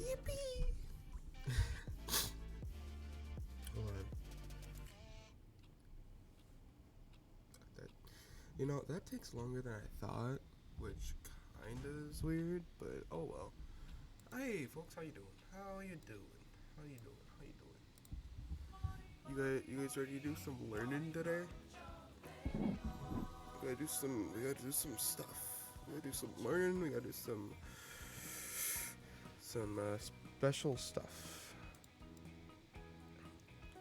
Yippee! Hold on. That takes longer than I thought, which kinda is weird, but oh well. Hey, folks, how you doing? How you doing? How you doing? How you doing? You guys ready to do some learning today? We gotta do some stuff. We gotta do some learning. We gotta do some special stuff.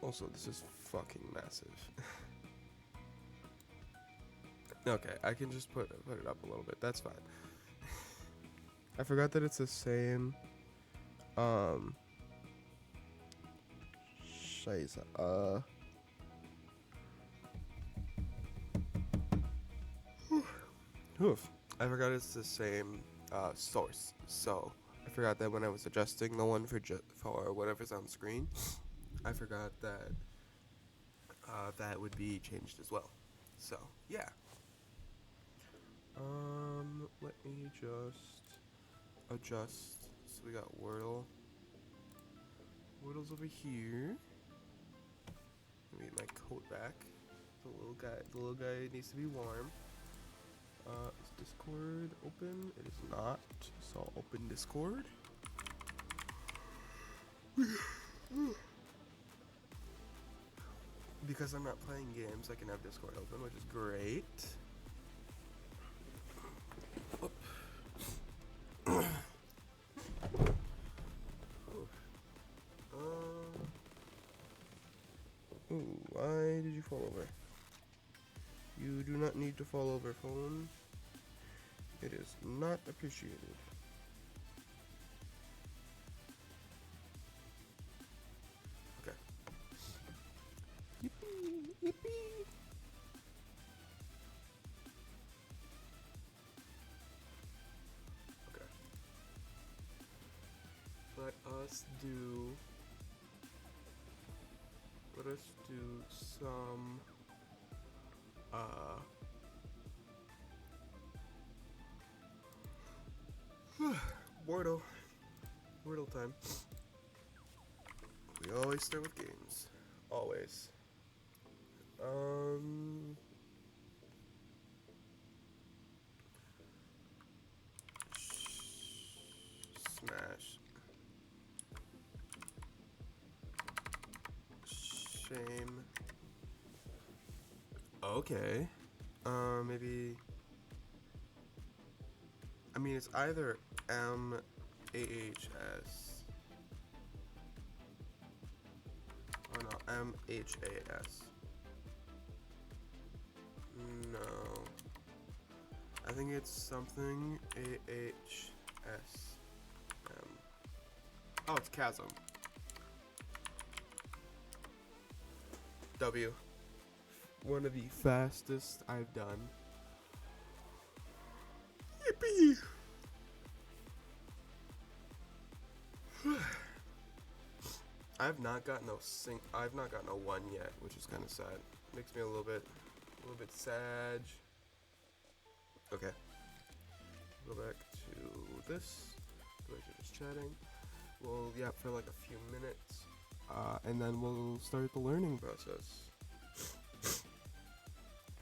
Also, this is fucking massive. Okay, I can just put it up a little bit. That's fine. I forgot that it's the same. Um. Scheiße. Oof. I forgot it's the same source. So I forgot that when I was adjusting the one for whatever's on screen, I forgot that that would be changed as well. So yeah. Let me just adjust. So we got Wordle. Wordle's over here. Let me get my coat back. The little guy needs to be warm. Is Discord open? It is not. So I'll open Discord. Because I'm not playing games, I can have Discord open, which is great. Ooh, why did you fall over? You do not need to fall over, phone. It is not appreciated. Okay. Yippee! Yippee! Okay. Let us do some Wordle time. We always start with games. Always. Smash. Shame. Okay. Maybe. I mean, it's either M-A-H-S. Oh no, M-H-A-S. No. I think it's something A-H-S-M. Oh, it's Chasm. W. One of the fastest I've done. Yippee! I've not gotten a one yet, which is kind of sad. Makes me a little bit sad. Okay. Go back to this. Go back to just chatting. Well, yeah, for like a few minutes, and then we'll start the learning process.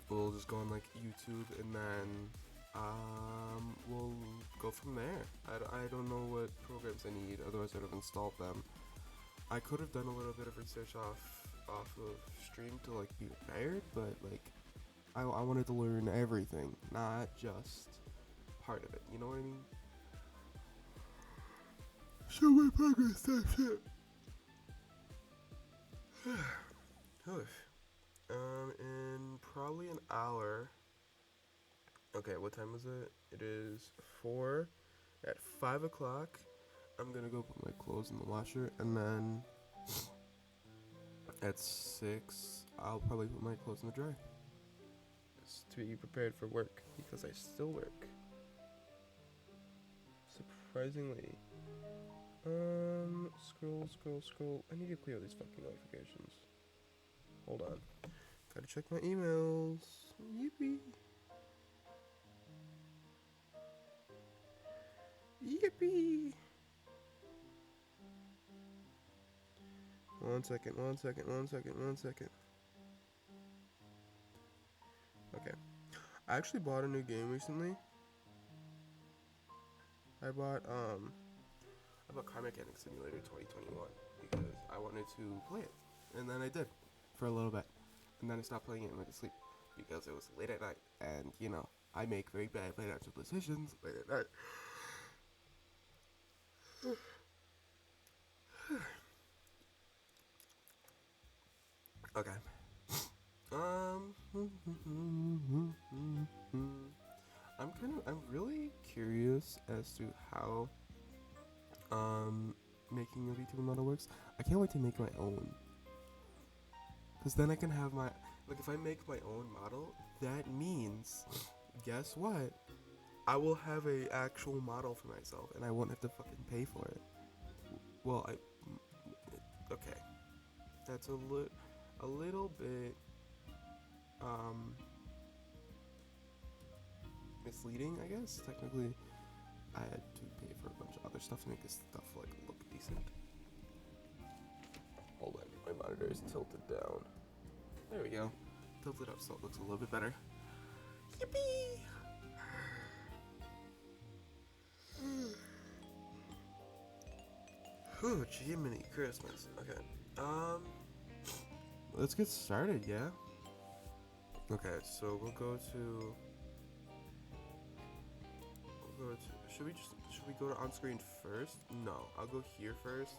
We'll just go on like YouTube, and then we'll go from there. I don't know what programs I need, otherwise I'd have installed them. I could have done a little bit of research off of stream to like be prepared, but like I wanted to learn everything, not just part of it. You know what I mean? Show my progress, that's it. In probably an hour. Okay, what time is it? It is 4. At 5 o'clock, I'm gonna go put my clothes in the washer, and then at 6, I'll probably put my clothes in the dryer. Just to be prepared for work, because I still work. Surprisingly. Scroll. I need to clear these fucking notifications. Hold on. Gotta check my emails. Yippee. Yippee. One second. Okay. I actually bought a new game recently. I bought Car Mechanic Simulator 2021 because I wanted to play it. And then I did for a little bit. And then I stopped playing it and went to sleep because it was late at night. And, you know, I make very bad financial decisions late at night. Okay. I'm really curious as to how making a VTuber model works. I can't wait to make my own. Cause then I can have my, like, if I make my own model, that means, guess what? I will have a actual model for myself, and I won't have to fucking pay for it. Well, okay, that's a little bit misleading, I guess. Technically, I had to pay for a bunch of other stuff to make this stuff like look decent. Hold on, my monitor is tilted down. There we go. Tilted up so it looks a little bit better. Yippee! Whew, Jiminy Christmas. Okay. Let's get started, yeah? Okay, so we'll go to should we go to on screen first? No, I'll go here first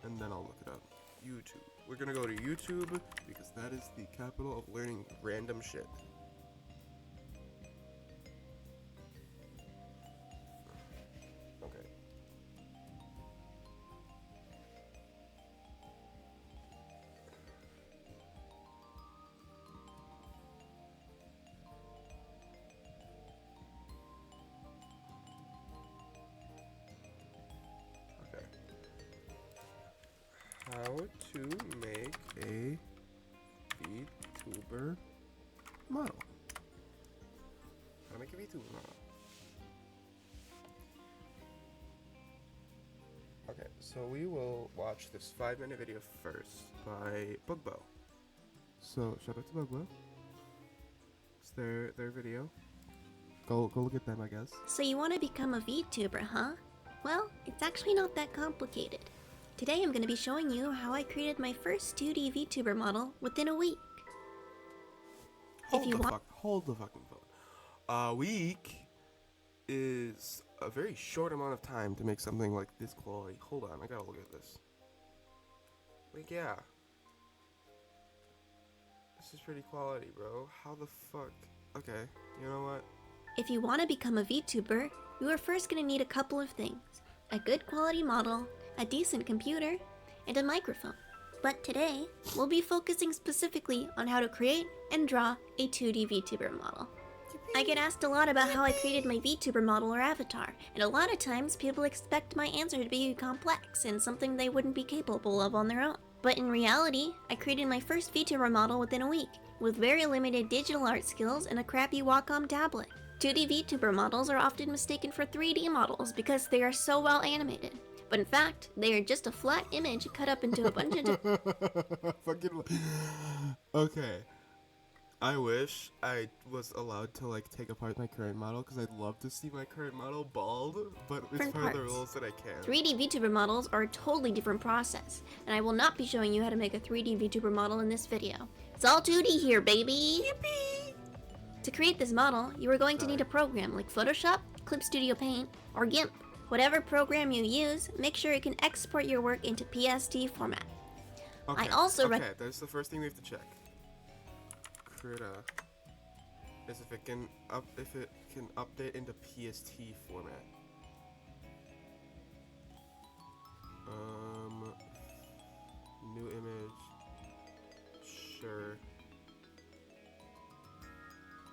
and then I'll look it up. YouTube. We're gonna go to YouTube because that is the capital of learning random shit. Okay. Okay. How to make a VTuber model. How to make a VTuber model. Okay, so we will watch this 5-minute video first by Bugbo. So shout out to Bugbo. It's their video. Go look at them, I guess. So you want to become a VTuber, huh? Well, it's actually not that complicated. Today I'm going to be showing you how I created my first 2D VTuber model within a week. Hold the fucking phone. A week is a very short amount of time to make something like this quality. Hold on, I gotta look at this. Like, yeah. This is pretty quality, bro. How the fuck? Okay, you know what? If you want to become a VTuber, you are first going to need a couple of things. A good quality model, a decent computer, and a microphone. But today, we'll be focusing specifically on how to create and draw a 2D VTuber model. I get asked a lot about how I created my VTuber model or avatar, and a lot of times people expect my answer to be complex and something they wouldn't be capable of on their own. But in reality, I created my first VTuber model within a week, with very limited digital art skills and a crappy Wacom tablet. 2D VTuber models are often mistaken for 3D models because they are so well animated. But in fact, they are just a flat image cut up into a bunch of Fucking. Okay. I wish I was allowed to like take apart my current model because I'd love to see my current model bald, but it's different part of the parts. rules that I can't. 3D VTuber models are a totally different process, and I will not be showing you how to make a 3D VTuber model in this video. It's all 2D here, baby! Yippee! To create this model, you are going to need a program like Photoshop, Clip Studio Paint, or GIMP. Whatever program you use, make sure it can export your work into PSD format. Okay. I also okay, that's the first thing we have to check. Krita is if it can update into PST format. New image. Sure.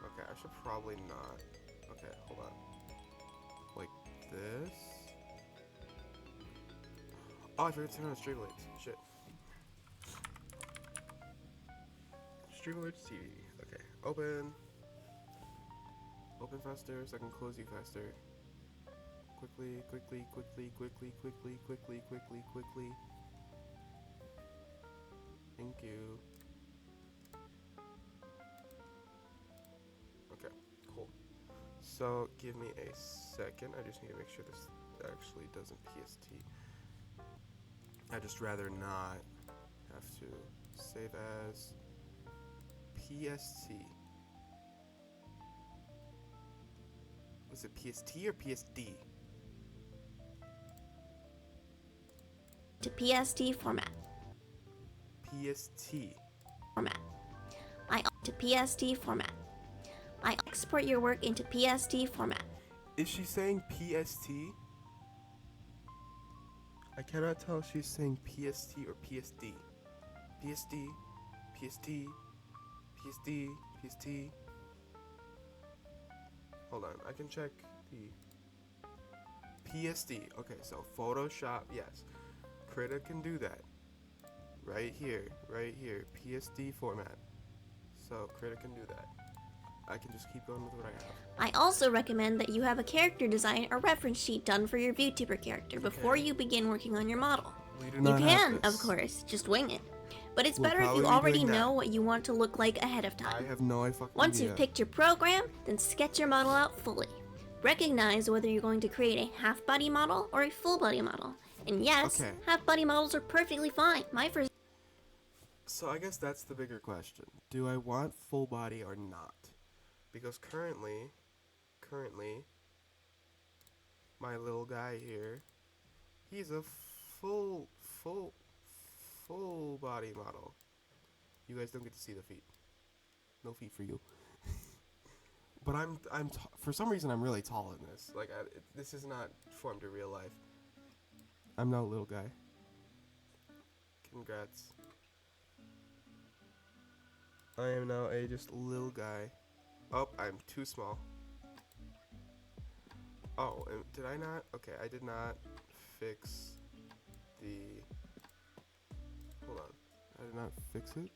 Okay, I should probably not. Okay, hold on. Like this. Oh, I forgot to turn on Streamlabs. Shit. Streamlabs TV. Okay, open. Open faster so I can close you faster. Quickly. Thank you. Okay, cool. So give me a second. I just need to make sure this actually doesn't PST. I'd just rather not have to save as PST. Was it PST or PSD? to PSD format. PST. Format. To PSD format. I export your work into PSD format. Is she saying PST? I cannot tell if she's saying PST or PSD. PSD, PST, PSD, PST. hold on. I can check the PSD. Okay, so Photoshop, yes. Krita can do that. Right here. PSD format. So Krita can do that. I can just keep going with what I have. I also recommend that you have a character design or reference sheet done for your VTuber character before you begin working on your model. We do You not have can, this. of course, just wing it. But it's We'll better if probably you be already doing that. know what you want to look like ahead of I time. have no fucking Once idea. you've picked your program, then sketch your model out fully. Recognize whether you're going to create a half-body model or a full-body model. And yes, Okay. half-body models are perfectly fine. My first So I guess that's the bigger question. Do I want full body or not? Because currently, my little guy here, he's a full body model. You guys don't get to see the feet. No feet for you. But for some reason I'm really tall in this. Like this is not formed to real life. I'm not a little guy. Congrats. I am now a just little guy. Oh, I'm too small. Oh, did I not? Okay, I did not fix the... Hold on. I did not fix it.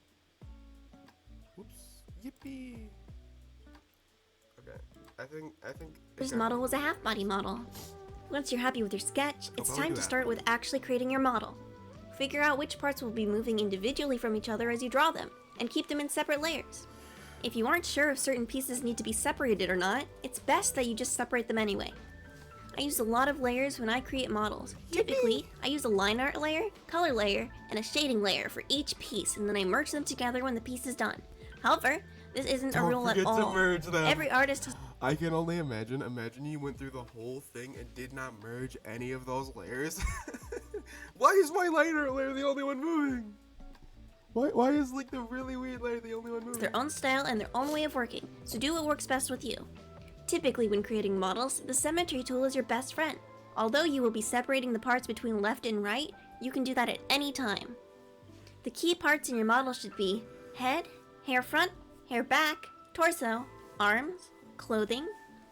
Whoops. Yippee. Okay. I think... first model was a half-body model. Once you're happy with your sketch, it's probably time do to that. start with actually creating your model. Figure out which parts will be moving individually from each other as you draw them, and keep them in separate layers. If you aren't sure if certain pieces need to be separated or not, it's best that you just separate them anyway. I use a lot of layers when I create models. Typically, I use a line art layer, color layer, and a shading layer for each piece, and then I merge them together when the piece is done. However, this isn't a Don't rule at forget to all. merge them. Every artist has I can only imagine you went through the whole thing and did not merge any of those layers. Why is my lighter layer the only one moving? Why is like the really weird layer the only one moving? their own style and their own way of working, so do what works best with you. Typically, when creating models, the symmetry tool is your best friend. Although you will be separating the parts between left and right, you can do that at any time. The key parts in your model should be head, hair front, hair back, torso, arms, clothing,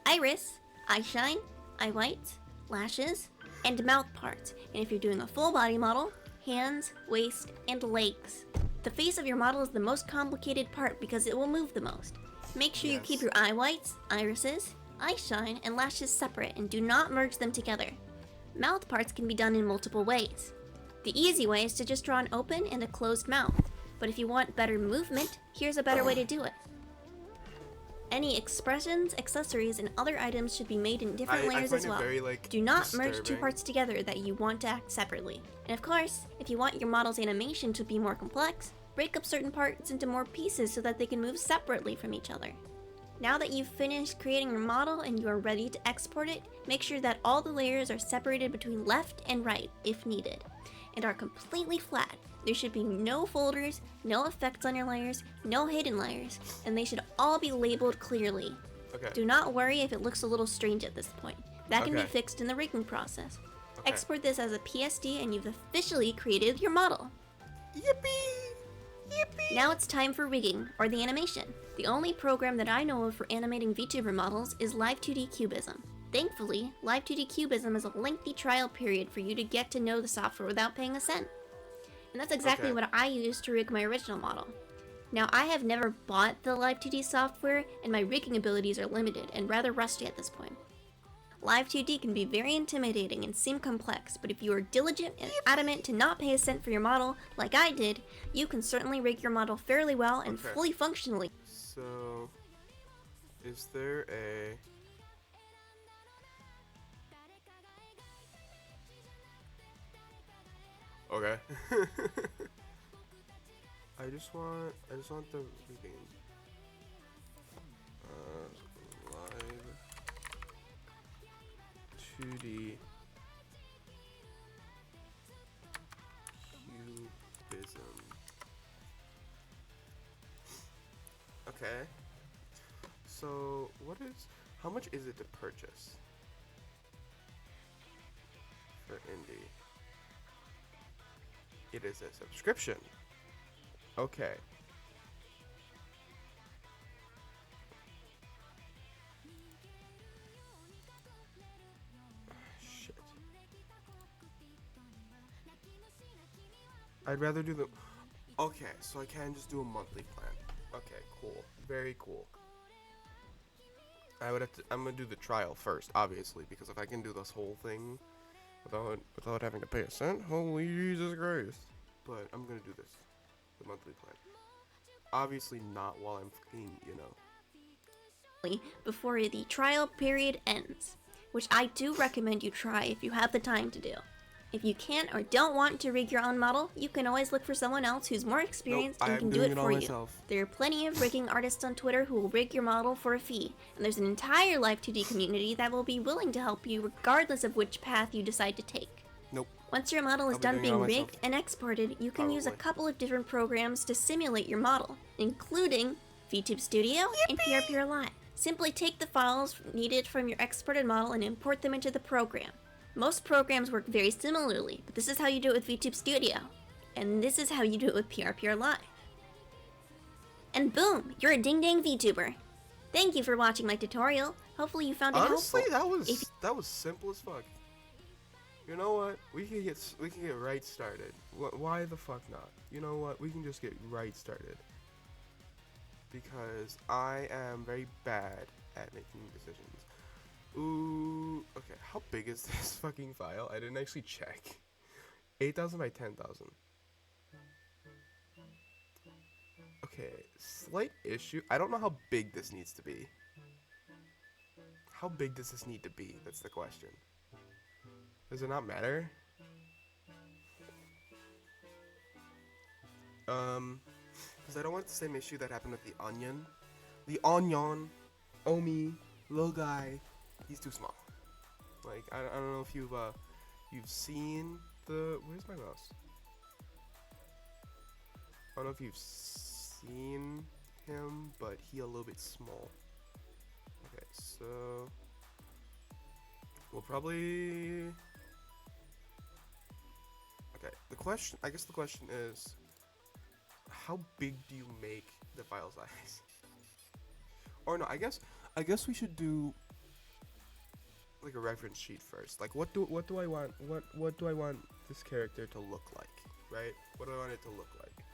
iris, eye shine, eye whites, lashes, and mouth parts. And if you're doing a full body model, hands, waist, and legs. The face of your model is the most complicated part because it will move the most. Make sure you keep your eye whites, irises, eye shine, and lashes separate and do not merge them together. Mouth parts can be done in multiple ways. The easy way is to just draw an open and a closed mouth, but if you want better movement, here's a better way to do it. Any expressions, accessories, and other items should be made in different layers as well. Do not merge two parts together that you want to act separately. And of course, if you want your model's animation to be more complex, break up certain parts into more pieces so that they can move separately from each other. Now that you've finished creating your model and you are ready to export it, make sure that all the layers are separated between left and right if needed, and are completely flat. There should be no folders, no effects on your layers, no hidden layers, and they should all be labeled clearly. Okay. Do not worry if it looks a little strange at this point. That can be Okay. fixed in the rigging process. Okay. Export this as a PSD and you've officially created your model. Yippee! Yippee! Now it's time for rigging, or the animation. The only program that I know of for animating VTuber models is Live2D Cubism. Thankfully, Live2D Cubism is a lengthy trial period for you to get to know the software without paying a cent. And that's exactly Okay. what I used to rig my original model. Now, I have never bought the Live2D software, and my rigging abilities are limited and rather rusty at this point. Live2D can be very intimidating and seem complex, but if you are diligent and adamant to not pay a cent for your model, like I did, you can certainly rig your model fairly well and Okay. fully functionally. So, is there a... Okay. I just want the rigging. Live 2D Cubism. Okay. So, how much is it to purchase for Indie? It is a subscription. Okay. I'd rather do the. Okay, so I can just do a monthly plan. Okay, cool. Very cool. I would have to. I'm gonna do the trial first, obviously, because if I can do this whole thing without having to pay a cent, holy Jesus Christ! But I'm gonna do this, the monthly plan. Obviously, not while I'm fucking, before the trial period ends, which I do recommend you try if you have the time to do. If you can't or don't want to rig your own model, you can always look for someone else who's more experienced and can do it for you. There are plenty of rigging artists on Twitter who will rig your model for a fee, and there's an entire Live2D community that will be willing to help you regardless of which path you decide to take. Nope. Once your model is done being rigged and exported, you can use a couple of different programs to simulate your model, including VTube Studio and PRPR Live. Simply take the files needed from your exported model and import them into the program. Most programs work very similarly, but this is how you do it with VTube Studio. And this is how you do it with PRPR Live. And boom, you're a ding-dang VTuber. Thank you for watching my tutorial. Hopefully you found it helpful. Honestly, that was simple as fuck. You know what? We can get right started. Why the fuck not? You know what? We can just get right started. Because I am very bad at making decisions. Ooh, okay, how big is this fucking file? I didn't actually check. 8,000 by 10,000. Okay, slight issue. I don't know how big this needs to be. How big does this need to be? That's the question. Does it not matter? Because I don't want the same issue that happened with the onion. The onion, Omi, little guy. He's too small. Like, I don't know if you've seen the... Where's my mouse? I don't know if you've seen him, but he a little bit small. Okay, so... We'll probably... Okay, I guess the question is... How big do you make the file size? Or no, I guess we should do... like a reference sheet first. Like what do I want what do I want this character to look like, right? What do I want it to look like?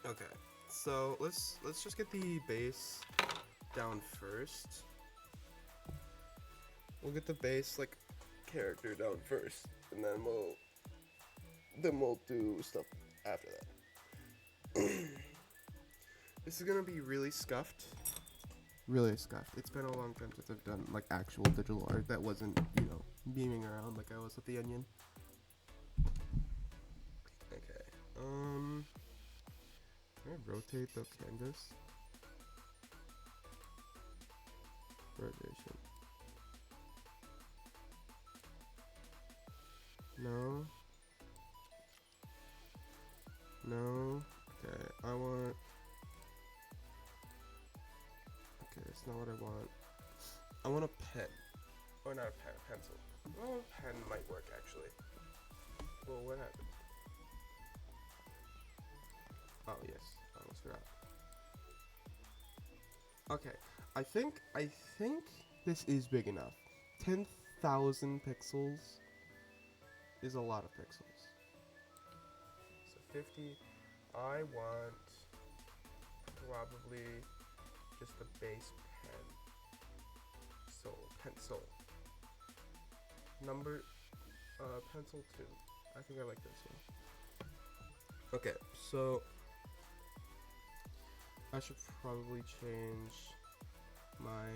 Okay, so let's just get the base down first. We'll get the base like character down first, and then we'll do stuff after that. This is gonna be really scuffed. Really scuffed. It's been a long time since I've done like actual digital art that wasn't, beaming around like I was with the onion. Okay. Can I rotate the canvas? Rotation. No. No. Okay, I want... Okay, that's not what I want. I want a pen. Or not a pen, a pencil. Well, a pen might work, actually. Well, what happened? Oh, yes. I almost forgot. Okay, I think this is big enough. 10,000 pixels is a lot of pixels. So 50. I want probably just a base pencil. Number, pencil 2. I think I like this one. Okay, so I should probably change my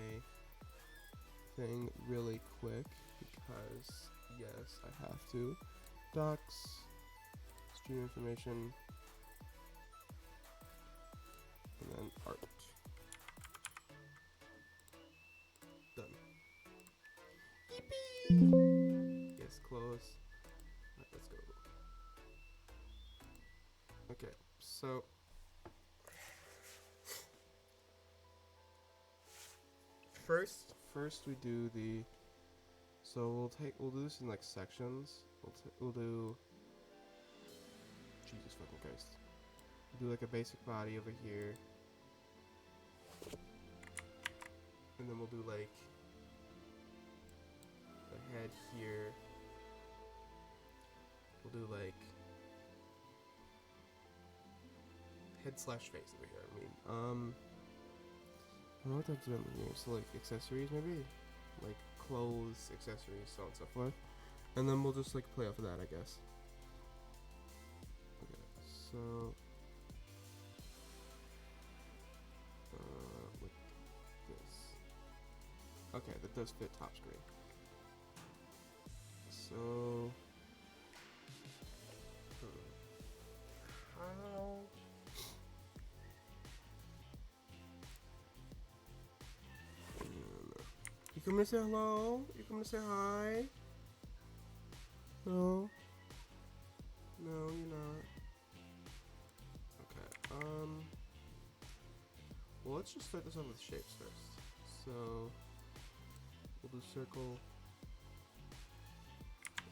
thing really quick because yes, I have to. Docs, stream information, and then art. Done. Yippee! Yes, close. Alright, let's go. Okay, so first we do the. So we'll do this in like sections. We'll do. Jesus fucking Christ. We'll do like a basic body over here. And then we'll do like head here. We'll do like head slash face over here. I mean, I don't know what that's doing here. So like accessories maybe, like clothes, accessories, so on and so forth. And then we'll just like play off of that, I guess. Okay, so with this. Okay, that does fit top screen. So how? You coming to say hello? You coming to say hi? No. No, you're not. Okay. Well, let's just start this off with shapes first. So we'll do circle.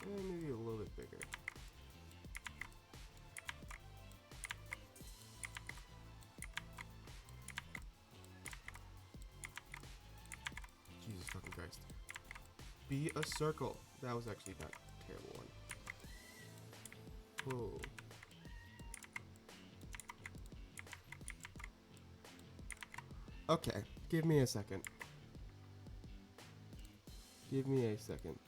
And maybe a little bit bigger. Jesus fucking Christ. Be a circle. That was actually not a terrible one. Whoa. Okay, give me a second. Give me a second.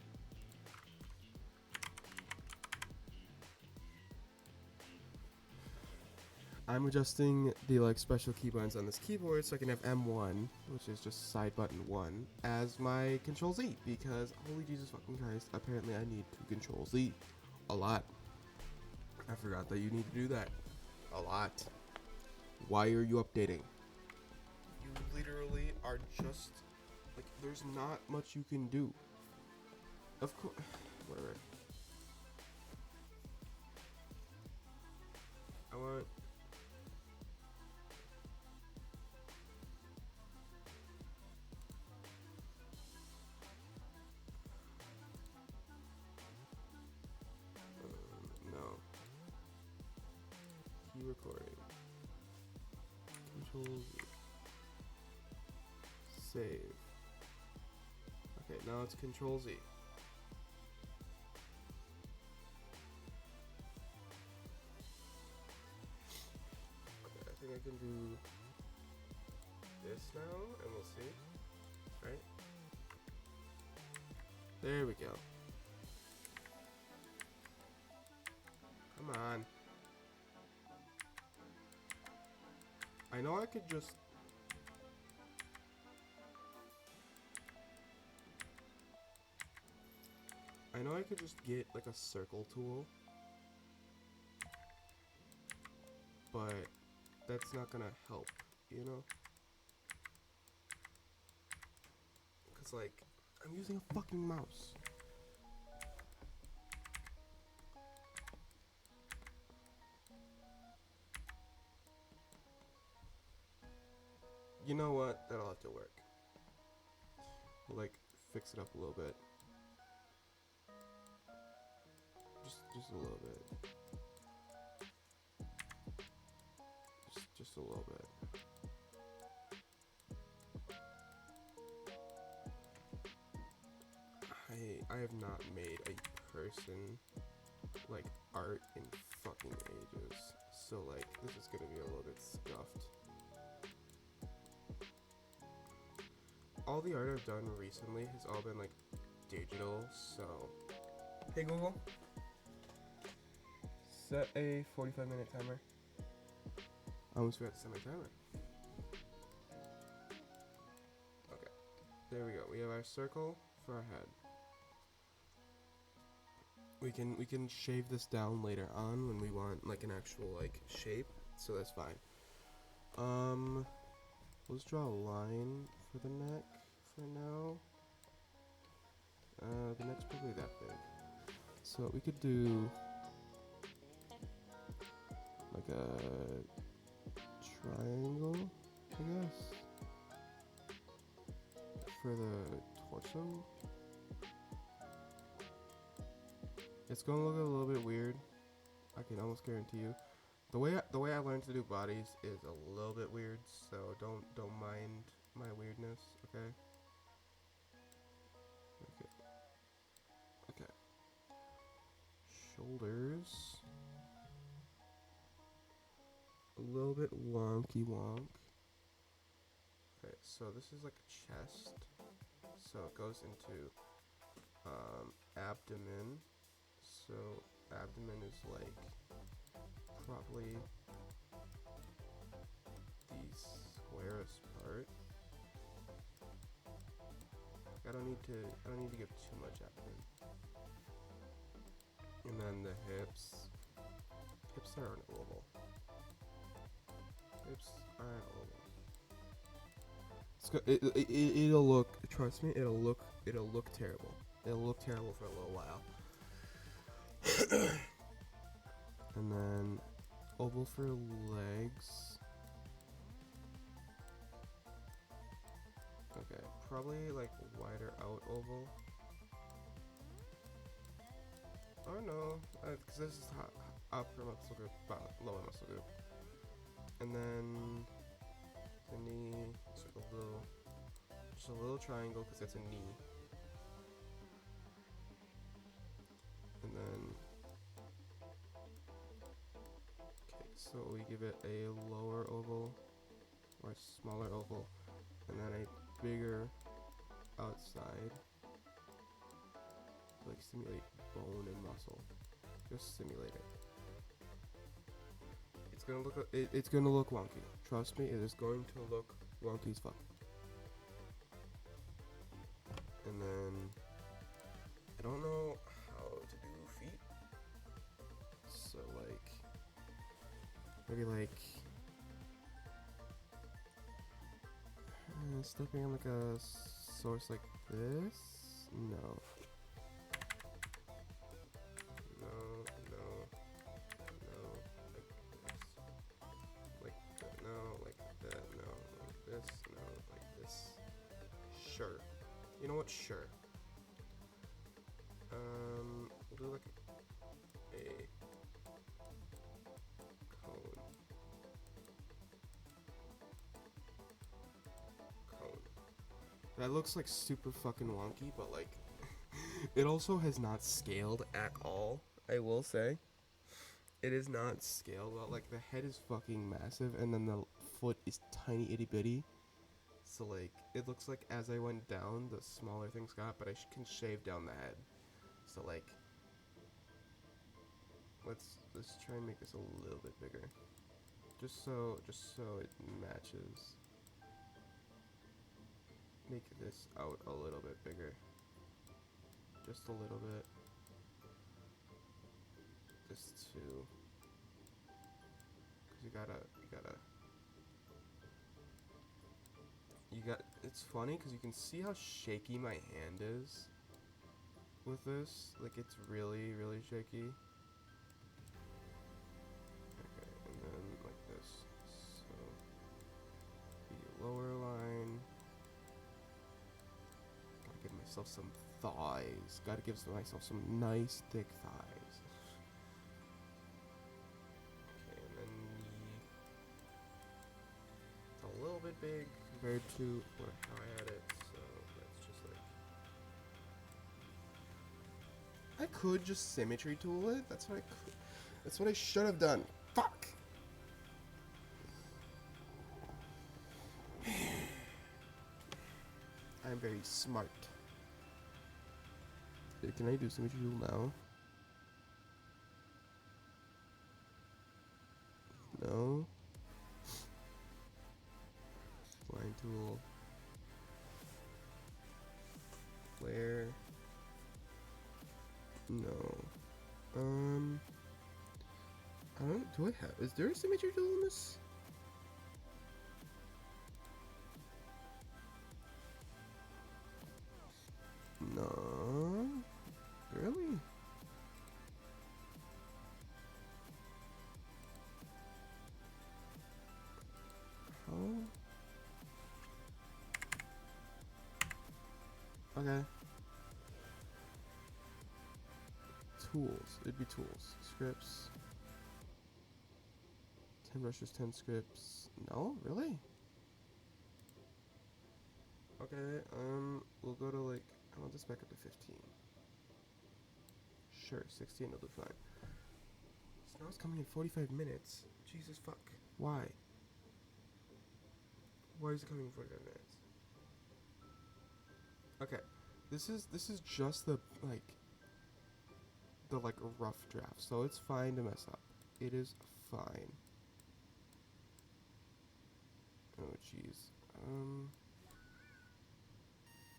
I'm adjusting the like special keybinds on this keyboard so I can have M1, which is just side button 1, as my Control Z, because holy Jesus fucking Christ, apparently I need to Control Z a lot. I forgot that you need to do that a lot. Why are you updating? You literally are just like, there's not much you can do. Of course, whatever. I want. No. Key recording. Control Z. Save. Okay, now it's Control Z. Okay, I think I can do this now, and we'll see. Right? There we go. Come on. I know I could just... I know I could just get like a circle tool. But that's not gonna help, you know? Cause like, I'm using a fucking mouse. You know what? That'll have to work. We'll like fix it up a little bit. Just a little bit. Just a little bit. I have not made a person like art in fucking ages. So like this is gonna be a little bit scuffed. All the art I've done recently has all been like digital, so hey Google, set a 45-minute timer. I almost forgot to set my timer. Okay, there we go. We have our circle for our head. We can shave this down later on when we want like an actual like shape, so that's fine. Let's draw a line for the neck for now. The neck's probably that big, so we could do like a triangle, I guess, for the torso. It's gonna look a little bit weird. I can almost guarantee you. The way I learned to do bodies is a little bit weird, so don't mind my weirdness, okay? Okay. shoulders. A little bit wonky wonk. Okay, so this is like a chest. So it goes into abdomen. So abdomen is like probably the squarest part. I don't need to give too much abdomen. And then the hips. Hips are an oval. Hips are an oval. It'll look. Trust me, it'll look terrible. It'll look terrible for a little while. And then oval for legs. Okay, probably like wider out oval. Oh no, because this is upper muscle group, lower muscle group. And then the knee, just a little triangle because that's a knee. And then, okay, so we give it a lower oval or a smaller oval, and then a bigger outside. Like simulate bone and muscle. Just simulate it. It's gonna look wonky. Trust me, it is going to look wonky as fuck. And then I don't know how to do feet. So like maybe like stepping on like a source like this. No. Sure. You know what? Sure. We'll do like a cone. That looks like super fucking wonky, but like it also has not scaled at all. I will say. It is not scaled well. Like the head is fucking massive, and then the foot is tiny itty bitty. So like it looks like as I went down, the smaller things got, but I can shave down the head. So like let's try and make this a little bit bigger, just so it matches. Make this out a little bit bigger, just a little bit. This too, because you gotta. It's funny because you can see how shaky my hand is with this. Like it's really, really shaky. Okay, and then like this. So the lower line. Gotta give myself some thighs. Gotta give myself some nice thick thighs. Okay, and then knee. It's a little bit big compared to how I had it, so that's just like I could just symmetry tool it. That's what I should have done. Fuck. I'm very smart. Can I do symmetry tool now? No. Line tool. Flare. No. Do I have, is there a symmetry tool in this? No. Really? How? Okay. Tools. It'd be tools. Scripts. 10 brushes, 10 scripts. No? Really? Okay, we'll go to like, I want this back up to 15. Sure, 16 will do fine. Now it's coming in 45 minutes. Jesus fuck. Why? Why is it coming in 45 minutes? Okay. This is just the rough draft. So it's fine to mess up. It is fine. Oh jeez.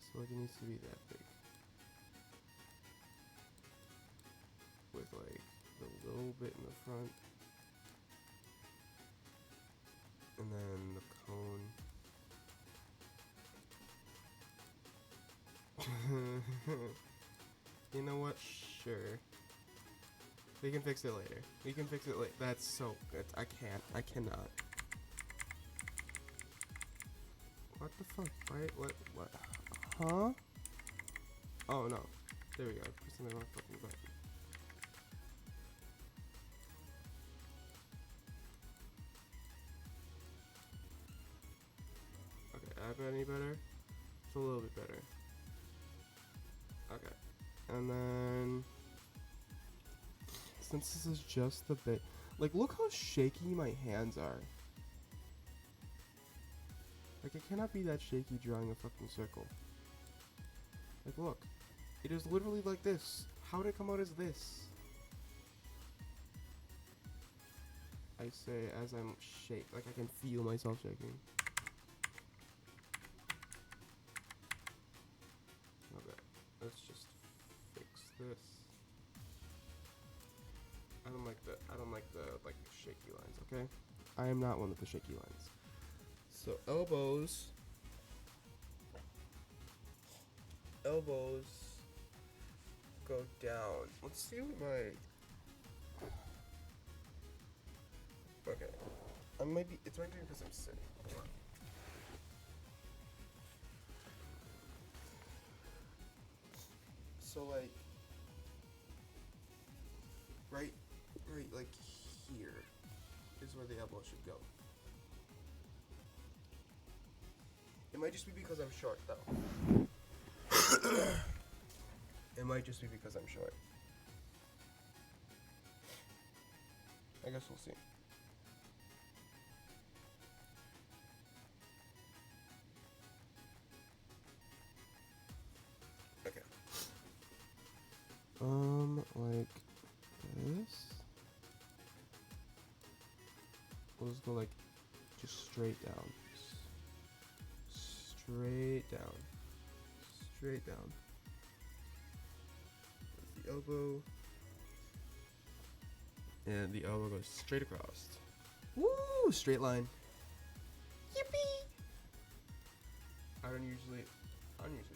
So like it needs to be that big. With like a little bit in the front. And then the cone. You know what? Sure. We can fix it later. We can fix it later. That's so good. I can't. I cannot. What the fuck? Why? What? Huh? Oh no. There we go. Pressing the wrong fucking button. Okay, any better? It's a little bit better. Okay. And then since this is just the bit, like look how shaky my hands are. Like it cannot be that shaky drawing a fucking circle. Like look. It is literally like this. How did it come out as this? I say as I'm like I can feel myself shaking. Okay, let's just fix this. I don't like the shaky lines, okay? I am not one with the shaky lines. So elbows go down. Let's see what my okay. It's might be because I'm sitting. Hold on. So like right like here is where the elbow should go. It might just be because I'm short though. It might just be because I'm short. I guess we'll see. Okay. Like this. We'll just go like just straight down. Straight down. Straight down. That's the elbow. And the elbow goes straight across. Woo! Straight line. Yippee! I don't usually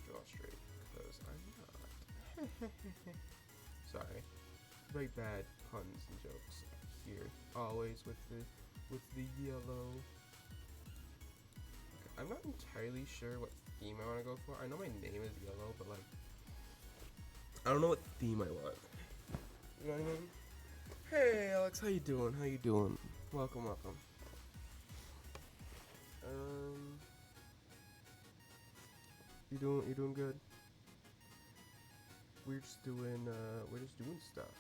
draw straight because I'm not. Sorry. Very bad puns and jokes here. Always with the yellow. Okay, I'm not entirely sure what theme I want to go for. I know my name is yellow, but like I don't know what theme I want. You know what I mean? Hey Alex, how you doing? How you doing? Welcome. You doing good? We're just doing stuff.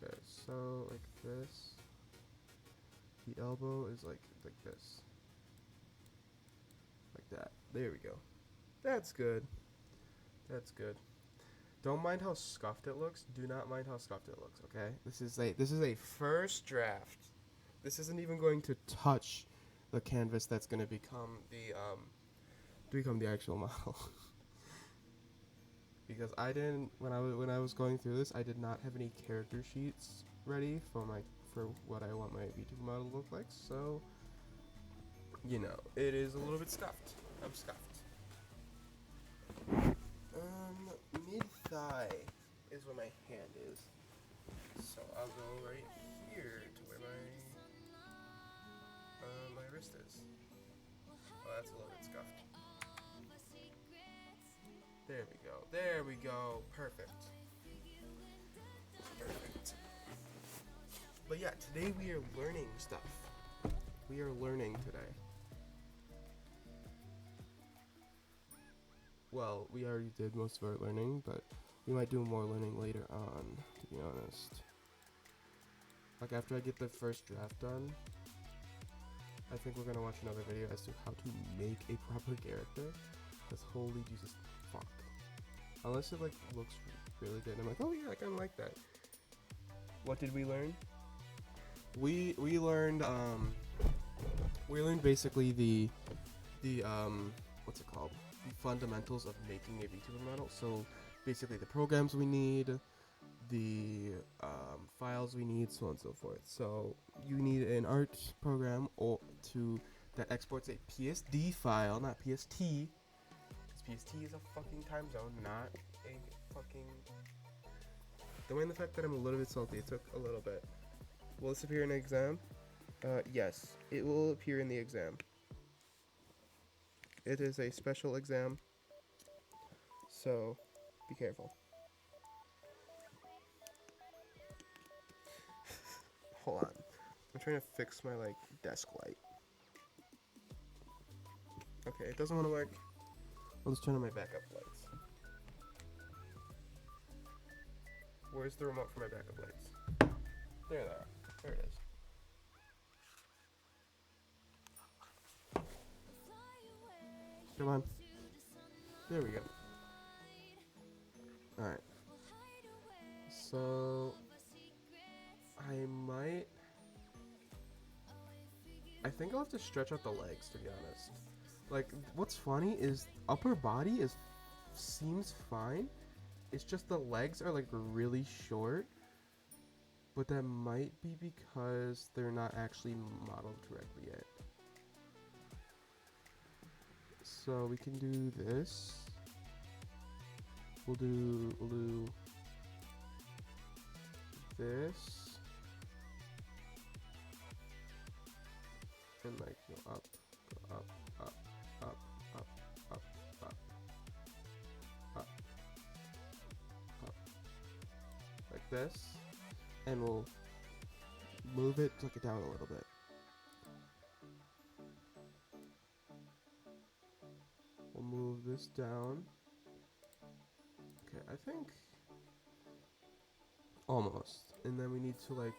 Okay, so like this. The elbow is like this. Like that. There we go. That's good. That's good. Don't mind how scuffed it looks. Do not mind how scuffed it looks, okay? This is a first draft. This isn't even going to touch the canvas that's going to become the actual model. Because I didn't when I was going through this, I did not have any character sheets ready for what I want my VTuber model to look like. So, you know, it is a little bit scuffed. I'm scuffed. Mid thigh is where my hand is. So I'll go right here to where my wrist is. Oh, that's a little bit scuffed. There we go. Perfect. But yeah, today we are learning stuff. We are learning today. Well, we already did most of our learning, but we might do more learning later on, to be honest. Like after I get the first draft done, I think we're gonna watch another video as to how to make a proper character. Cause holy Jesus fuck. Unless it like looks really good, and I'm like, oh yeah, I kinda like that. What did we learn? We learned basically the what's it called? The fundamentals of making a VTuber model. So basically the programs we need, the files we need, so on and so forth. So you need an art program or that exports a PSD file, not PST. Because PST is a fucking time zone, not a fucking. Don't mind the fact that I'm a little bit salty. It took a little bit. Will this appear in an exam? Yes, it will appear in the exam. It is a special exam, so be careful. Hold on. I'm trying to fix my desk light. Okay, it doesn't want to work. I'll just turn on my backup lights. Where's the remote for my backup lights? There they are. There it is. Come on. There we go. Alright. So I think I'll have to stretch out the legs, to be honest. Like, what's funny is upper body seems fine. It's just the legs are really short. But that might be because they're not actually modeled correctly yet. So we can do this. We'll do this. And go up, up, up, up, up, up, up, up, up. Like this. And we'll move it, tuck it down a little bit. We'll move this down. Okay, I think almost. And then we need to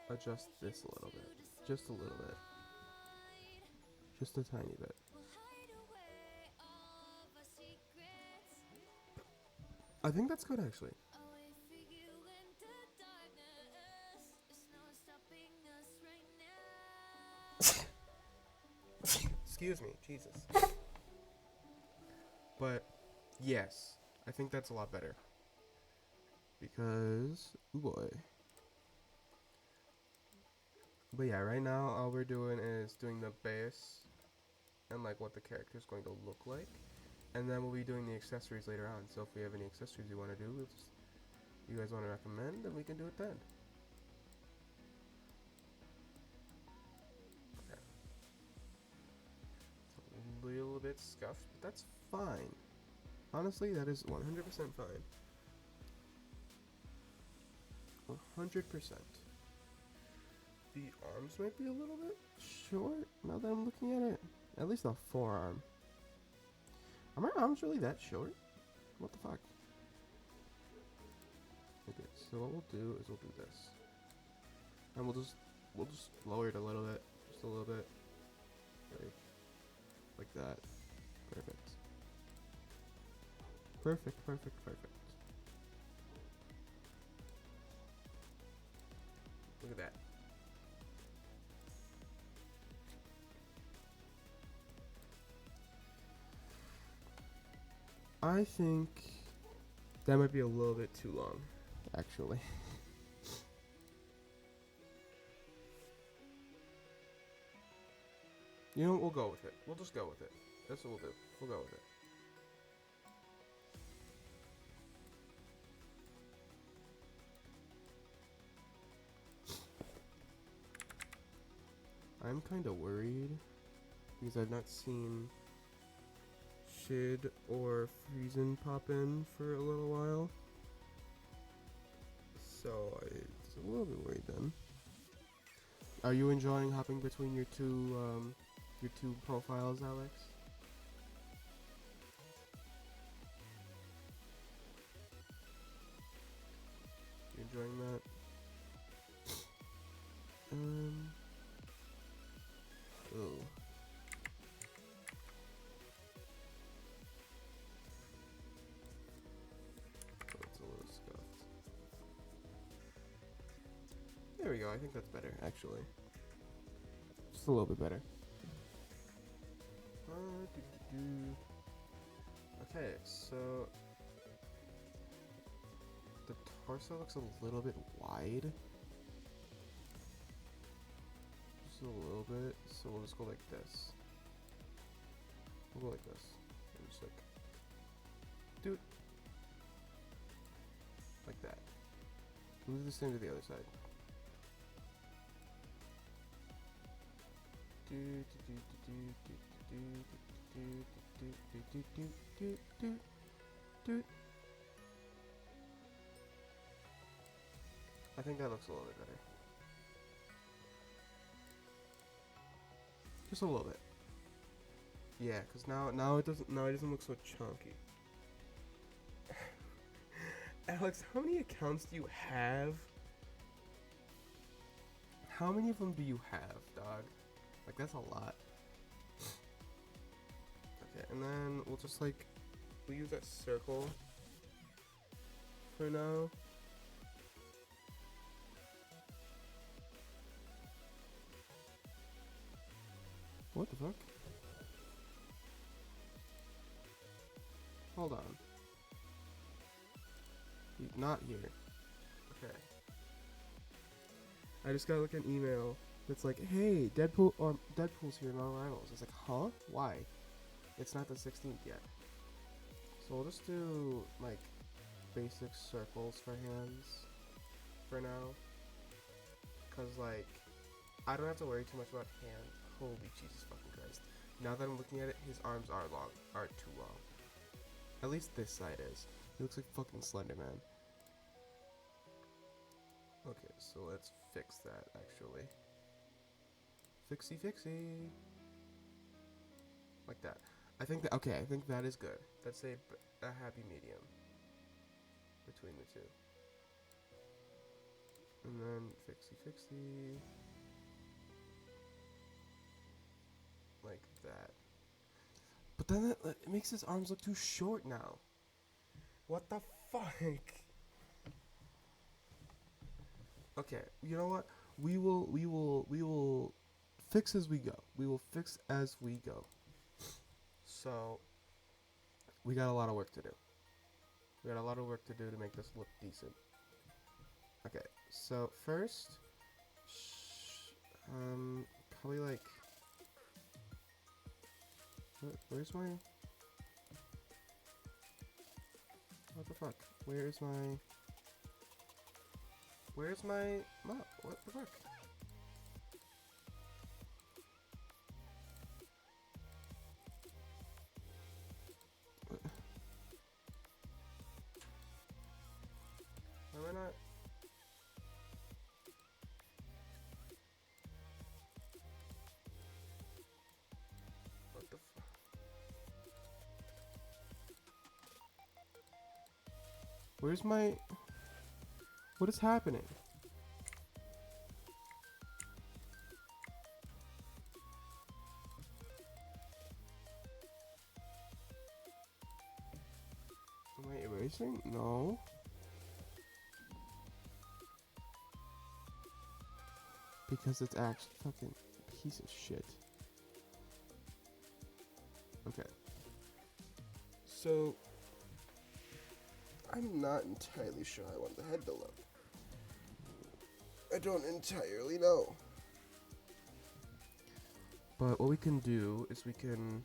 adjust this a little bit. Just a little bit. Just a tiny bit. I think that's good actually. Excuse me, Jesus. But yes, I think that's a lot better. Because, ooh boy. But yeah, right now all we're doing is doing the base and what the character is going to look like. And then we'll be doing the accessories later on. So if we have any accessories you want to do, you guys want to recommend, then we can do it then. Okay. It's a little bit scuffed, but that's fine. Honestly, that is 100% fine. 100%. The arms might be a little bit short now that I'm looking at it. At least the forearm. Are my arms really that short? What the fuck? Okay, so what we'll do is we'll do this. And we'll just lower it a little bit. Just a little bit. Like that. Perfect. Perfect, perfect, perfect. Look at that. I think that might be a little bit too long, actually. You know what, we'll go with it. We'll just go with it. That's what we'll do. We'll go with it. I'm kind of worried because I've not seen Shid or Friesen pop in for a little while. So it's a little bit worried then. Are you enjoying hopping between your two profiles, Alex? You enjoying that? There we go. I think that's better, actually. Just a little bit better. Okay, so the torso looks a little bit wide. Just a little bit. So we'll just go like this. We'll go like this. And just like, dude, like that. We'll do the same to the other side. I think that looks a little bit better. Just a little bit. Yeah, cause now it doesn't look so chunky. Alex, how many accounts do you have? How many of them do you have, dog? Like, that's a lot. Okay, and then we'll just like, we'll use that circle for now. What the fuck? Hold on. He's not here. Okay. I just got like an email that's like, hey, Deadpool's here in Marvel Rivals. It's like, huh? Why? It's not the 16th yet. So we'll just do like basic circles for hands for now. Cause like, I don't have to worry too much about hands. Holy Jesus fucking Christ. Now that I'm looking at it, his arms aren't too long. At least this side is. He looks like fucking Slender Man. Okay, so let's fix that actually. Fixie. Like that. I think that is good. That's a happy medium between the two. And then fixie. Like that. But then it makes his arms look too short now. What the fuck? Okay, you know what? We will fix as we go. We will fix as we go. So we got a lot of work to do. We got a lot of work to do to make this look decent. Okay, so first, probably like, where's my, what the fuck? Where's my map? What the fuck? Why am I not? What the fuck? Where's my... What is happening? Am I erasing? No. Because it's actually fucking a piece of shit. Okay. So, I'm not entirely sure I want the head to look. I don't entirely know. But what we can do is we can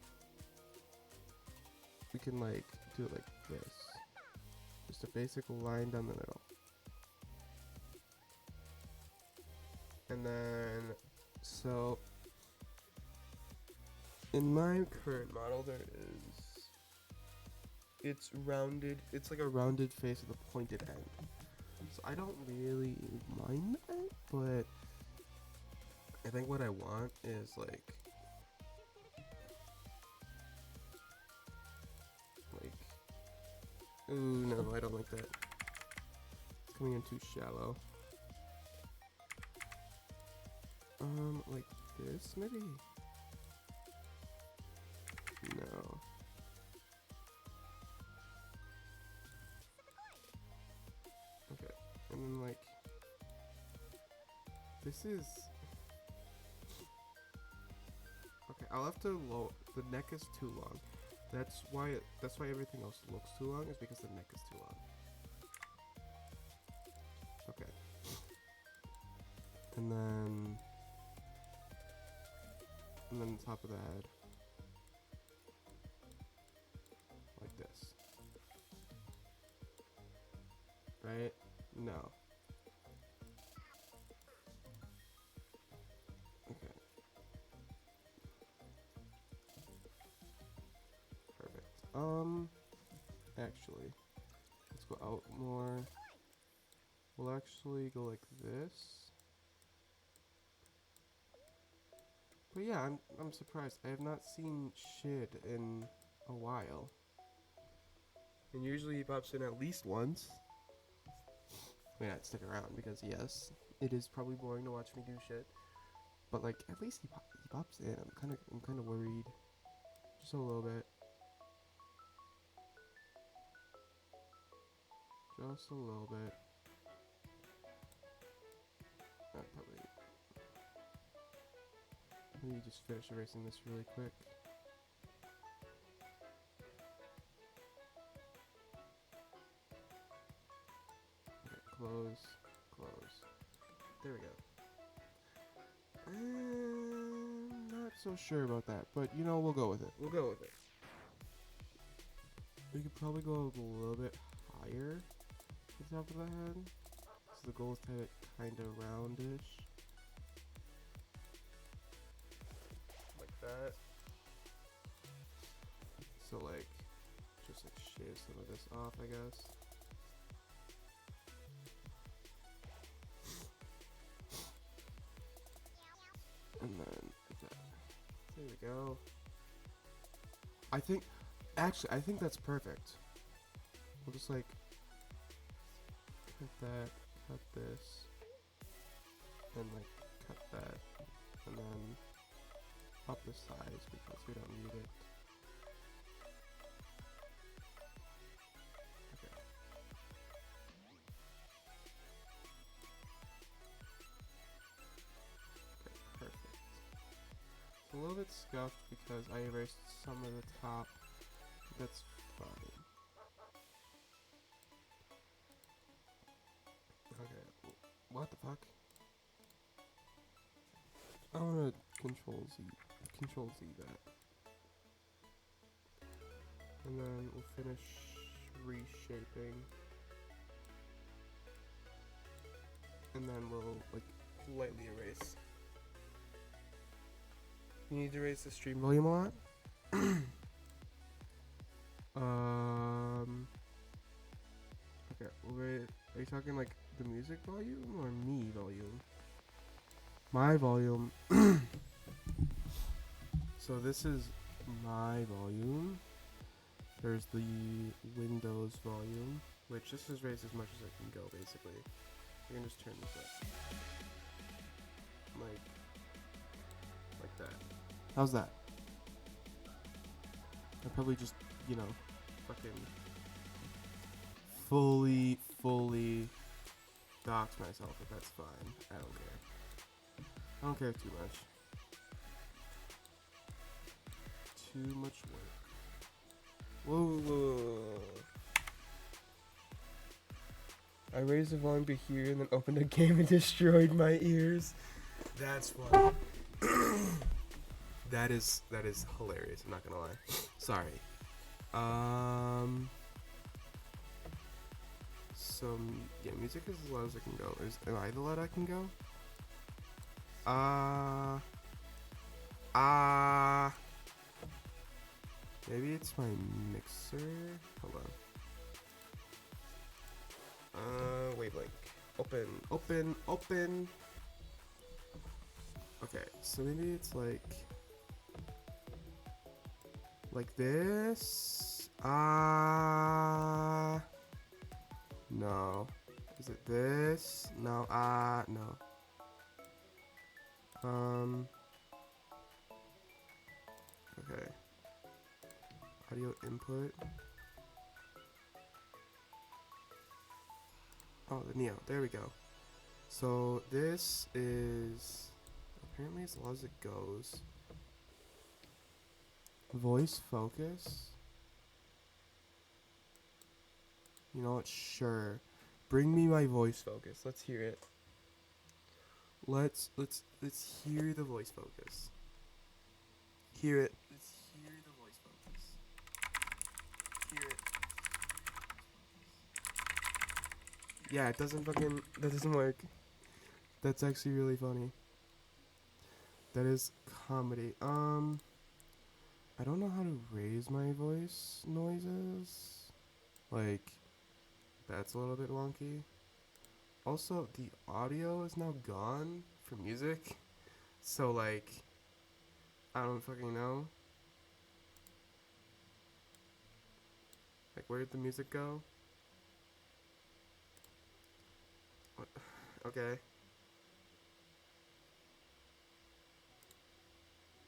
like do it like this. Just a basic line down the middle. And then, so, in my current model there is, it's rounded, it's like a rounded face with a pointed end. So I don't really mind that, but I think what I want is like ooh, no, I don't like that. It's coming in too shallow. Like this, maybe? No. Okay, and then like This is... Okay, I'll have to low... The neck is too long. That's why everything else looks too long, is because the neck is too long. Okay. And then the top of the head. Like this. Right? No. Okay. Perfect. Actually, let's go out more. We'll actually go like this. But yeah, I'm surprised. I have not seen Shid in a while. And usually he pops in at least once. I mean, I'd stick around because yes, it is probably boring to watch me do shit. But like, at least he pops in. I'm kind of worried, just a little bit. Just a little bit. Probably. Maybe just finish erasing this really quick. Okay, close, close. There we go. Not so sure about that, but you know, we'll go with it. We'll go with it. We could probably go a little bit higher to the top of the head. So the goal is to have it kind of roundish. Like that. So like, just like shave some of this off, I guess. And then, like that. There we go. I think that's perfect. We'll just like, cut that, cut this, and like, cut that, and then up the size because we don't need it. Okay. Okay, perfect. It's a little bit scuffed because I erased some of the top. That's fine. Okay, what the fuck? I wanna control Z that. And then we'll finish reshaping. And then we'll like lightly erase. You need to raise the stream volume a lot? Okay, wait, are you talking like the music volume or me volume? My volume. So this is my volume. There's the Windows volume, which this is raised as much as I can go, basically. We can just turn this up. Like that. How's that? I probably just, you know, fucking fully dox myself, but that's fine. I don't care. I don't care too much. Too much work. Whoa. I raised the volume to here and then opened a game and destroyed my ears. That's funny. That is hilarious, I'm not gonna lie. Sorry. So yeah, music is as loud as I can go. Am I the loud I can go? Maybe it's my mixer. Hold on. Wavelength. Open. Okay, so maybe it's like this. No. Is it this? No. No. Okay. Audio input. Oh, the Neo. There we go. So this is apparently as long as it goes. Voice focus. You know what? Sure. Bring me my voice focus. Let's hear it. Let's hear the voice focus. Hear it. Let's hear the voice focus. Hear it. Yeah, it doesn't fucking. That doesn't work. That's actually really funny. That is comedy. I don't know how to raise my voice noises. Like, that's a little bit wonky. Also, the audio is now gone for music. So, like, I don't fucking know. Like, where did the music go? What? Okay.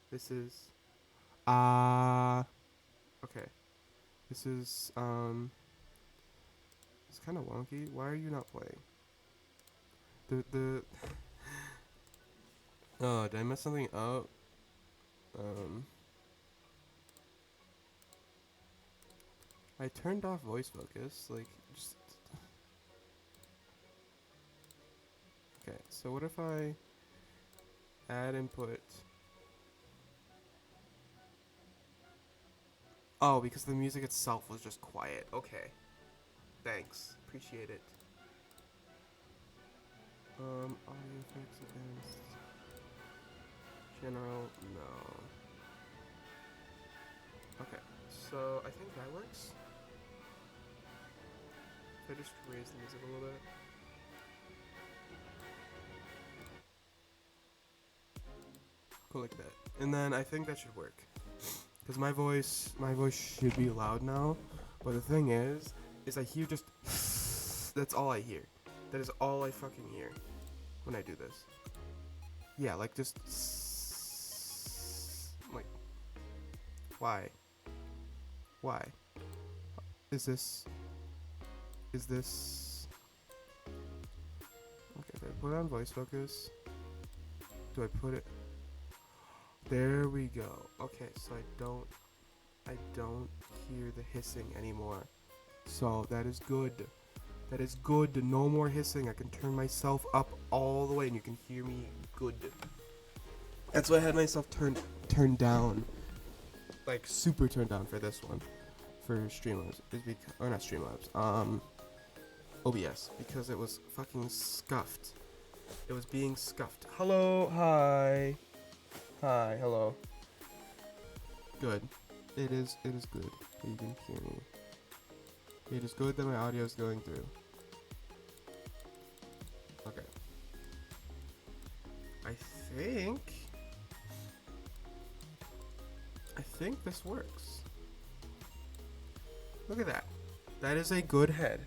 This is okay. This is it's kind of wonky. Why are you not playing? The Oh, did I mess something up? I turned off voice focus, like just okay, so what if I add input? Oh, because the music itself was just quiet. Okay. Thanks. Appreciate it. Audio effects advanced. General, no. Okay, so I think that works. If I just raise the music a little bit. Go like that. And then I think that should work. Because my voice should be loud now. But the thing is I hear just that's all I hear. That is all I fucking hear when I do this. Yeah, like just like why? Why? Is this okay, do I put on voice focus? Do I put it there we go. Okay, so I don't hear the hissing anymore. So that is good. That is good. No more hissing. I can turn myself up all the way and you can hear me good. That's why I had myself turned down. Like super turned down for this one. For Streamlabs. Or not Streamlabs. OBS. Because it was fucking scuffed. It was being scuffed. Hello, hi. Hi, hello. Good. It is good that you can hear me. It is good that my audio is going through. Okay. I think this works. Look at that. That is a good head.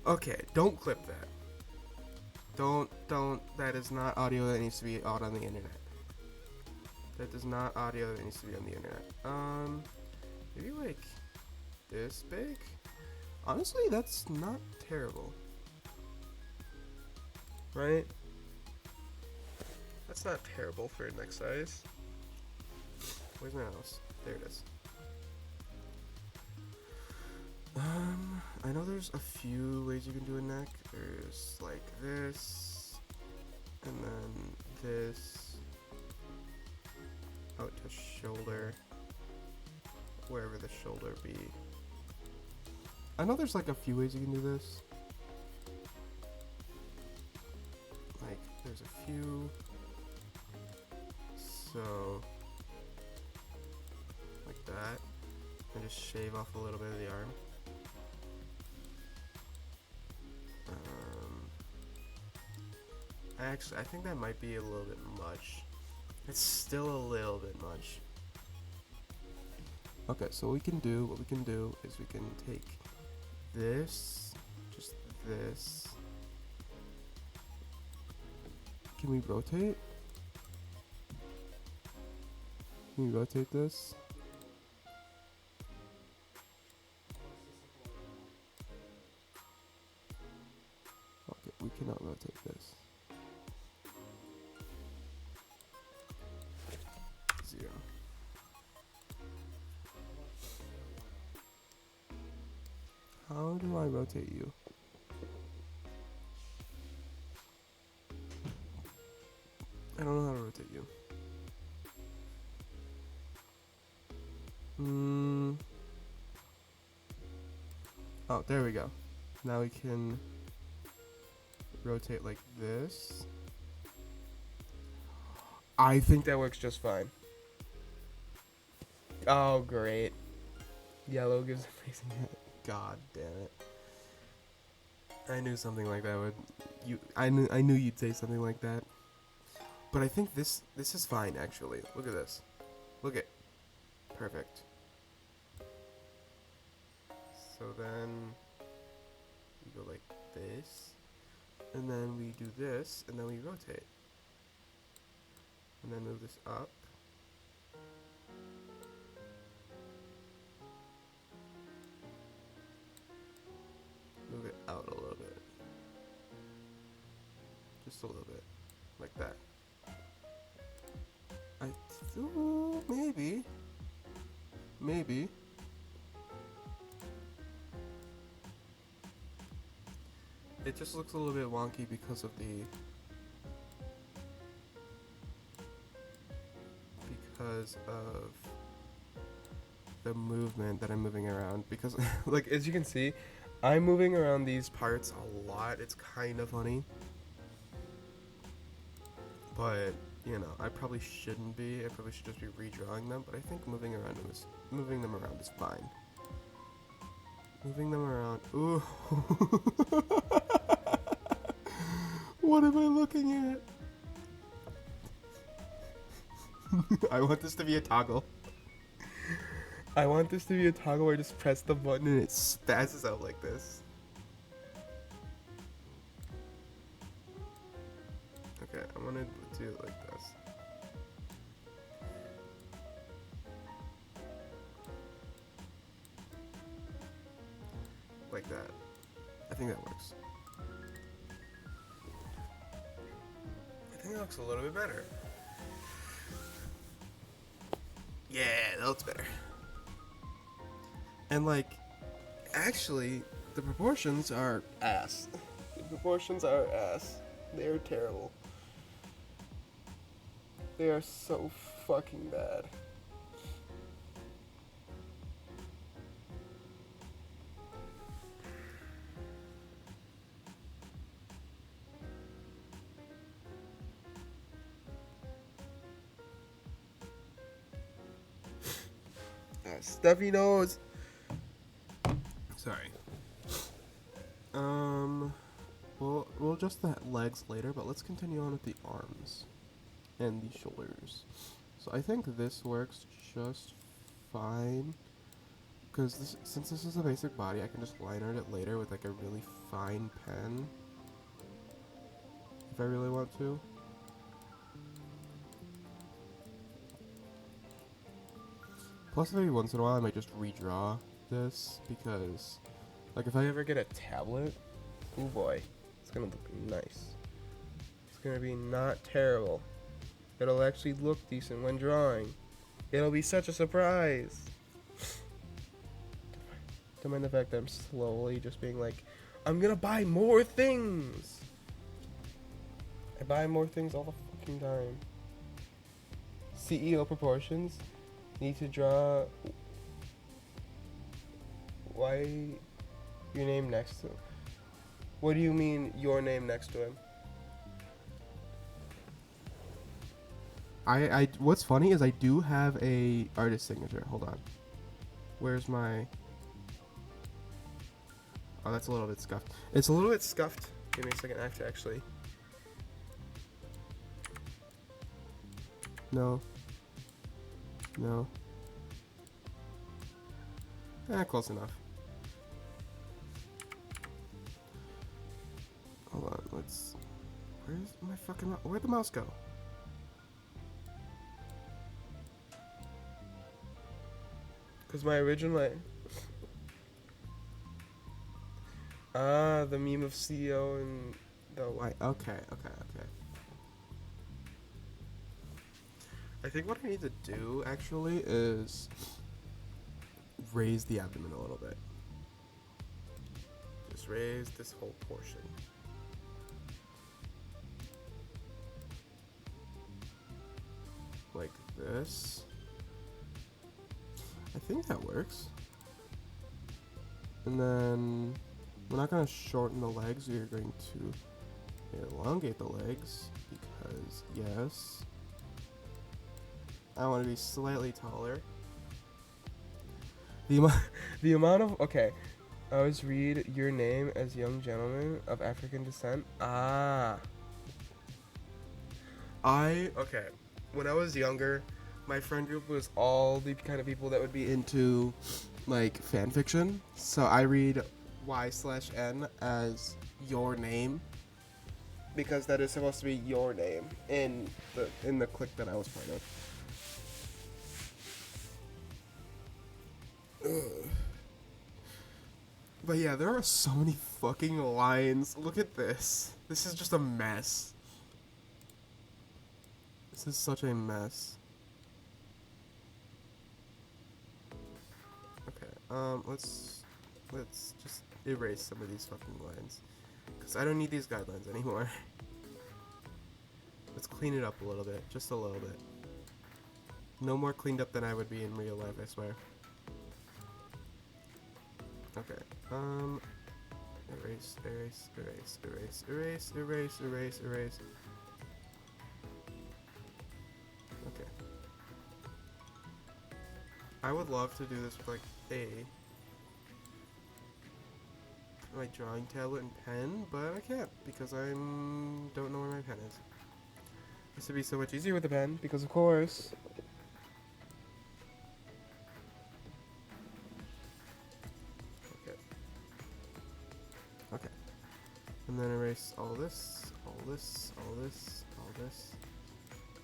Okay, don't clip that. Don't, that is not audio that needs to be out on the internet. That is not audio that needs to be on the internet. Maybe like this big? Honestly, that's not terrible. Right? That's not terrible for a neck size. Where's my mouse? There it is. I know there's a few ways you can do a neck. There's like this, and then this, out to shoulder, wherever the shoulder be. I know there's like a few ways you can do this. Like, there's a few. So, like that, and just shave off a little bit of the arm. I think that might be a little bit much. It's still a little bit much. Okay, so what we can do is we can take this, just this. Can we rotate? Can we rotate this? Okay, we can rotate this. 0. How do I rotate you? I don't know how to rotate you. Oh, there we go. Now we can rotate like this. I think that works just fine. Oh, great. Yellow gives amazing hit. God damn it. I knew something like that would I knew you'd say something like that. But I think this is fine actually. Look at this. Look at perfect. So then we go like this, and then we do this, and then we rotate. And then move this up. Move it out a little bit. Just a little bit. Like that. Maybe. Maybe. It just looks a little bit wonky because of the movement that I'm moving around. Because like as you can see, I'm moving around these parts a lot. It's kind of funny. But you know, I probably shouldn't be. I probably should just be redrawing them. But I think moving them around is fine. Moving them around. Ooh. What am I looking at? I want this to be a toggle. I want this to be a toggle where I just press the button and it spazzes out like this. Okay, I'm gonna do it like this. Like that. I think that works. I think that looks a little bit better. Yeah, that looks better. And like, actually, the proportions are ass. The proportions are ass. They are terrible. They are so fucking bad. Stuffy nose. Sorry. We'll adjust the legs later, but let's continue on with the arms and the shoulders. So I think this works just fine, because since this is a basic body, I can just line art it later with like a really fine pen if I really want to. Plus, every once in a while, I might just redraw this, because, like, if I ever get a tablet, oh boy, it's gonna look nice. It's gonna be not terrible. It'll actually look decent when drawing. It'll be such a surprise. Don't mind the fact that I'm slowly just being like, I'm gonna buy more things! I buy more things all the fucking time. CEO proportions. Need to draw why your name next to him. What do you mean your name next to him? I what's funny is I do have a artist signature. Hold on. Where's my... Oh, that's a little bit scuffed. It's a little bit scuffed. Give me a second. I have to actually... No. No. Close enough. Hold on, let's... Where's my fucking mouse? Where'd the mouse go? Because my original... the meme of CEO and The white. Okay. I think what I need to do actually is raise the abdomen a little bit. Just raise this whole portion. Like this. I think that works. And then we're not going to shorten the legs. We are going to elongate the legs because, yes, I want to be slightly taller. The amount of, okay, I always read your name as young gentleman of African descent. Okay, when I was younger, my friend group was all the kind of people that would be into like fan fiction. So I read Y/N as your name because that is supposed to be your name in the clique that I was part of. Ugh. But yeah, there are so many fucking lines. Look at this. This is just a mess. This is such a mess. Okay, let's just erase some of these fucking lines. Because I don't need these guidelines anymore. Let's clean it up a little bit. Just a little bit. No more cleaned up than I would be in real life, I swear. Okay, erase. Okay. I would love to do this with like my drawing tablet and pen, but I can't because I don't know where my pen is. This would be so much easier with a pen because of course. Okay. And then erase all this.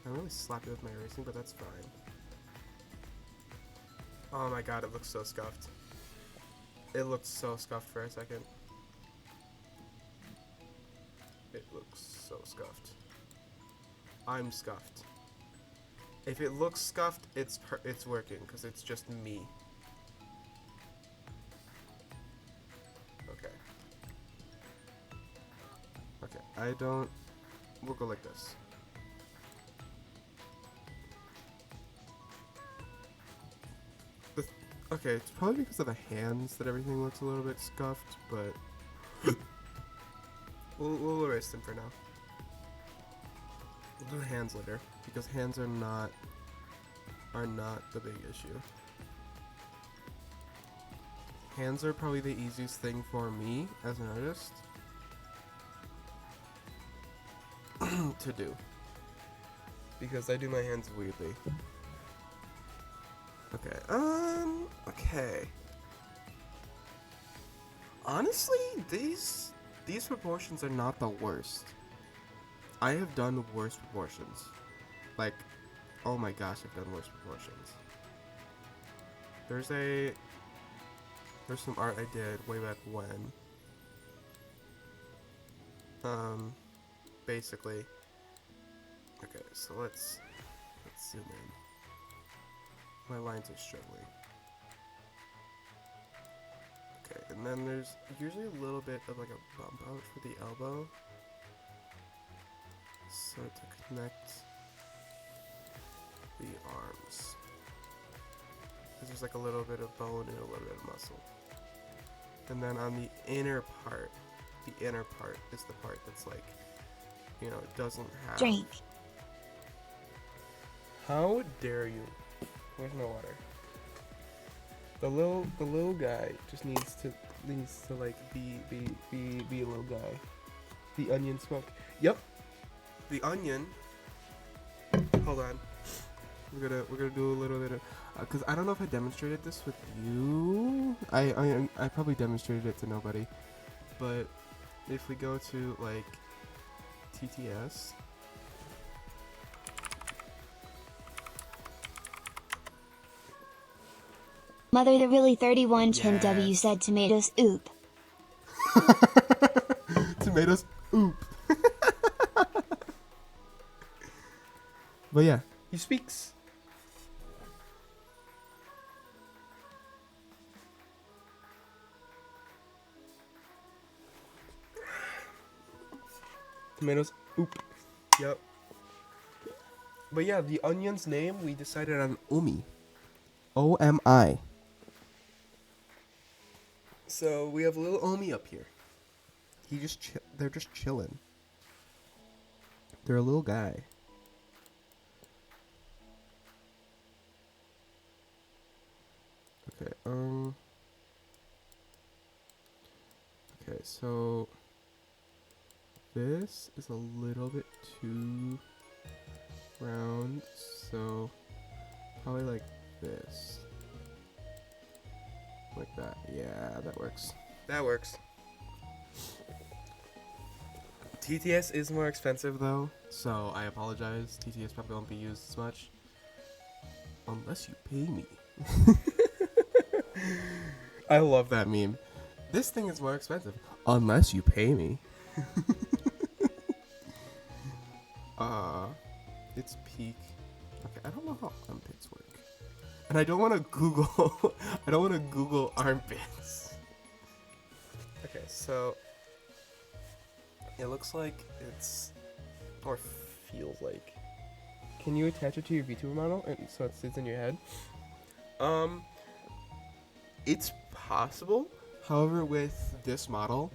I'm really slappy with my erasing, but that's fine. Oh my god, it looks so scuffed. It looked so scuffed for a second. It looks so scuffed. I'm scuffed. If it looks scuffed, it's working, because it's just me. Okay. Okay, we'll go like this. Okay, it's probably because of the hands that everything looks a little bit scuffed, but we'll erase them for now. We'll do the hands later because hands are not the big issue. Hands are probably the easiest thing for me as an artist to do because I do my hands weirdly. Okay. Honestly, these proportions are not the worst. I have done worse proportions. Like, oh my gosh, I've done worse proportions. There's some art I did way back when. Basically. Okay, so let's zoom in. My lines are struggling. Okay, and then there's usually a little bit of like a bump out for the elbow. So to connect the arms. Because there's like a little bit of bone and a little bit of muscle. And then on the inner part is the part that's like, you know, it doesn't have... Drink. How dare you? Where's my water? The little guy just needs to like be a little guy. The onion smoke. Yep. The onion. Hold on. We're gonna do a little bit of because I don't know if I demonstrated this with you. I probably demonstrated it to nobody, but if we go to like TTS. Mother the really 31 Chin Yes. W said tomatoes oop. Tomatoes, oop. But yeah, he speaks. Tomatoes. Oop. Yep. But yeah, the onion's name we decided on Omi. Omi. So we have little Omi up here. They're just chilling. They're a little guy. Okay, okay, so this is a little bit too round, so probably like this. Like that. Yeah, that works. That works. TTS is more expensive though, so I apologize. TTS probably won't be used as much. Unless you pay me. I love that meme. This thing is more expensive. Unless you pay me. It's peak. Okay, I don't know how armpits work. And I don't want to Google. I don't want to Google armpits. Okay, so it looks like it's, or feels like. Can you attach it to your VTuber model and so it sits in your head? It's possible. However, with this model,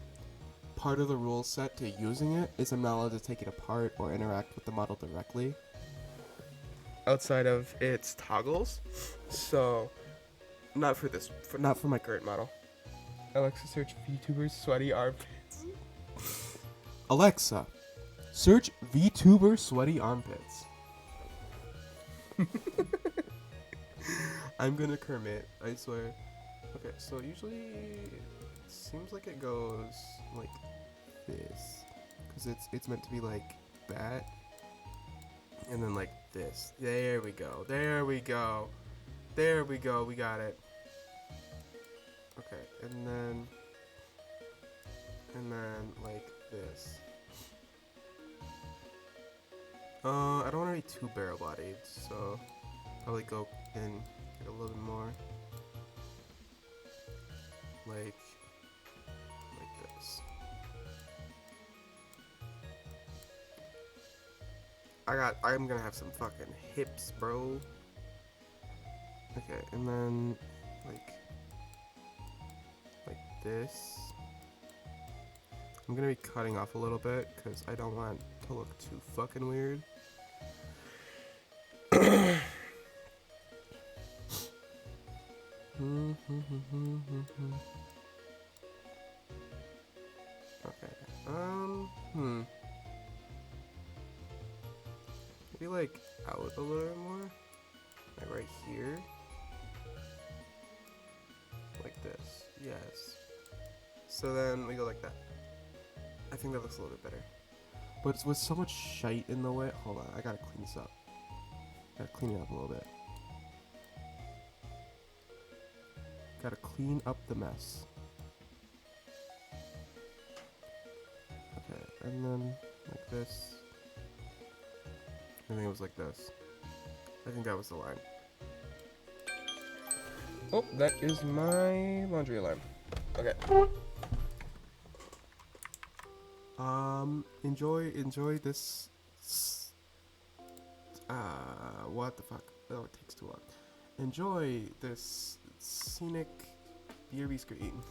part of the rule set to using it is I'm not allowed to take it apart or interact with the model directly outside of its toggles. So, not for this, not for my current model. Alexa, search VTuber's sweaty armpits. Alexa, search VTuber sweaty armpits. I'm gonna Kermit, I swear. Okay, so usually it seems like it goes like this, because it's meant to be like that, and then like this. There we go. There we go. There we go. We got it. Okay, and then like this. I don't want to be too barrel-bodied, so probably go and get a little bit more. Like this. I'm gonna have some fucking hips, bro. Okay, and then like this. I'm gonna be cutting off a little bit because I don't want to look too fucking weird. Okay. Maybe like out a little bit more. Like right here. Like this. Yes. So then we go like that. I think that looks a little bit better. But with so much shite in the way. Hold on, I gotta clean this up. Gotta clean it up a little bit. Gotta clean up the mess. Okay, and then like this. I think it was like this. I think that was the line. Oh, that is my laundry alarm. Okay. Enjoy this. What the fuck? Oh, it takes too long. Enjoy this scenic BRB screen.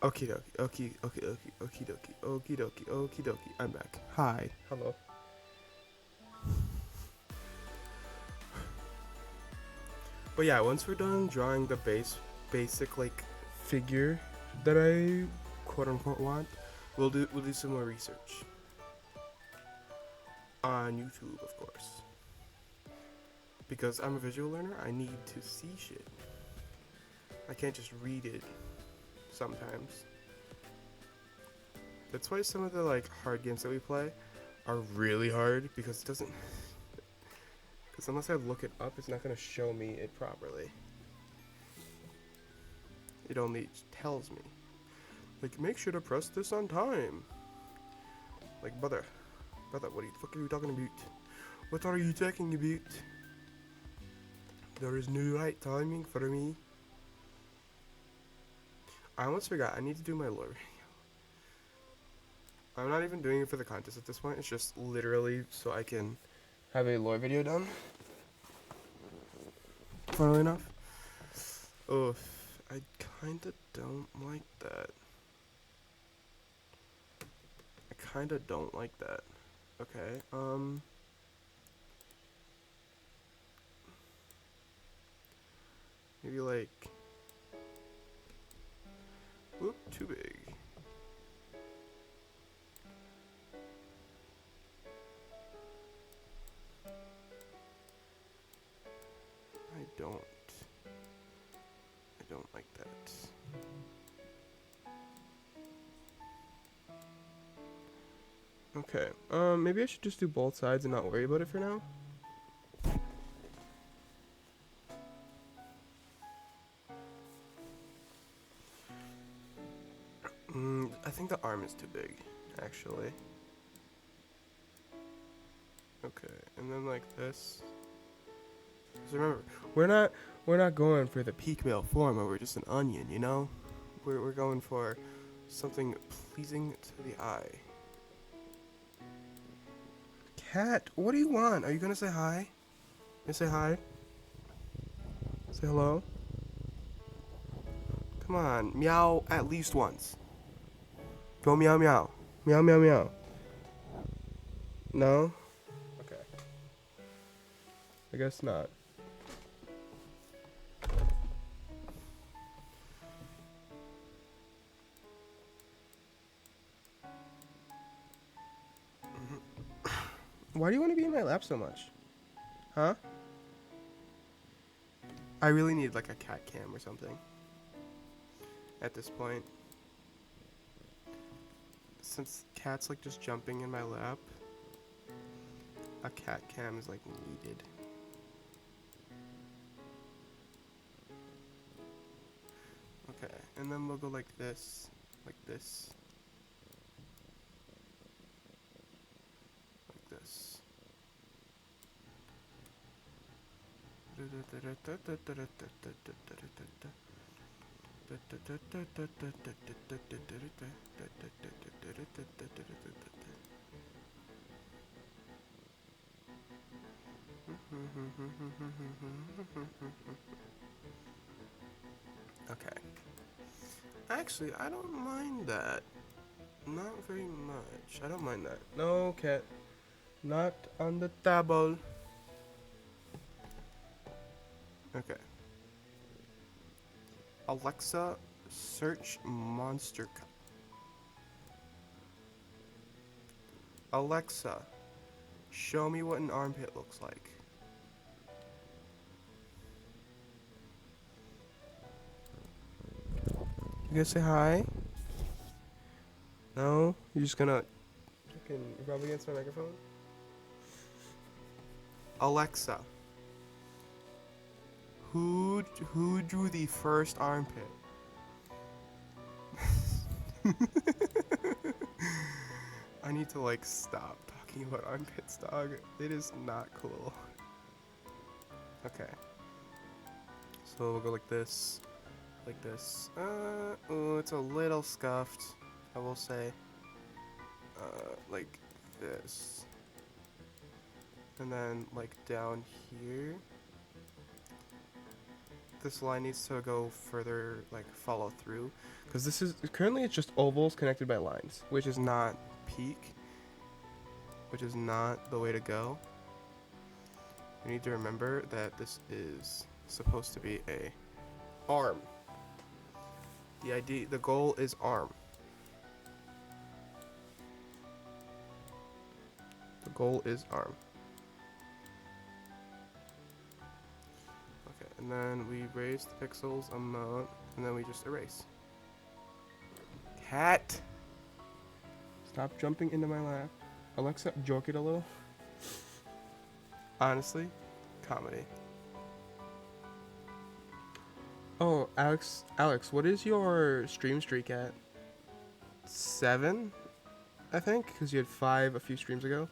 Okie dokie, okie dokie. I'm back. Hi. Hello. But yeah, once we're done drawing the basic like figure that I quote unquote want, we'll do some more research on YouTube, of course. Because I'm a visual learner, I need to see shit. I can't just read it sometimes. That's why some of the like hard games that we play are really hard, because it doesn't because unless I look it up, it's not going to show me it properly. It only tells me, like, make sure to press this on time. Like, brother, what the fuck are you talking about? What are you talking about? There is no right timing for me. I almost forgot, I need to do my lore video. I'm not even doing it for the contest at this point, it's just literally so I can have a lore video done. Funnily enough. Oof, I kinda don't like that. Okay, maybe like, whoop, too big. I don't like that. Okay, maybe I should just do both sides and not worry about it for now. I think the arm is too big, actually. Okay, and then like this. So remember, we're not going for the peak male form where we're just an onion, you know? We're going for something pleasing to the eye. Cat, what do you want? Are you gonna say hi? You say hi? Say hello? Come on, meow at least once. Go meow meow. Meow meow meow. No? Okay. I guess not. Why do you want to be in my lap so much? Huh? I really need like a cat cam or something. At this point. Since cat's like just jumping in my lap, a cat cam is like needed. Okay, and then we'll go like this, like this. Like this. Okay. Actually, I don't mind that. Not very much. I don't mind that. No, cat. Not on the table. Okay. Alexa, search monster. Alexa, show me what an armpit looks like. You gonna say hi? No? You're just gonna fucking rub against my microphone? Alexa, who drew the first armpit? I need to like stop talking about armpits, dog. It is not cool. Okay. So we'll go like this. Like this. Oh, it's a little scuffed, I will say. Like this. And then like down here. this line needs to go further, like follow through, because this is currently it's just ovals connected by lines, which is not peak, which is not the way to go. You need to remember that this is supposed to be a arm. The goal is arm. The goal is arm. Okay, and then we raise the pixels amount, and then we just erase. Cat! Stop jumping into my lap. Alexa, joke it a little. Honestly, comedy. Oh, Alex, what is your stream streak at? 7, I think, because you had 5 a few streams ago.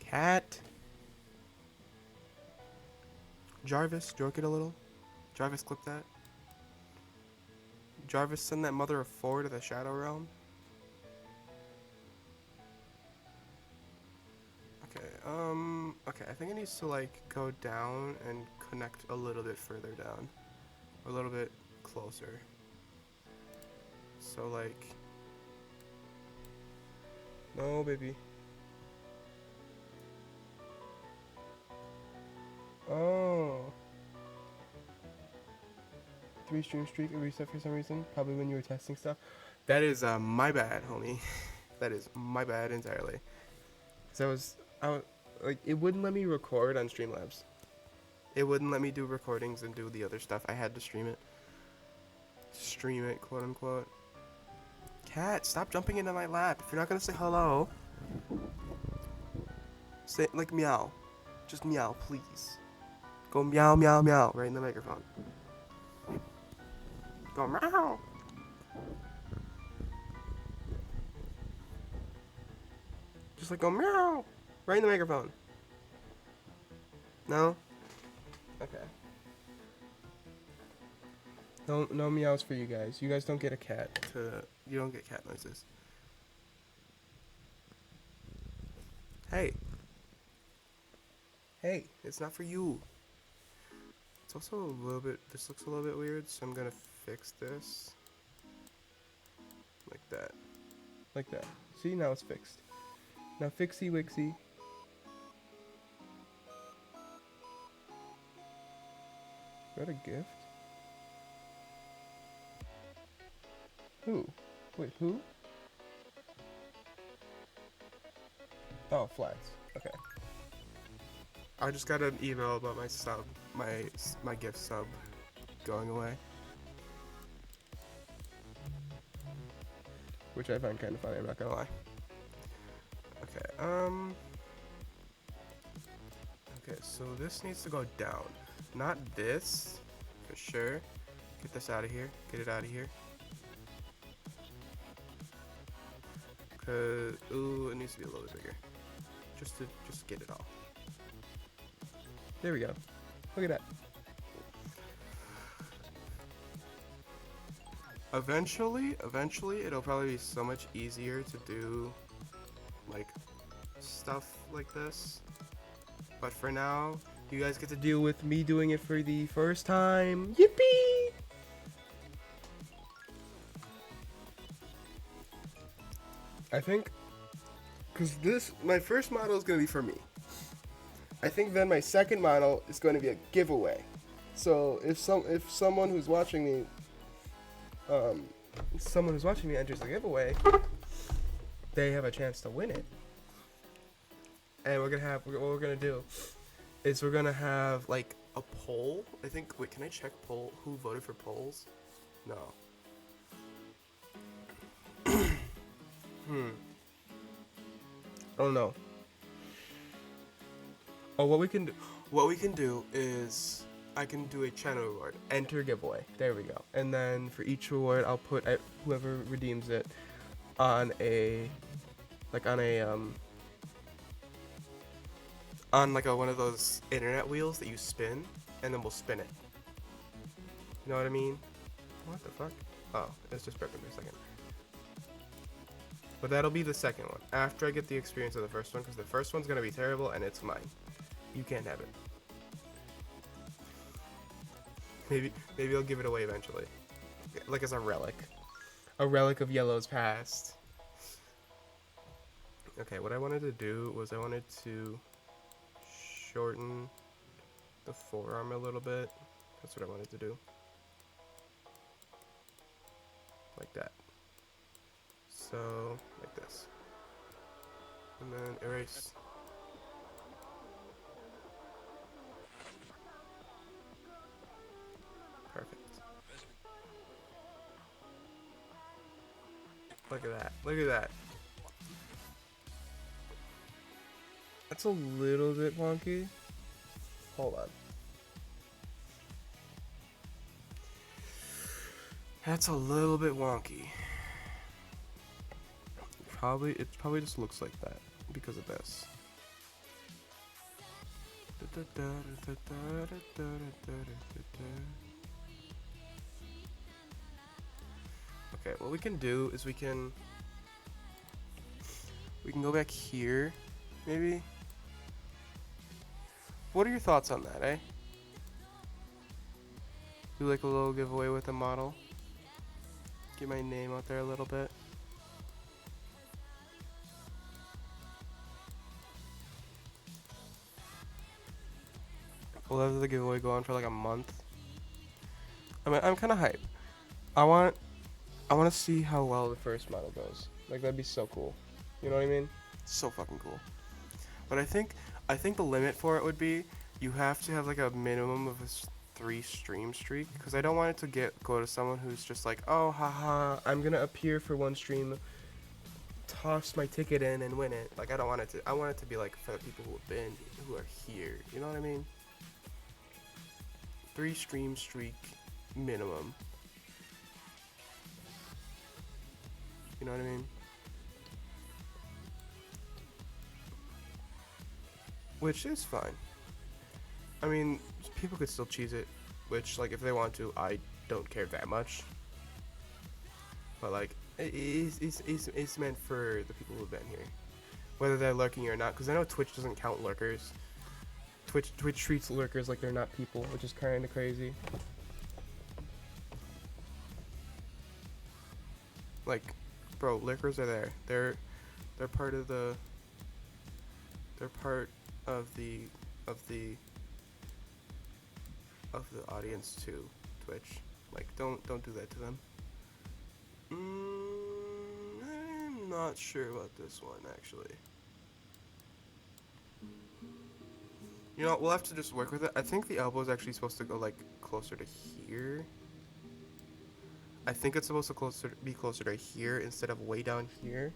Cat. Jarvis, joke it a little. Jarvis, clip that. Jarvis, send that mother of 4 to the Shadow Realm. Okay, I think it needs to like go down and connect a little bit further down. Or a little bit closer. So like, no baby. Oh. 3 stream streak and reset for some reason. Probably when you were testing stuff. That is my bad, homie. That is my bad entirely. Cause I was like, it wouldn't let me record on Streamlabs. It wouldn't let me do recordings and do the other stuff. I had to stream it. Stream it, quote unquote. Cat, stop jumping into my lap. If you're not gonna say hello, say like meow. Just meow, please. Go meow, meow, meow right in the microphone. Go meow. Just like go meow right in the microphone. No? Okay. No meows for you guys. You guys don't get a cat to. You don't get cat noises. Hey. Hey, it's not for you. It's also a little bit. This looks a little bit weird, so I'm gonna fix this. Like that. Like that. See, now it's fixed. Now fixie wixie. Is that a gift? Who? Wait, who? Oh, flats. Okay. I just got an email about my sub, my gift sub going away. Which I find kind of funny, I'm not gonna lie. Okay, okay, so this needs to go down. Not this, for sure. Get this out of here. Get it out of here. Cause, ooh, it needs to be a little bit bigger. Just get it all. There we go. Look at that. Eventually, it'll probably be so much easier to do, like, stuff like this. But for now, you guys get to deal with me doing it for the first time. Yippee! I think, because my first model is going to be for me. I think then my second model is going to be a giveaway. So if someone who's watching me, enters the giveaway, they have a chance to win it. And what we're gonna do is we're gonna have like a poll. I think. Wait, can I check poll? Who voted for polls? No. Oh no. Oh, what we can do is I can do a channel reward. Enter giveaway. There we go. And then for each reward, I'll put whoever redeems it on one of those internet wheels that you spin, and then we'll spin it. You know what I mean? What the fuck? Oh, it's just broken for a second. But that'll be the second one, after I get the experience of the first one, because the first one's going to be terrible, and it's mine. You can't have it. Maybe I'll give it away eventually. Like as a relic. A relic of Yellow's past. Okay, what I wanted to do was I wanted to shorten the forearm a little bit. That's what I wanted to do. Like that. So, like this. And then erase. Perfect. Look at that. Look at that. That's a little bit wonky. Hold on. That's a little bit wonky. It probably just looks like that because of this. Okay, what we can do is we can go back here, maybe. What are your thoughts on that, eh? Do like a little giveaway with a model. Get my name out there a little bit. We'll have the giveaway go on for like a month. I mean, I'm kind of hyped. I want to see how well the first model goes. Like, that'd be so cool. You know what I mean? So fucking cool. But I think the limit for it would be you have to have like a minimum of a 3 stream streak, because I don't want it to go to someone who's just like, oh haha, I'm gonna appear for 1 stream, toss my ticket in and win it. Like, I don't want it to. I want it to be like for the people who are here. You know what I mean? 3 stream streak minimum. You know what I mean? Which is fine. I mean, people could still cheese it, which, like, if they want to, I don't care that much. But, like, it's meant for the people who've been here, whether they're lurking or not, because I know Twitch doesn't count lurkers. Twitch treats lurkers like they're not people, which is kind of crazy. Like, bro, lurkers are there. They're part of the. They're part of the audience too. Twitch, like, don't do that to them. I'm not sure about this one actually. You know, we'll have to just work with it. I think the elbow is actually supposed to go like closer to here. I think it's supposed to be closer to here instead of way down here.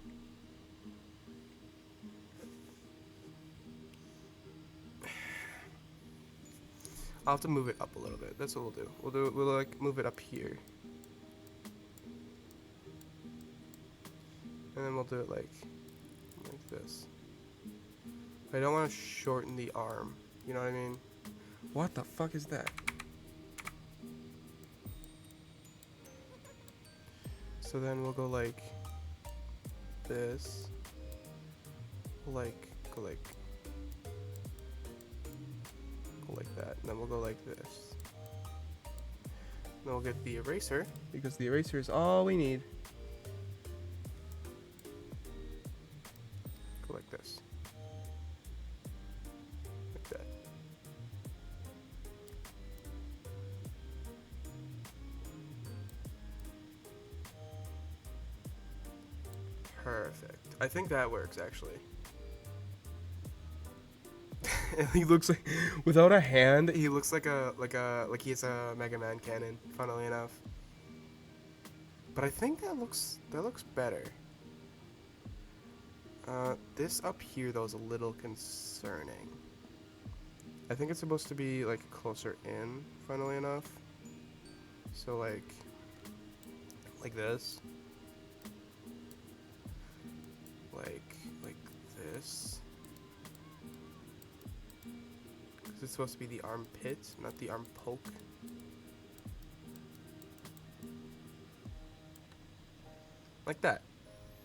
I'll have to move it up a little bit. That's what we'll do. We'll like move it up here. And then we'll do it like this. I don't want to shorten the arm. You know what I mean? What the fuck is that? So then we'll go like this. We'll like go like that. And then we'll go like this. Then we'll get the eraser, because the eraser is all we need. Go like this. Like that. Perfect. I think that works actually. He looks like, without a hand, he looks like he has a Mega Man cannon, funnily enough. But I think that looks better. This up here though is a little concerning. I think it's supposed to be like closer in, funnily enough. So like this. Like this. It's supposed to be the armpit, not the arm poke. Like that.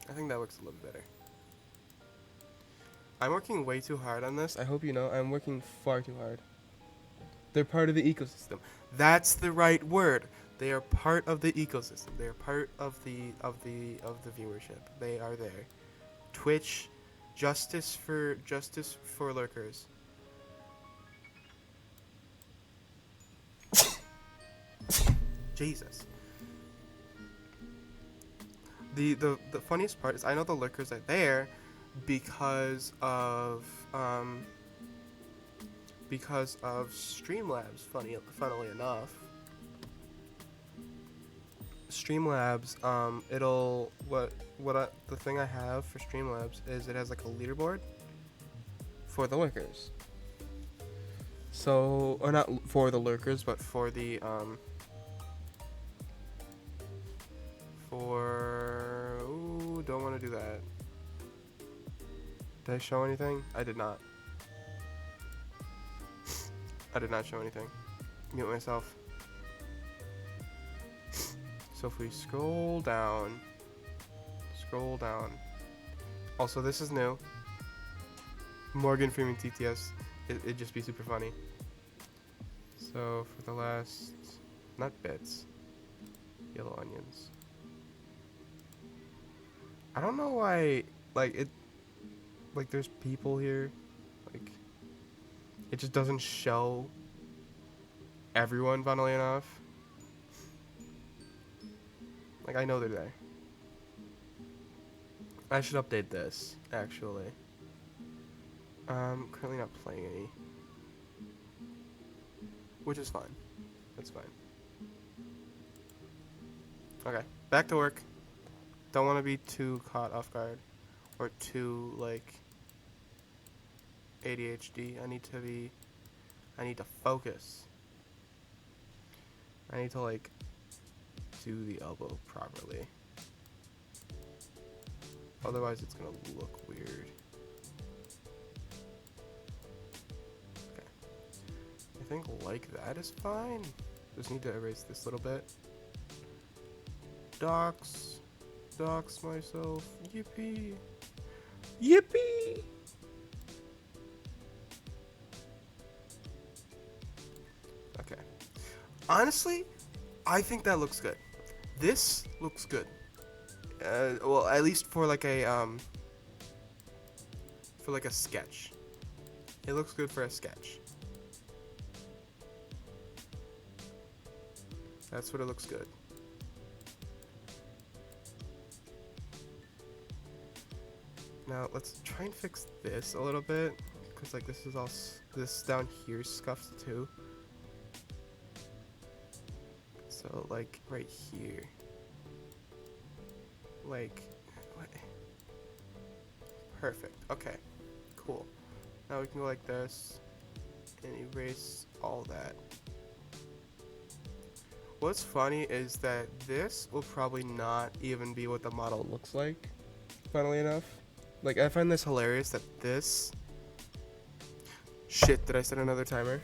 I think that looks a little better. I'm working way too hard on this. I hope you know I'm working far too hard. They're part of the ecosystem. That's the right word. They are part of the ecosystem. They are part of the viewership. They are there. Twitch, justice for lurkers. Jesus. The funniest part is I know the lurkers are there because of Streamlabs. Funnily enough, Streamlabs. The thing I have for Streamlabs is it has like a leaderboard for the lurkers. So, or not for the lurkers, but for the ooh, don't want to do that. Did I show anything? I did not. I did not show anything. Mute myself. So if we scroll down. Also, this is new. Morgan Freeman TTS. It'd just be super funny. So for the last, not bits, yellow onions. I don't know why, like there's people here, like, it just doesn't show everyone, funnily enough. Like, I know they're there. I should update this, actually. Currently not playing any. Which is fine. That's fine. Okay, back to work. Don't want to be too caught off guard. Or too, like, ADHD. I need to focus. I need to, like, do the elbow properly. Otherwise, it's gonna look weird. Okay. I think like that is fine. Just need to erase this little bit. Docs myself. Yippee. Yippee! Okay. Honestly, I think that looks good. This looks good. Well, at least for like a sketch. It looks good for a sketch. That's what it looks good. Now let's try and fix this a little bit, because like this is all this down here scuffed too. So like right here. Like, what? Perfect. Okay, cool. Now we can go like this and erase all that. What's funny is that this will probably not even be what the model looks like, funnily enough. Like, I find this hilarious that this... Shit, did I set another timer?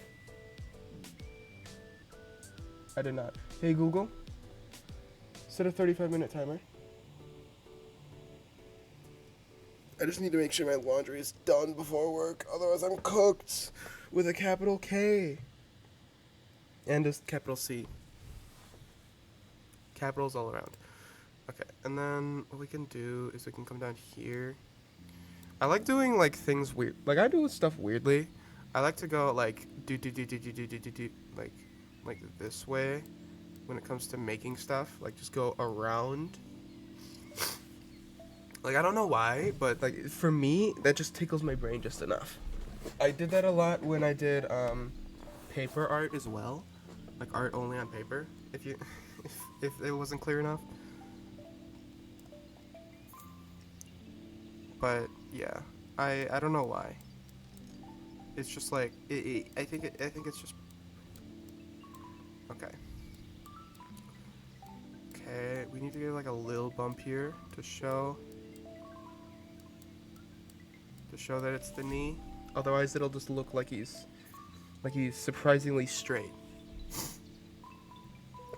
I did not. Hey Google, set a 35-minute timer. I just need to make sure my laundry is done before work, otherwise I'm cooked with a capital K and a capital C. Capitals all around. Okay, and then what we can do is we can come down here. I like doing like things weird. Like I do stuff weirdly. I like to go like do like this way when it comes to making stuff. Like just go around. Like, I don't know why, but, like, for me, that just tickles my brain just enough. I did that a lot when I did, paper art as well. Like, art only on paper, if it wasn't clear enough. But, yeah, I don't know why. It's just, like, I think it's just... Okay. Okay, we need to get, like, a little bump here to show that it's the knee. Otherwise, it'll just look like he's surprisingly straight.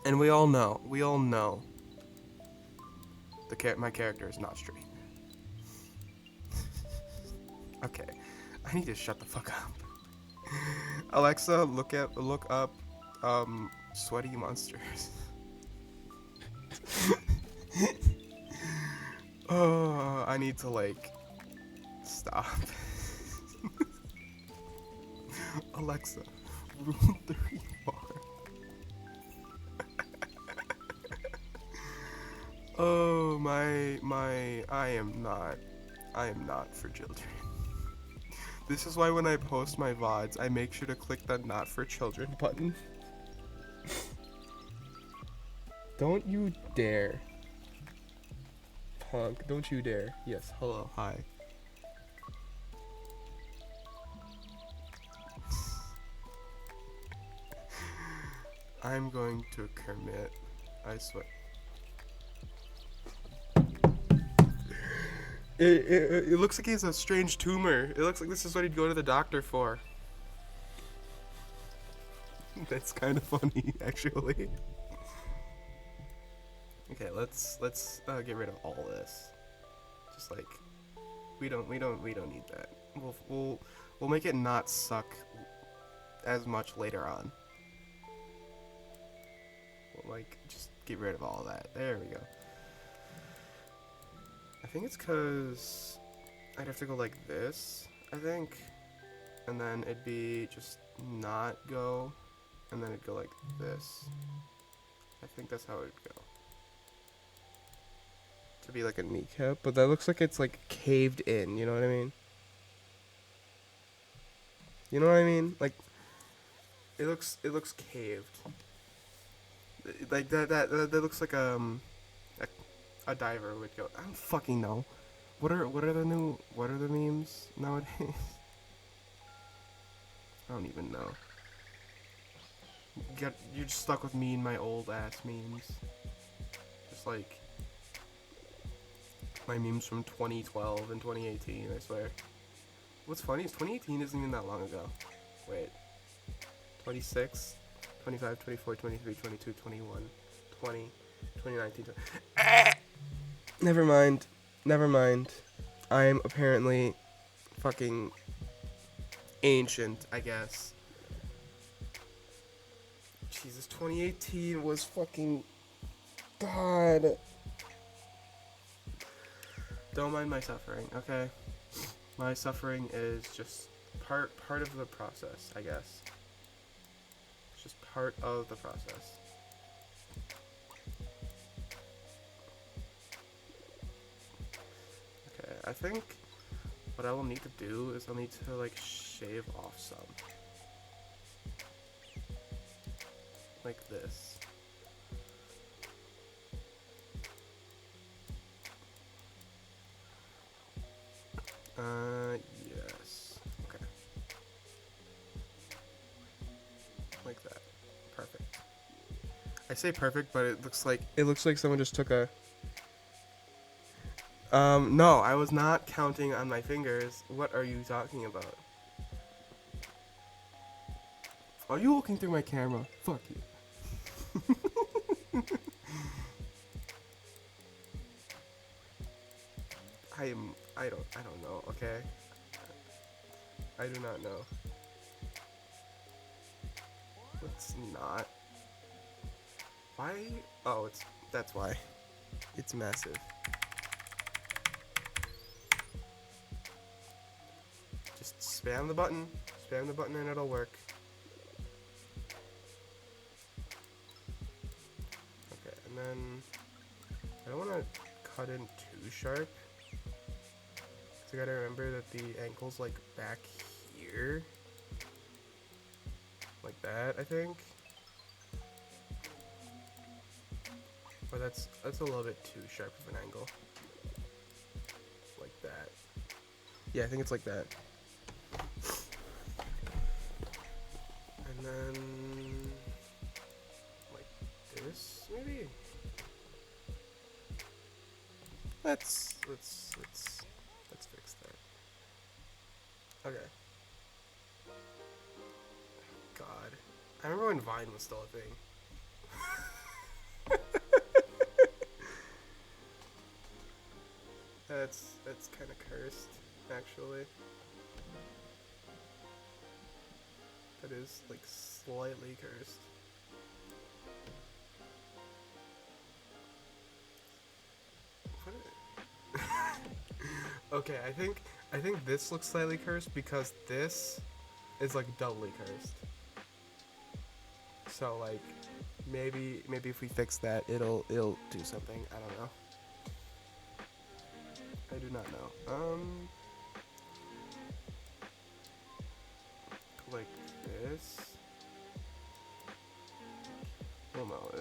And we all know, my character is not straight. Okay, I need to shut the fuck up. Alexa, look up, sweaty monsters. Oh, I need to like stop. Alexa, rule 3 bar. Oh I am not for children. This is why when I post my VODs, I make sure to click the not for children button. Don't you dare. Punk, don't you dare. Yes, hello, hi. I'm going to commit, I swear. It looks like he has a strange tumor. It looks like this is what he'd go to the doctor for. That's kind of funny, actually. Okay, let's get rid of all this. Just like we don't need that. We'll make it not suck as much later on. We'll, like, just get rid of all of that. There we go. I think it's because I'd have to go like this, I think. And then it'd be just not go. And then it'd go like this. I think that's how it'd go. To be like a kneecap, but that looks like it's like caved in, you know what I mean? You know what I mean? Like, it looks caved. Like that looks like a diver would go. I don't fucking know. What are the memes nowadays? I don't even know. You're just stuck with me and my old ass memes. Just like my memes from 2012 and 2018, I swear. What's funny is 2018 isn't even that long ago. Wait. 26, 25, 24, 23, 22, 21, 20, 2019. 20. Never mind. I'm apparently fucking ancient, I guess. Jesus, 2018 was fucking... God. Don't mind my suffering, okay? My suffering is just part of the process, I guess. It's just part of the process. Okay, I think what I will need to do is I'll need to like shave off some. Like this. Yes. Okay. Like that. Perfect. I say perfect, but it looks like someone just took a... No, I was not counting on my fingers. What are you talking about? Are you looking through my camera? Fuck you. I don't know, okay? I do not know. Let's not. Why? Oh, that's why. It's massive. Just spam the button and it'll work. Okay, and then I don't want to cut in too sharp. So I gotta remember that the ankle's like back here. Like that, I think. Or that's a little bit too sharp of an angle. Like that. Yeah, I think it's like that. And then like this, maybe? Let's fix that. Okay. God. I remember when Vine was still a thing. That's kind of cursed, actually. that is like slightly cursed. Okay, I think this looks slightly cursed because this is like doubly cursed. So like maybe if we fix that, it'll do something. I don't know. I do not know. Like this. Well, no,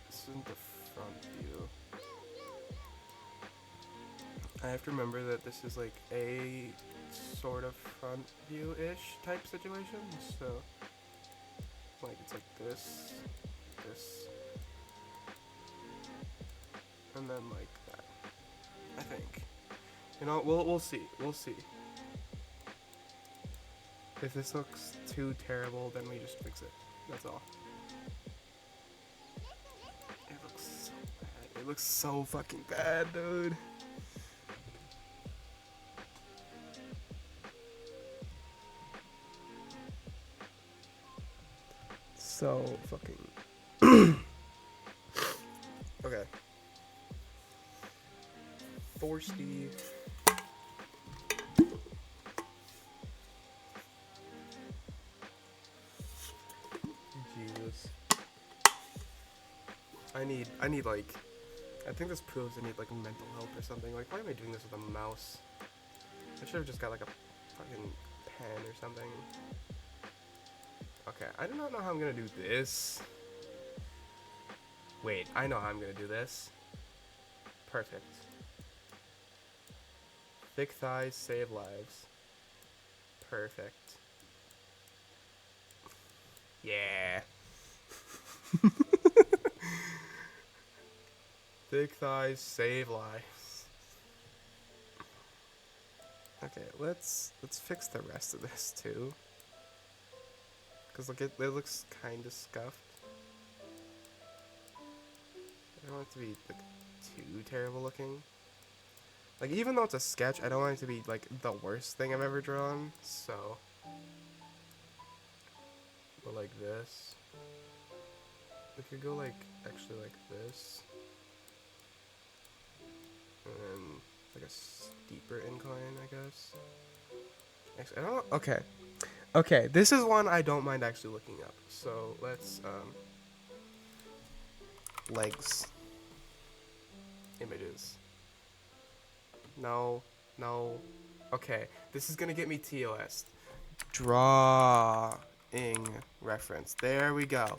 this isn't the front view. I have to remember that this is like a sort of front view-ish type situation, so like it's like this, and then like that. I think. You know, we'll see. We'll see. If this looks too terrible, then we just fix it. That's all. It looks so bad. It looks so fucking bad, dude. So fucking. Okay. Forsty. Jesus. I need like, I think this proves I need like mental help or something. Like, why am I doing this with a mouse? I should have just got like a fucking pen or something. Okay, I do not know how I'm gonna do this. Wait, I know how I'm gonna do this. Perfect. Thick thighs save lives. Perfect. Yeah. Thick thighs save lives. Okay, let's fix the rest of this too. Cause look, it looks kind of scuffed. I don't want it to be like too terrible looking. Like, even though it's a sketch, I don't want it to be like the worst thing I've ever drawn. So, but like this, we could go like actually like this, and then like a steeper incline, I guess. Actually, I don't. Okay. Okay, this is one I don't mind actually looking up. So let's legs images. No. Okay, this is gonna get me TOS. Drawing reference. There we go.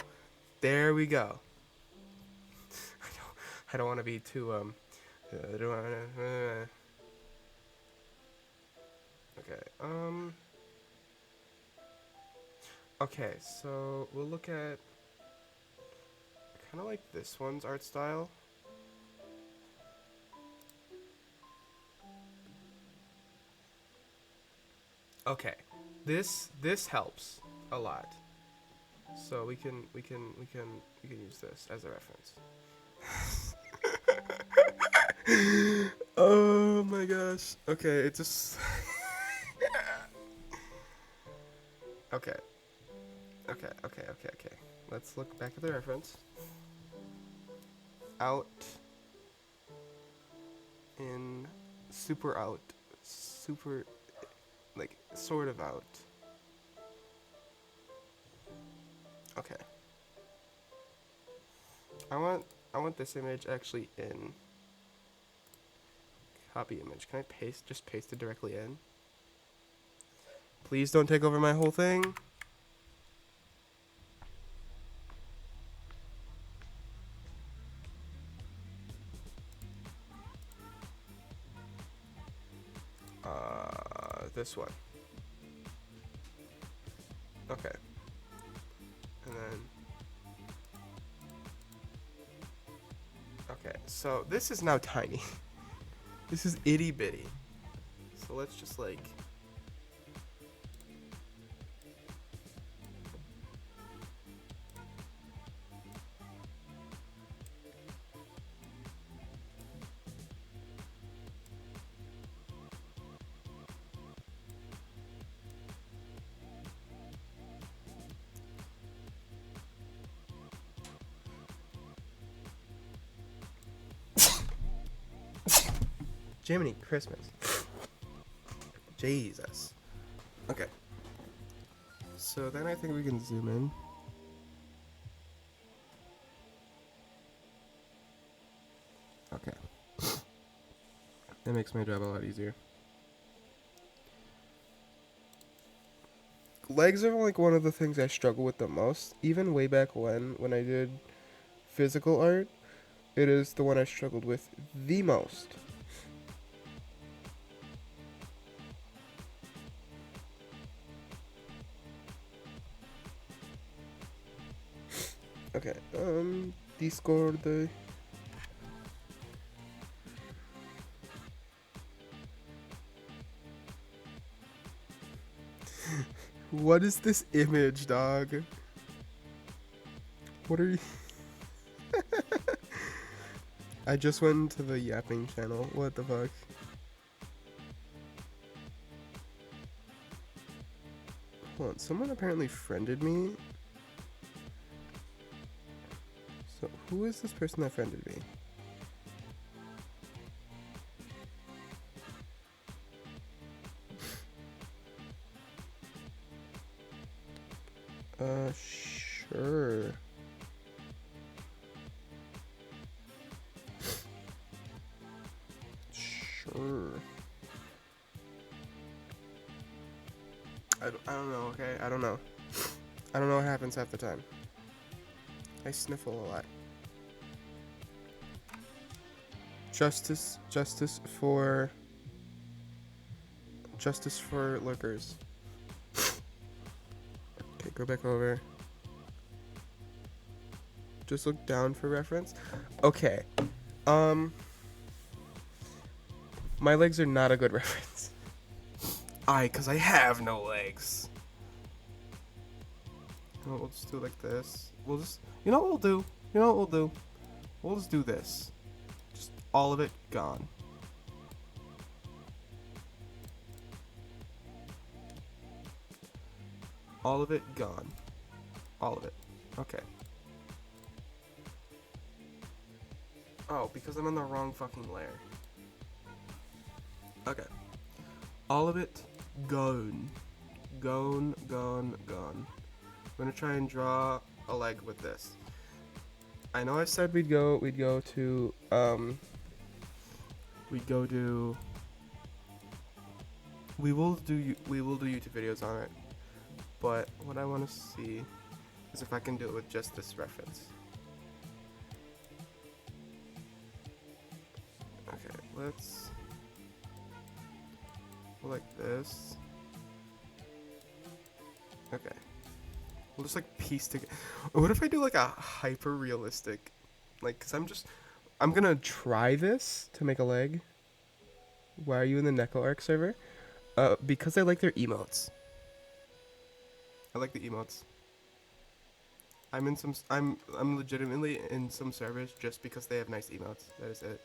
I don't want to be too I don't wanna, okay. Okay, so we'll look at kind of like this one's art style. Okay, this helps a lot. So we can use this as a reference. Oh my gosh. Okay, it just Okay. Let's look back at the reference. Out in super out. Super like sort of out. Okay. I want this image actually in copy image. Can I just paste it directly in? Please don't take over my whole thing. This one. Okay. And then okay, so this is now tiny. This is itty bitty. So let's just like Jiminy Christmas. Jesus. Okay. So then I think we can zoom in. Okay. That makes my job a lot easier. Legs are like one of the things I struggle with the most. Even way back when I did physical art, it is the one I struggled with the most. Okay, Discord. What is this image, dog? What are you? I just went to the yapping channel. What the fuck? Hold on, someone apparently friended me. So, who is this person that friended me? Sure. Sure. I don't know, okay? I don't know. I don't know what happens half the time. I sniffle a lot. Justice for lurkers. Okay, go back over. Just look down for reference. Okay. My legs are not a good reference. Cause I have no legs. No, we'll just do it like this. We'll just, you know what we'll do? You know what we'll do? We'll just do this. Just all of it gone. All of it gone. All of it. Okay. Oh, because I'm on the wrong fucking layer. Okay. All of it gone. Gone. I'm gonna try and draw a leg with this. I know I said we will do YouTube videos on it, but what I want to see is if I can do it with just this reference. Okay, let's go like this. Okay. We'll just like piece together. What if I do like a hyper realistic, like, cause I'm gonna try this to make a leg. Why are you in the NecoArc server? Because I like their emotes. I like the emotes. I'm legitimately in some servers just because they have nice emotes. That is it.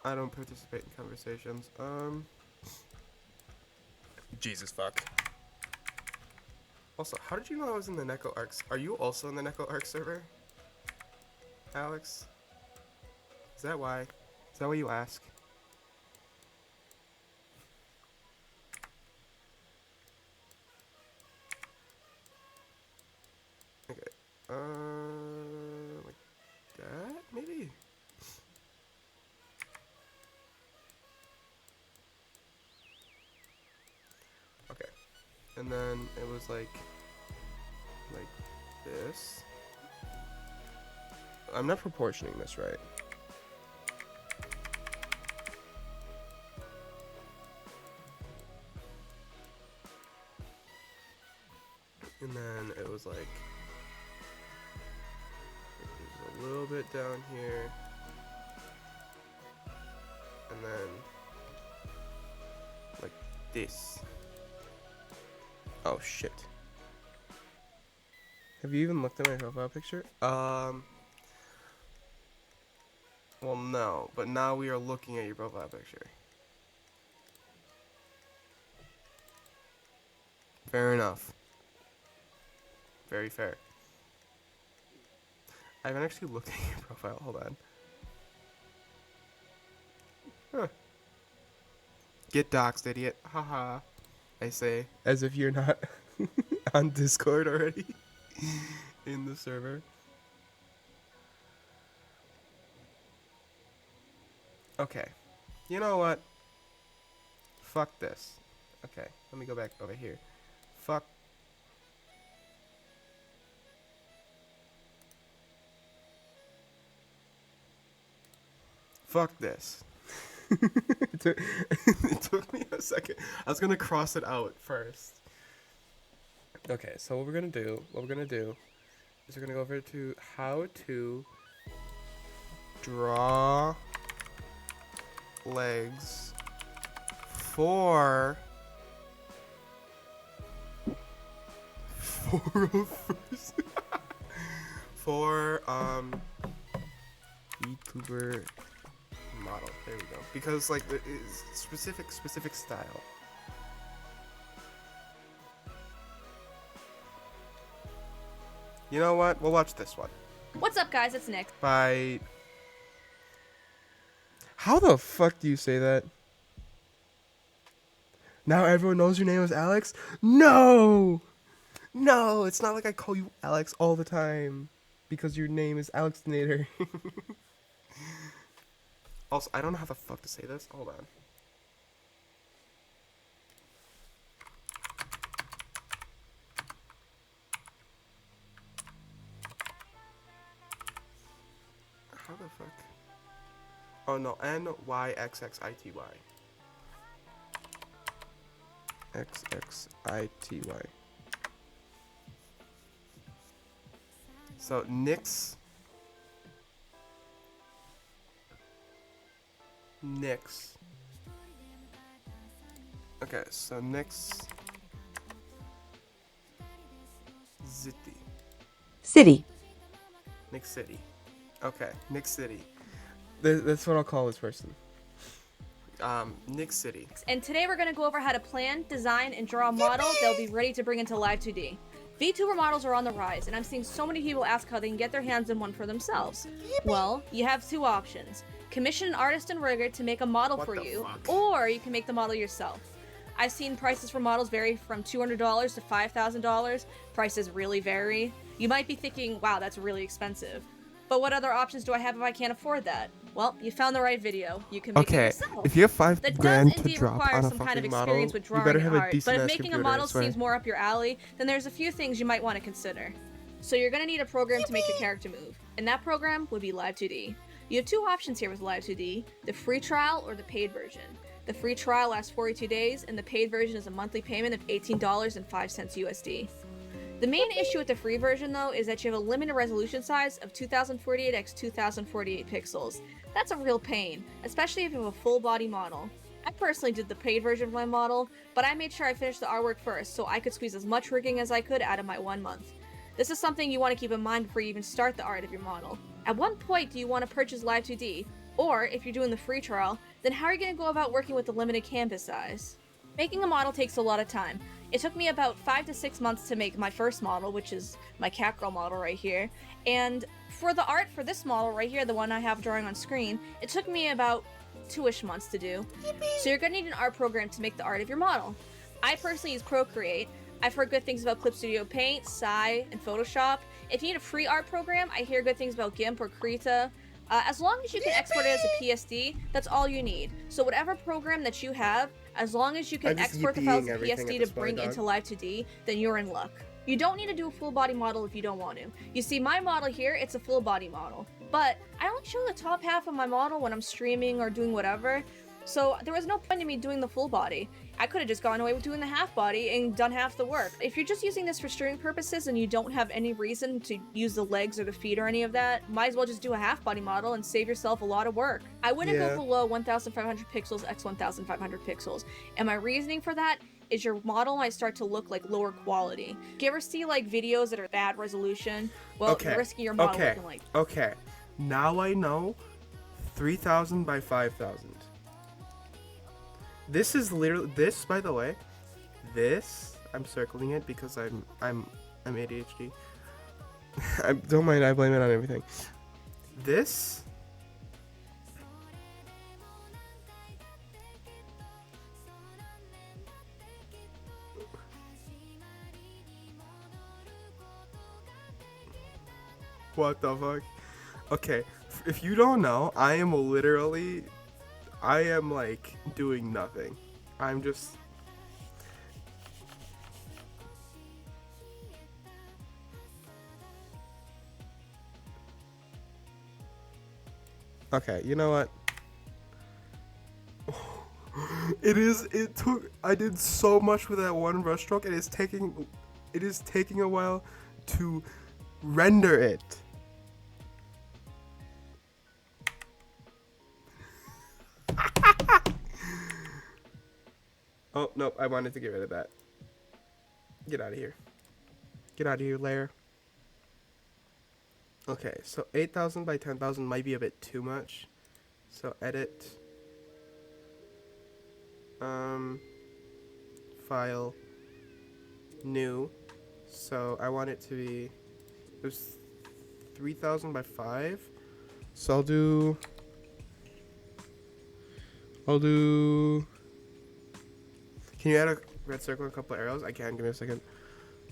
I don't participate in conversations. Jesus fuck. Also, how did you know I was in the NecoArc? Are you also in the NecoArc server? Alex? Is that why? Is that why you ask? Okay. Like that, maybe? Okay. And then it was like this. I'm not proportioning this right. And then it was like a little bit down here. And then like this. Oh shit. Have you even looked at my profile picture? Well, no, but now we are looking at your profile picture. Fair enough. Very fair. I haven't actually looked at your profile. Hold on. Huh. Get doxxed, idiot. Haha. I say, as if you're not on Discord already in the server. Okay. You know what? Fuck this. Okay, let me go back over here. Fuck. Fuck this. It took me a second. I was gonna cross it out first. Okay, so what we're gonna do is we're gonna go over to how to draw legs for for YouTuber model. There we go. Because like it is specific style. You know what? We'll watch this one. What's up, guys? It's Nick. By how the fuck do you say that? Now everyone knows your name is Alex? No! No, it's not like I call you Alex all the time. Because your name is Alexinator. Also, I don't know how the fuck to say this. Hold on. How the fuck? Oh no, Nyxxity. XXITY. So Nyx. Okay, so Nyx City. Nick City. Okay, Nick City. That's what I'll call this person. Nick City. And today we're going to go over how to plan, design, and draw a model they'll be ready to bring into Live 2D. VTuber models are on the rise, and I'm seeing so many people ask how they can get their hands on one for themselves. Well, you have two options. Commission an artist and rigger to make a model What for the you, fuck? or you can make the model yourself. I've seen prices for models vary from $200 to $5,000. Prices really vary. You might be thinking, wow, that's really expensive. But what other options do I have if I can't afford that? Well, you found the right video. You can make it Okay, yourself. if you have $5 That grand does to indeed drop require on a some kind of fucking model, experience with you drawing better and have a art, but decent if ass making a computer, I model swear. seems more up your alley, then there's a few things you might want to consider. So you're going to need a program to make your character move, and that program would be Live 2D. You have two options here with Live 2D, the free trial or the paid version. The free trial lasts 42 days, and the paid version is a monthly payment of $18.05 USD. The main issue with the free version, though, is that you have a limited resolution size of 2048 x 2048 pixels. That's a real pain, especially if you have a full body model. I personally did the paid version of my model, but I made sure I finished the artwork first so I could squeeze as much rigging as I could out of my 1 month. This is something you want to keep in mind before you even start the art of your model. At what point do you want to purchase Live 2D? Or, if you're doing the free trial, then how are you going to go about working with the limited canvas size? Making a model takes a lot of time. It took me about 5 to 6 months to make my first model, which is my Catgirl model right here. And for the art for this model right here, the one I have drawing on screen, it took me about 2-ish months to do. So you're going to need an art program to make the art of your model. I personally use Procreate. I've heard good things about Clip Studio Paint, Sai, and Photoshop. If you need a free art program, I hear good things about GIMP or Krita. As long as you can export it as a PSD, that's all you need. So whatever program that you have, as long as you I'm can just export the files yippee-ing as everything PSD at to this point, bring dog. into Live 2D, then you're in luck. You don't need to do a full body model if you don't want to. You see, my model here, it's a full body model. But I only show the top half of my model when I'm streaming or doing whatever. So there was no point in me doing the full body. I could have just gone away with doing the half body and done half the work. If you're just using this for streaming purposes and you don't have any reason to use the legs or the feet or any of that, might as well just do a half body model and save yourself a lot of work. I wouldn't Yeah. go below 1500 pixels x 1500 pixels. And my reasoning for that is your model might start to look like lower quality. Do you ever see like videos that are bad resolution? Well, Okay. you're risking your model Okay. looking like Okay. Now I know 3,000 by 5,000. This is literally this, by the way. This I'm circling it because I'm ADHD. I don't mind, I blame it on everything. This? What the fuck? Okay, if you don't know, I am like doing nothing. I'm just... Okay, you know what? I did so much with that one brush stroke. It is taking a while to render it. Oh, nope, I wanted to get rid of that. Get out of here. Get out of here, layer. Okay, so 8,000 by 10,000 might be a bit too much. So edit. File. New. So I want it to be... It was 3,000 by 5. So I'll do... Can you add a red circle and a couple of arrows? I can, give me a second.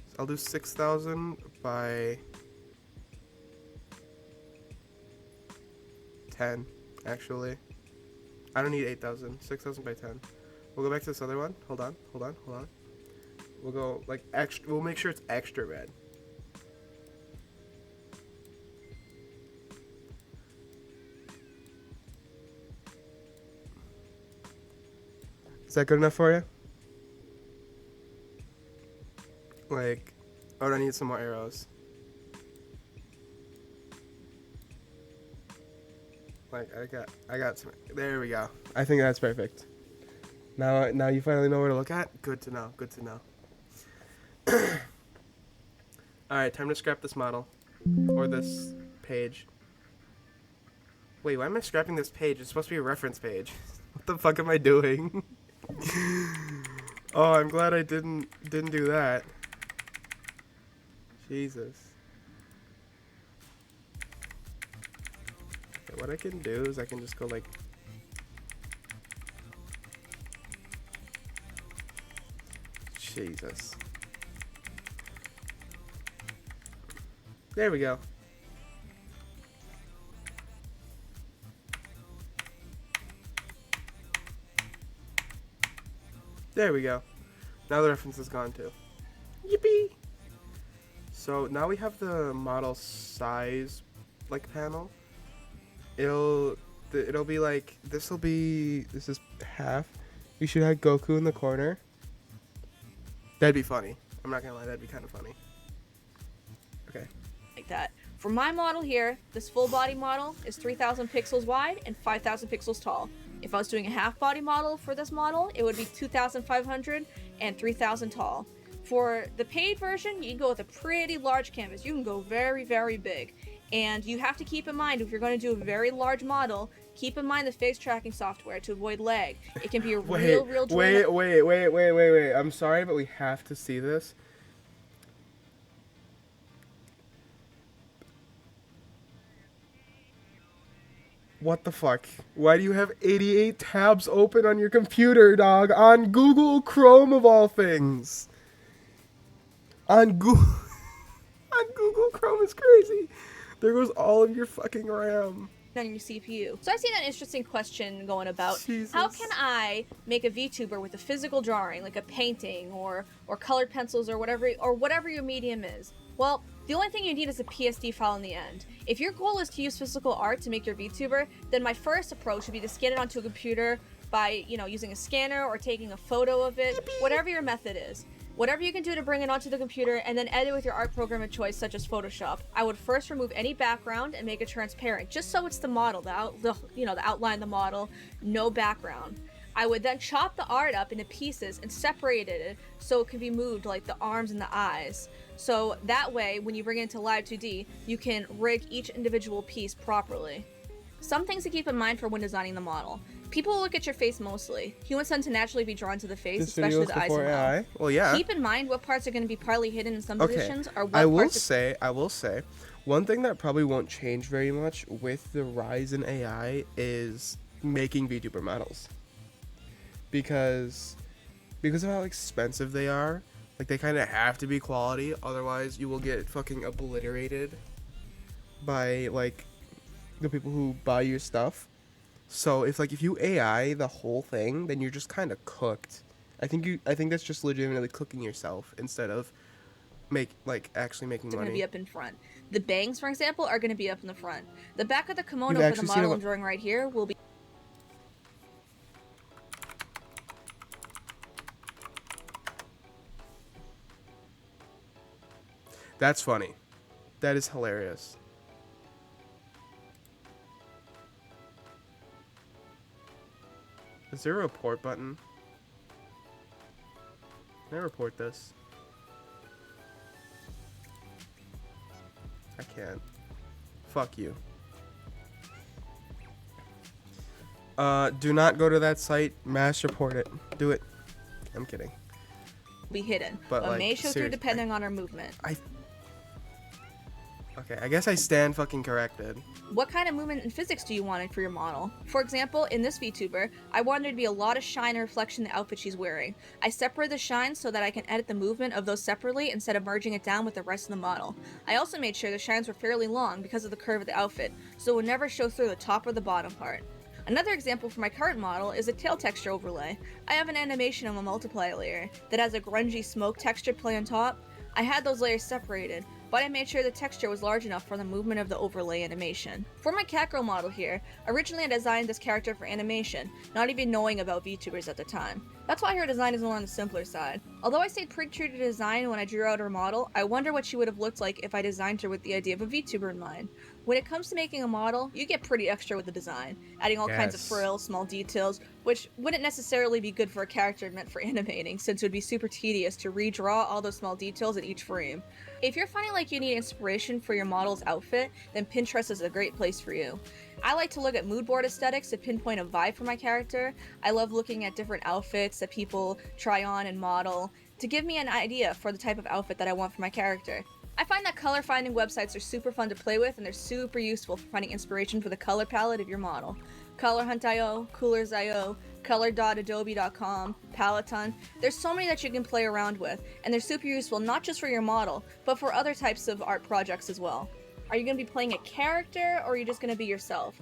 So I'll do 6,000 by 10, actually. I don't need 8,000. 6,000 by 10. We'll go back to this other one. Hold on. We'll go like extra. We'll make sure it's extra red. Is that good enough for you? Like, oh, I need some more arrows. Like, I got some. There we go. I think that's perfect. Now you finally know where to look at. Good to know. Good to know. All right, time to scrap this model or this page. Wait, why am I scrapping this page? It's supposed to be a reference page. What the fuck am I doing? Oh, I'm glad I didn't do that. Jesus. Okay, what I can do is I can just go like... Jesus. There we go. There we go. Now the reference is gone too. Yippee! So now we have the model size like panel. It'll be like this is half. We should have Goku in the corner. That'd be funny. I'm not gonna lie, that'd be kind of funny. Okay. Like that. For my model here, this full body model is 3,000 pixels wide and 5,000 pixels tall. If I was doing a half body model for this model, it would be 2,500 and 3,000 tall. For the paid version, you can go with a pretty large canvas. You can go very, very big. And you have to keep in mind, if you're going to do a very large model, keep in mind the face tracking software to avoid lag. It can be a real Wait. I'm sorry, but we have to see this. What the fuck? Why do you have 88 tabs open on your computer, dog? On Google Chrome of all things. On Google Chrome is crazy. There goes all of your fucking RAM. On your CPU. So I've seen an interesting question going about. Jesus. How can I make a VTuber with a physical drawing, like a painting or colored pencils or whatever your medium is? Well, the only thing you need is a PSD file in the end. If your goal is to use physical art to make your VTuber, then my first approach would be to scan it onto a computer by, using a scanner or taking a photo of it, whatever your method is. Whatever you can do to bring it onto the computer and then edit with your art program of choice, such as Photoshop. I would first remove any background and make it transparent, just so it's the model, the outline of the model, no background. I would then chop the art up into pieces and separate it so it can be moved, like the arms and the eyes. So that way, when you bring it into Live 2D, you can rig each individual piece properly. Some things to keep in mind for when designing the model. People look at your face mostly. Humans tend to naturally be drawn to the face, This especially video is the eyes before and mouth. AI. Well, yeah. Keep in mind what parts are going to be partly hidden in some Okay. positions, or what I will parts say, one thing that probably won't change very much with the rise in AI is making VTuber models. Because of how expensive they are, like they kind of have to be quality, otherwise you will get fucking obliterated by like the people who buy your stuff. So if you AI the whole thing, then you're just kind of cooked. I think that's just legitimately cooking yourself instead of actually making are going to money. be up in front. The bangs, for example, are going to be up in the front. The back of the kimono You've for the actually seen model a- I'm drawing right here will be That's funny. That is hilarious. Is there a report button? Can I report this? I can't. Fuck you. Do not go to that site. Mass report it. Do it. I'm kidding. hidden, But, but like, may show through serious- depending on our movement. Okay, I guess I stand fucking corrected. What kind of movement and physics do you want for your model? For example, in this VTuber, I wanted there to be a lot of shine and reflection in the outfit she's wearing. I separated the shine so that I can edit the movement of those separately instead of merging it down with the rest of the model. I also made sure the shines were fairly long because of the curve of the outfit, so it would never show through the top or the bottom part. Another example for my current model is a tail texture overlay. I have an animation of a multiplier layer that has a grungy smoke texture play on top. I had those layers separated, but I made sure the texture was large enough for the movement of the overlay animation. For my Catgirl model here, originally I designed this character for animation, not even knowing about VTubers at the time. That's why her design is more on the simpler side. Although I stayed pretty true to design when I drew out her model, I wonder what she would have looked like if I designed her with the idea of a VTuber in mind. When it comes to making a model, you get pretty extra with the design, adding all kinds of Yes. frills, small details, which wouldn't necessarily be good for a character meant for animating, since it would be super tedious to redraw all those small details in each frame. If you're finding like you need inspiration for your model's outfit, then Pinterest is a great place for you. I like to look at mood board aesthetics to pinpoint a vibe for my character. I love looking at different outfits that people try on and model to give me an idea for the type of outfit that I want for my character. I find that color finding websites are super fun to play with, and they're super useful for finding inspiration for the color palette of your model. ColorHunt.io, Coolers.io, Color.adobe.com, Peloton. There's so many that you can play around with, and they're super useful not just for your model, but for other types of art projects as well. Are you going to be playing a character, or are you just going to be yourself?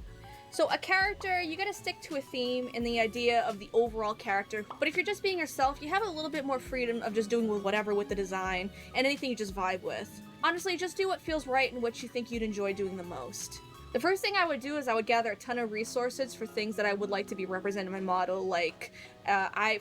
So a character, you gotta stick to a theme and the idea of the overall character, but if you're just being yourself, you have a little bit more freedom of just doing whatever with the design, and anything you just vibe with. Honestly, just do what feels right and what you think you'd enjoy doing the most. The first thing I would do is I would gather a ton of resources for things that I would like to be represented in my model, like,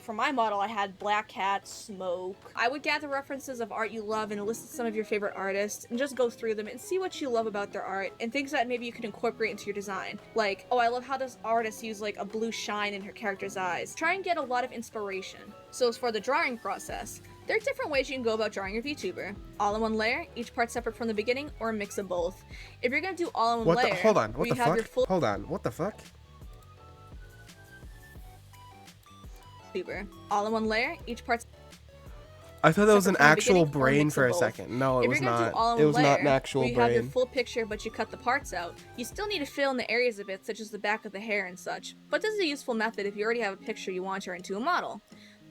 for my model I had Black Cat, Smoke. I would gather references of art you love and list some of your favorite artists, and just go through them and see what you love about their art, and things that maybe you could incorporate into your design. Like, oh, I love how this artist used like a blue shine in her character's eyes. Try and get a lot of inspiration. So as for the drawing process, there are different ways you can go about drawing your VTuber. All in one layer, each part separate from the beginning, or a mix of both. If you're gonna do all in one layer, Hold on, where what you the have fuck? your full Hold on, what the fuck? VTuber. All in one layer, each part I thought that was an separate from the actual beginning, or a brain mix for of a both. second. No, it If was you're gonna not. do all in It one was layer, not an actual where you have your brain. full picture but you cut the parts out, you still need to fill in the areas a bit, such as the back of the hair and such. But this is a useful method if you already have a picture you want to turn into a model.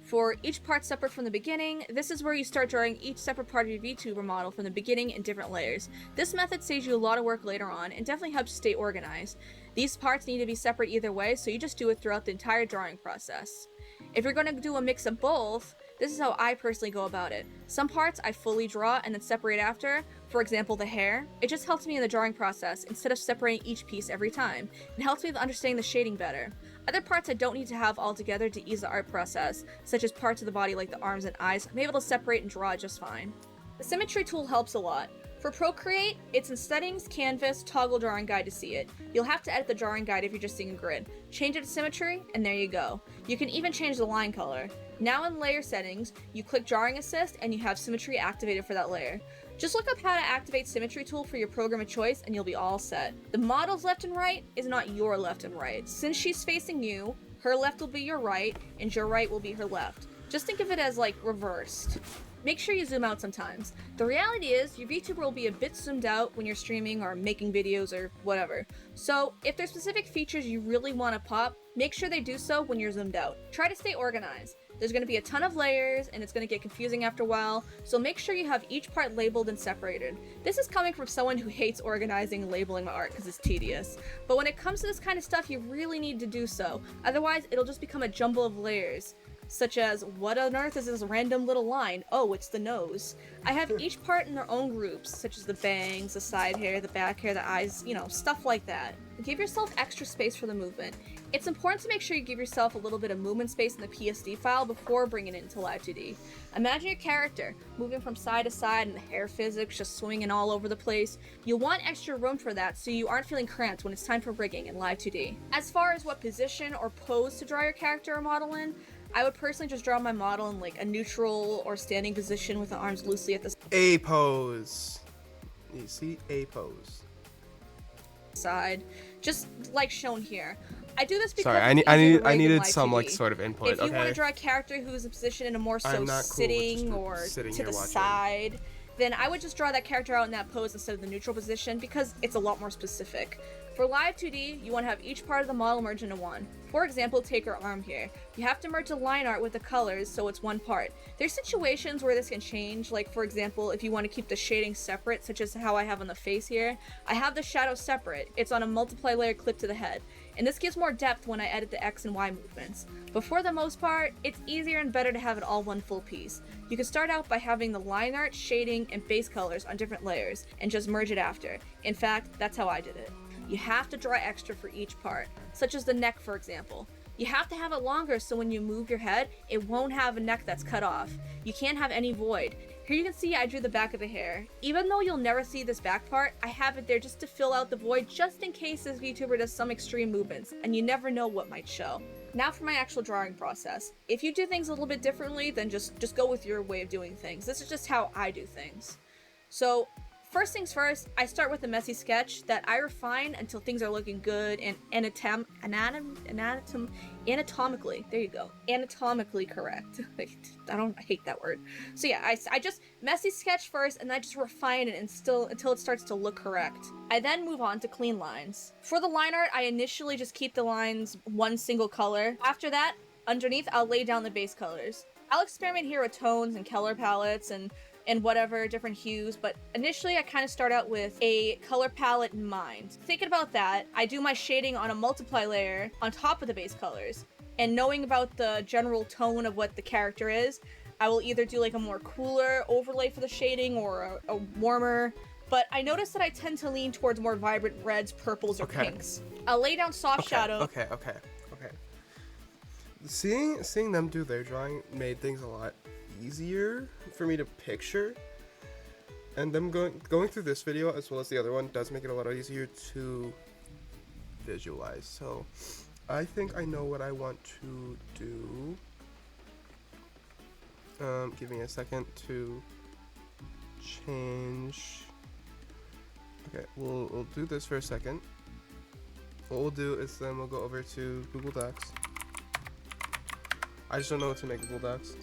For each part separate from the beginning, this is where you start drawing each separate part of your VTuber model from the beginning in different layers. This method saves you a lot of work later on and definitely helps you stay organized. These parts need to be separate either way, so you just do it throughout the entire drawing process. If you're going to do a mix of both, this is how I personally go about it. Some parts I fully draw and then separate after. For example, the hair. It just helps me in the drawing process instead of separating each piece every time. It helps me with understanding the shading better. Other parts I don't need to have all together to ease the art process, such as parts of the body like the arms and eyes. I'm able to separate and draw just fine. The symmetry tool helps a lot. For Procreate, it's in Settings, Canvas, Toggle Drawing Guide to see it. You'll have to edit the drawing guide if you're just seeing a grid. Change it to symmetry, and there you go. You can even change the line color. Now in Layer Settings, you click Drawing Assist, and you have symmetry activated for that layer. Just look up how to activate Symmetry tool for your program of choice, and you'll be all set. The model's left and right is not your left and right. Since she's facing you, Her left will be your right, and your right will be her left. Just think of it as like reversed. Make sure you zoom out sometimes. The reality is, your VTuber will be a bit zoomed out when you're streaming or making videos or whatever. So, if there's specific features you really want to pop, make sure they do so when you're zoomed out. Try to stay organized. There's going to be a ton of layers, and it's going to get confusing after a while, so make sure you have each part labeled and separated. This is coming from someone who hates organizing and labeling my art because it's tedious. But when it comes to this kind of stuff, you really need to do so. Otherwise, it'll just become a jumble of layers. Such as, what on earth is this random little line? Oh, it's the nose. I have each part in their own groups, such as the bangs, the side hair, the back hair, the eyes, you know, stuff like that. Give yourself extra space for the movement. It's important to make sure you give yourself a little bit of movement space in the PSD file before bringing it into Live 2D. Imagine your character moving from side to side and the hair physics just swinging all over the place. You'll want extra room for that so you aren't feeling cramped when it's time for rigging in Live 2D. As far as what position or pose to draw your character or model in, I would personally just draw my model in like a neutral or standing position with the arms loosely at the A pose. You see? A pose. side, just like shown here. I do this because Sorry, it's easier to I rig in needed Live some 2D. like sort of input. If you want okay. to draw a character who is positioned in a more so I'm not cool with sitting just or sitting to here the watching. side, then I would just draw that character out in that pose instead of the neutral position because it's a lot more specific. For Live 2D, you want to have each part of the model merge into one. For example, take her arm here. You have to merge the line art with the colors so it's one part. There's situations where this can change, like for example, if you want to keep the shading separate, such as how I have on the face here. I have the shadow separate. It's on a multiply layer clip to the head. And this gives more depth when I edit the X and Y movements. But for the most part, it's easier and better to have it all one full piece. You can start out by having the line art, shading, and base colors on different layers, and just merge it after. In fact, that's how I did it. You have to draw extra for each part, such as the neck for example. You have to have it longer so when you move your head, it won't have a neck that's cut off. You can't have any void. Here you can see I drew the back of the hair. Even though you'll never see this back part, I have it there just to fill out the void just in case this VTuber does some extreme movements, and you never know what might show. Now for my actual drawing process. If you do things a little bit differently, then just go with your way of doing things. This is just how I do things. So, first things first, I start with a messy sketch that I refine until things are looking good and anatomically, there you go, anatomically correct. I hate that word. So yeah, I just messy sketch first and I just refine it until it starts to look correct. I then move on to clean lines. For the line art, I initially just keep the lines one single color. After that, underneath, I'll lay down the base colors. I'll experiment here with tones and color palettes and whatever different hues, but initially I kind of start out with a color palette in mind. Thinking about that, I do my shading on a multiply layer on top of the base colors, and knowing about the general tone of what the character is, I will either do like a more cooler overlay for the shading or a warmer, but I notice that I tend to lean towards more vibrant reds, purples, or pinks. I'll lay down soft shadow. Okay. Seeing them do their drawing made things a lot easier for me to picture, and them going through this video as well as the other one does make it a lot easier to visualize. So I think I know what I want to do. Give me a second to change. Okay, we'll do this for a second. What we'll do is then we'll go over to Google Docs. I just don't know what to make Google Docs.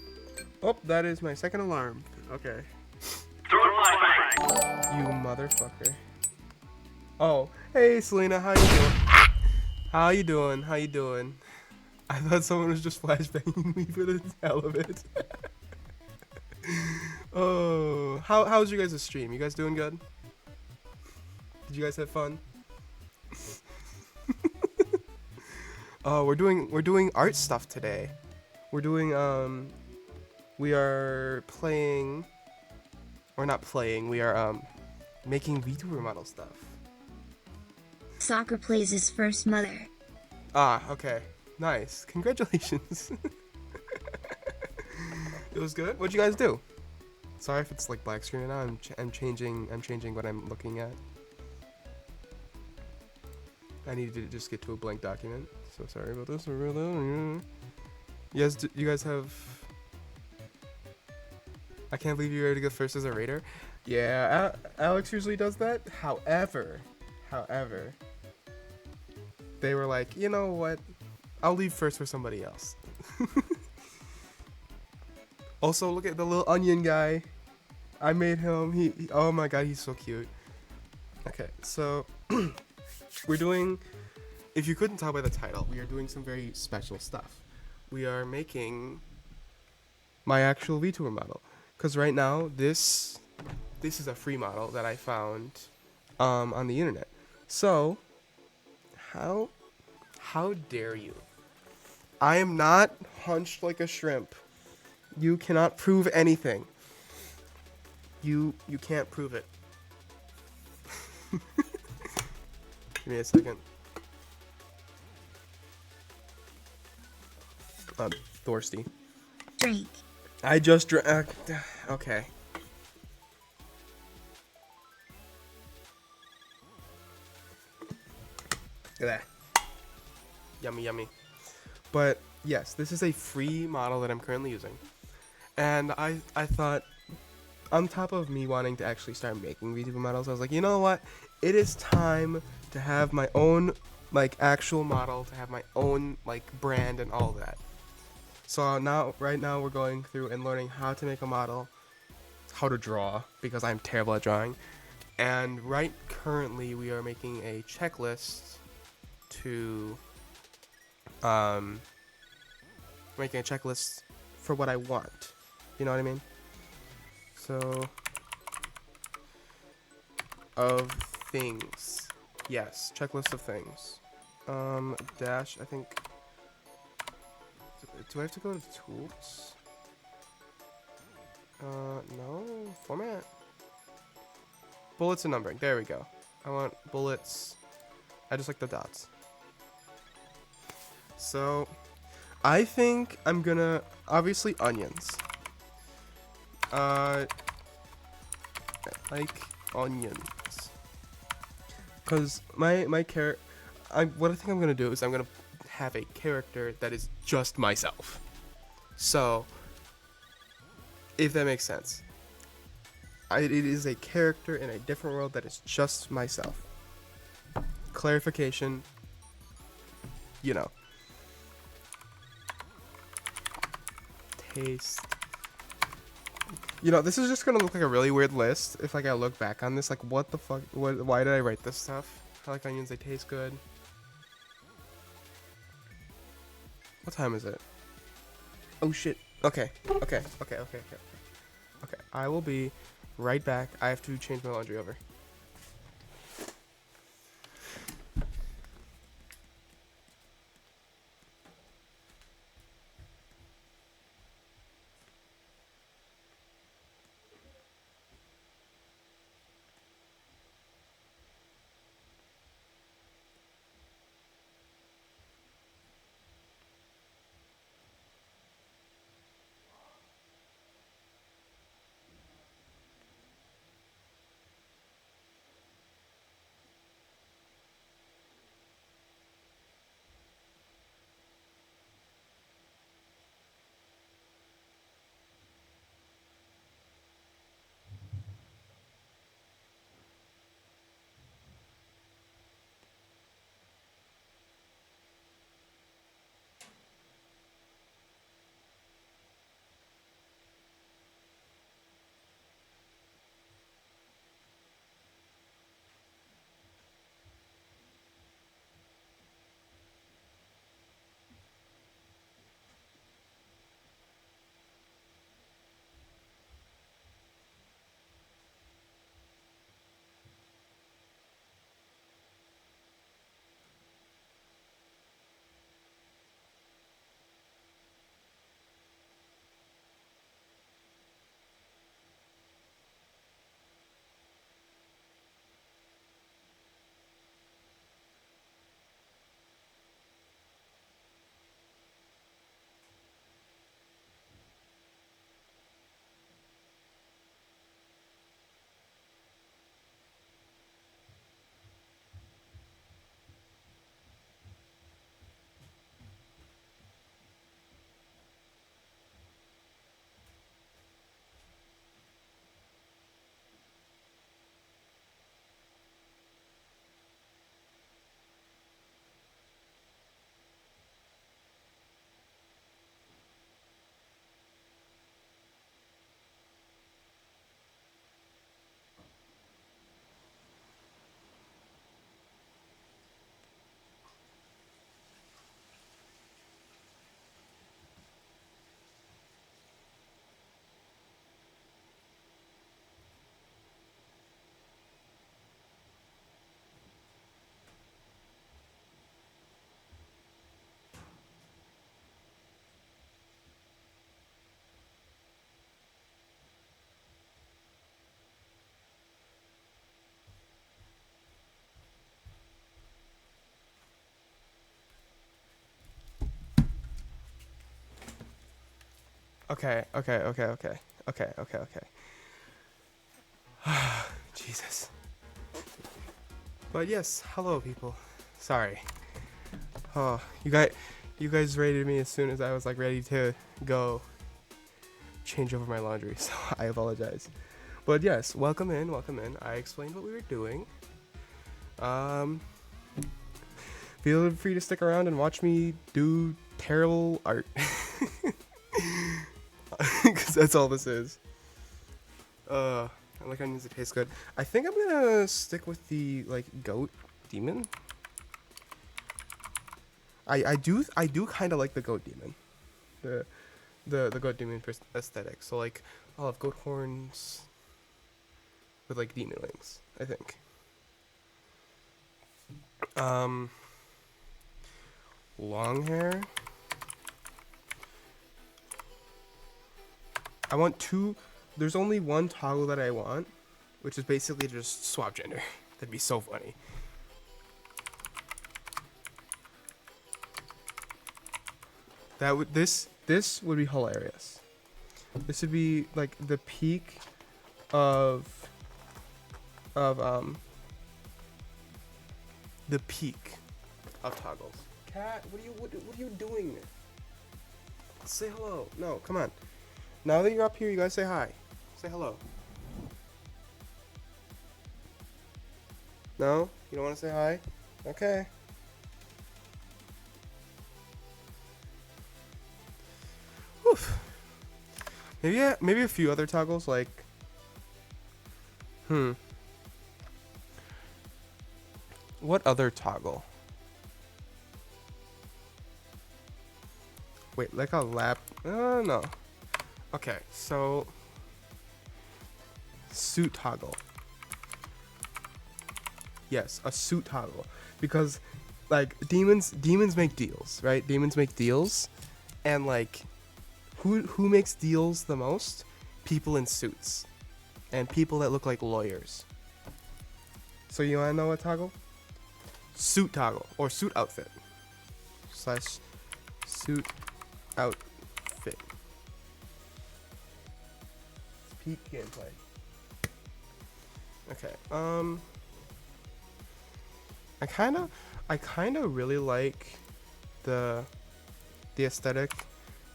Oh, that is my second alarm. Okay. You motherfucker. Oh, hey Selena, how you doing? How you doing? I thought someone was just flashbanging me for the hell of it. Oh, how's your guys' stream? You guys doing good? Did you guys have fun? Oh, we're doing art stuff today. We're doing we are playing, or not playing, we are making VTuber model stuff. Soccer plays his first mother. Ah, okay. Nice. Congratulations. It was good. What'd you guys do? Sorry if it's like black screen now. I'm changing what I'm looking at. I needed to just get to a blank document. So sorry about this. You guys have... I can't believe you're ready to go first as a raider. Yeah, Alex usually does that. However, they were like, you know what? I'll leave first for somebody else. Also, look at the little onion guy. I made him. Oh my god, he's so cute. Okay, so we're doing, if you couldn't tell by the title, we are doing some very special stuff. We are making my actual VTuber model. Because right now, this is a free model that I found on the internet. So, how dare you? I am not hunched like a shrimp. You cannot prove anything. You can't prove it. Give me a second. I'm thirsty. Drink. I just drank. Okay. Look at that. Yummy, yummy. But yes, this is a free model that I'm currently using. And I thought, on top of me wanting to actually start making VTuber models, I was like, you know what? It is time to have my own, like, actual model, to have my own, like, brand and all that. So right now we're going through and learning how to make a model, how to draw, because I'm terrible at drawing. And currently we are making a checklist to, making a checklist for what I want. You know what I mean? So, of things. Yes, checklist of things. Dash, I think. Do I have to go to tools? No. Format. Bullets and numbering. There we go. I want bullets. I just like the dots. So, I think I'm gonna, obviously onions. I like onions. Cause what I think I'm gonna do is I'm gonna have a character that is just myself. So, if that makes sense. It is a character in a different world that is just myself. Clarification, you know. Taste. You know, this is just gonna look like a really weird list if like I look back on this. Like, what the fuck? Why did I write this stuff? I like onions, they taste good. What time is it? Oh shit. Okay. I will be right back. I have to change my laundry over. Okay. Jesus. But yes, hello people. Sorry. Oh, you guys rated me as soon as I was like ready to go change over my laundry, so I apologize. But yes, welcome in. I explained what we were doing. Feel free to stick around and watch me do terrible art. Because that's all this is. I like onions, it tastes good. I think I'm gonna stick with the like goat demon. I do kind of like the goat demon, the goat demon aesthetic. So like I'll have goat horns with like demon wings, I think. Long hair. I want two. There's only one toggle that I want, which is basically just swap gender. That'd be so funny. That would this would be hilarious. This would be like the peak of the peak of toggles. Cat, what are you doing? Say hello. No, come on. Now that you're up here, you gotta say hi. Say hello. No? You don't want to say hi? Okay. Whew. Maybe a few other toggles, like... What other toggle? Wait, like a lap... no. Okay, so... Suit toggle. Yes, a suit toggle. Because, like, demons make deals, right? Demons make deals. And, like, who makes deals the most? People in suits. And people that look like lawyers. So you wanna know what toggle? Suit toggle. Or suit outfit. / suit outfit. Peak gameplay. Okay, I kind of really like the aesthetic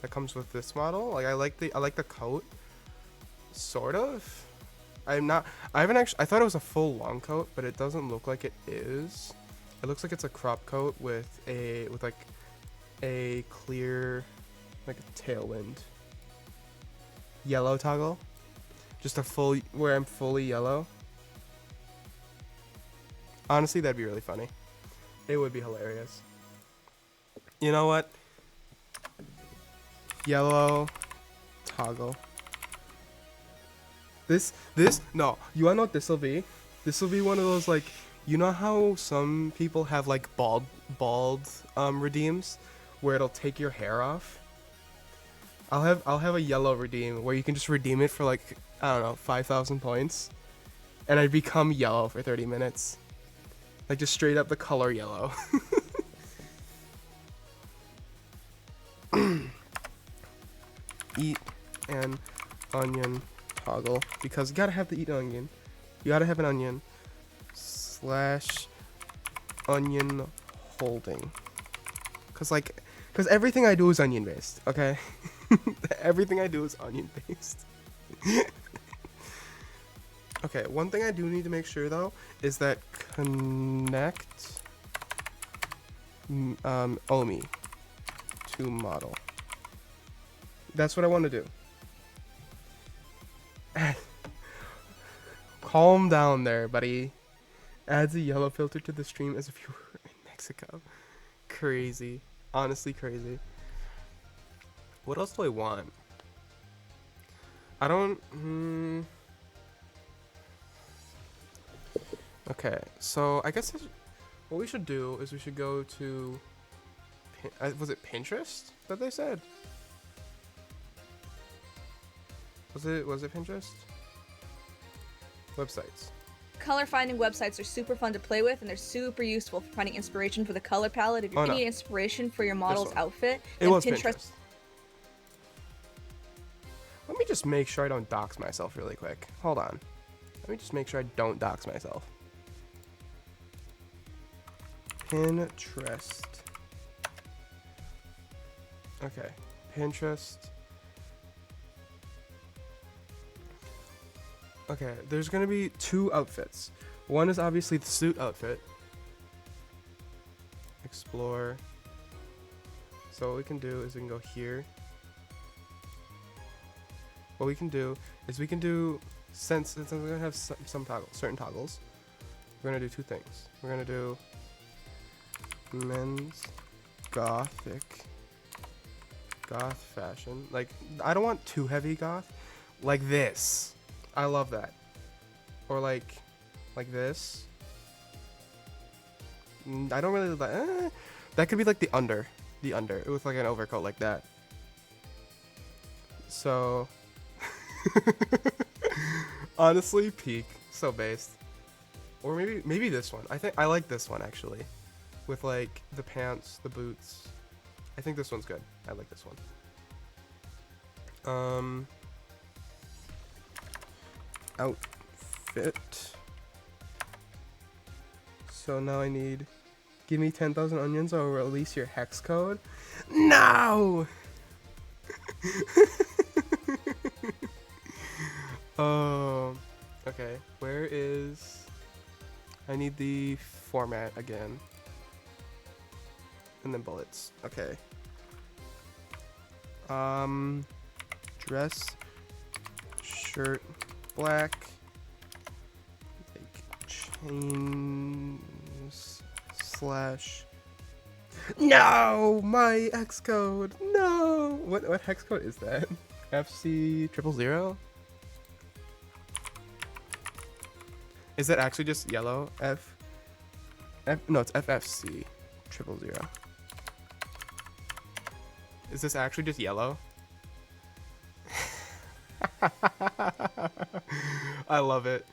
that comes with this model. Like I like the coat, sort of. I thought it was a full long coat, but it doesn't look like it is. It looks like it's a crop coat with like a clear, like a tailwind. Yellow toggle. Just where I'm fully yellow. Honestly, that'd be really funny. It would be hilarious. You know what? Yellow toggle. No, you wanna know what this'll be? This'll be one of those, like, you know how some people have like bald redeems where it'll take your hair off? I'll have a yellow redeem where you can just redeem it for like, I don't know, 5,000 points. And I'd become yellow for 30 minutes. Like just straight up the color yellow. Eat an onion toggle. Because you gotta have the eat onion. You gotta have an onion. / onion holding. Cause everything I do is onion based, okay? Everything I do is onion based. Okay, one thing I do need to make sure though is that connect Omi to model. That's what I want to do. Calm down there, buddy. Adds a yellow filter to the stream as if you were in Mexico. Crazy. Honestly crazy. What else do I want? I don't... Okay, so I guess what we should do is we should go to... was it Pinterest that they said? Was it Pinterest? Websites. Color finding websites are super fun to play with, and they're super useful for finding inspiration for the color palette. If you need inspiration for your model's outfit, it was Pinterest. just make sure I don't dox myself really quick. Hold on. Let me just make sure I don't dox myself. Pinterest. Okay, Pinterest. Okay, there's gonna be 2 outfits. One is obviously the suit outfit. Explore. So what we can do is we can go here. What we can do is we can do, since we're gonna have some toggles, certain toggles, we're gonna do 2 things. We're gonna do men's goth fashion. Like, I don't want too heavy goth. Like this. I love that. Or like this. I don't really like. That could be like the under with like an overcoat like that. So, honestly, peak. So based. Or maybe this one. I think I like this one actually, with like the pants, the boots. I think this one's good. I like this one. Outfit. So now I need, give me 10,000 onions or release your hex code. No! Okay, where is, I need the format again. And then bullets, okay. Dress, shirt, black, like chains slash. No, my hex code. No, what hex code is that? FC000. Is that actually just yellow? No, it's FFC000. Is this actually just yellow? I love it.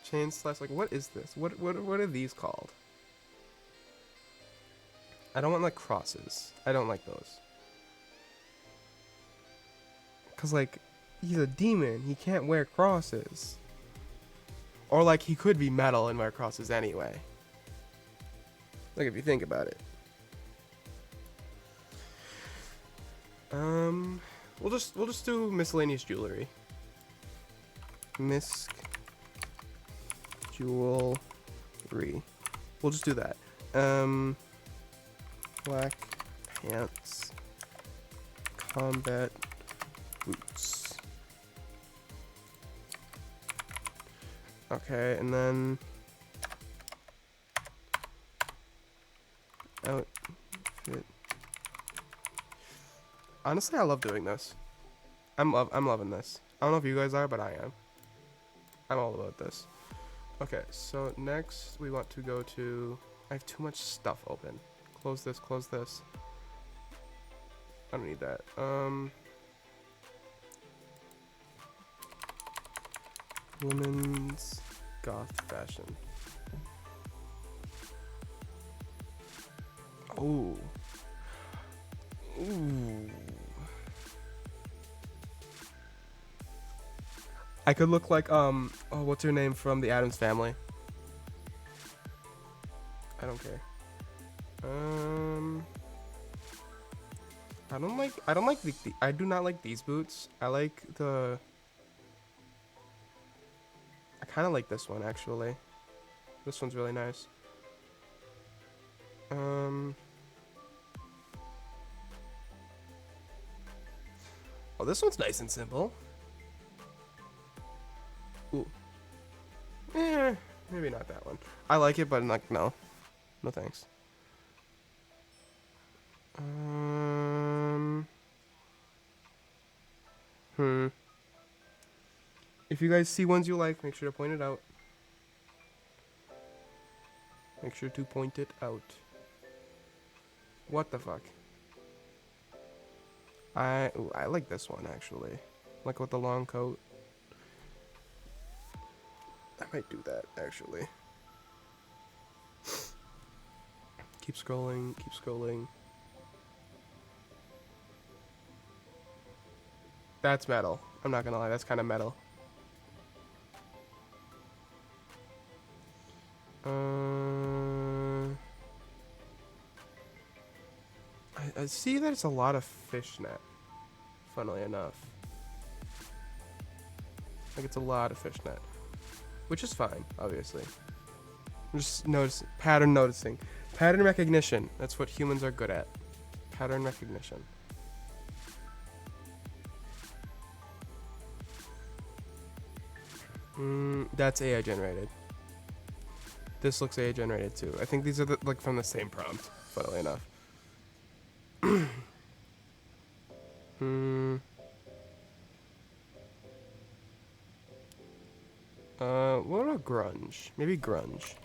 Chain slash, like, what is this? What are these called? I don't want like crosses. I don't like those. Cause like, he's a demon. He can't wear crosses. Or like he could be metal and wear crosses anyway. Like if you think about it. We'll just do miscellaneous jewelry. Misc jewelry. We'll just do that. Black pants. Combat boots. Okay, and then outfit. Honestly, I love doing this. I'm loving this. I don't know if you guys are, but I am. I'm all about this. Okay, so next we want to go to, I have too much stuff open. Close this, close this. I don't need that. Women's goth fashion. Oh. Ooh. I could look like oh, what's her name from the Addams Family? I don't care. I don't like I do not like these boots. I like the, I kind of like this one actually. This one's really nice. Oh, this one's nice and simple. Ooh. Maybe not that one. I like it, but like no thanks. If you guys see ones you like, make sure to point it out. Make sure to point it out. What the fuck? I like this one actually. Like with the long coat. I might do that actually. Keep scrolling, keep scrolling. That's metal. I'm not gonna lie, that's kind of metal. I see that it's a lot of fishnet, funnily enough. Like, it's a lot of fishnet, which is fine, obviously. I'm just noticing. Pattern recognition. That's what humans are good at. Pattern recognition. That's AI generated. This looks AI generated too. I think these are like from the same prompt, funnily enough. What about grunge? Maybe grunge.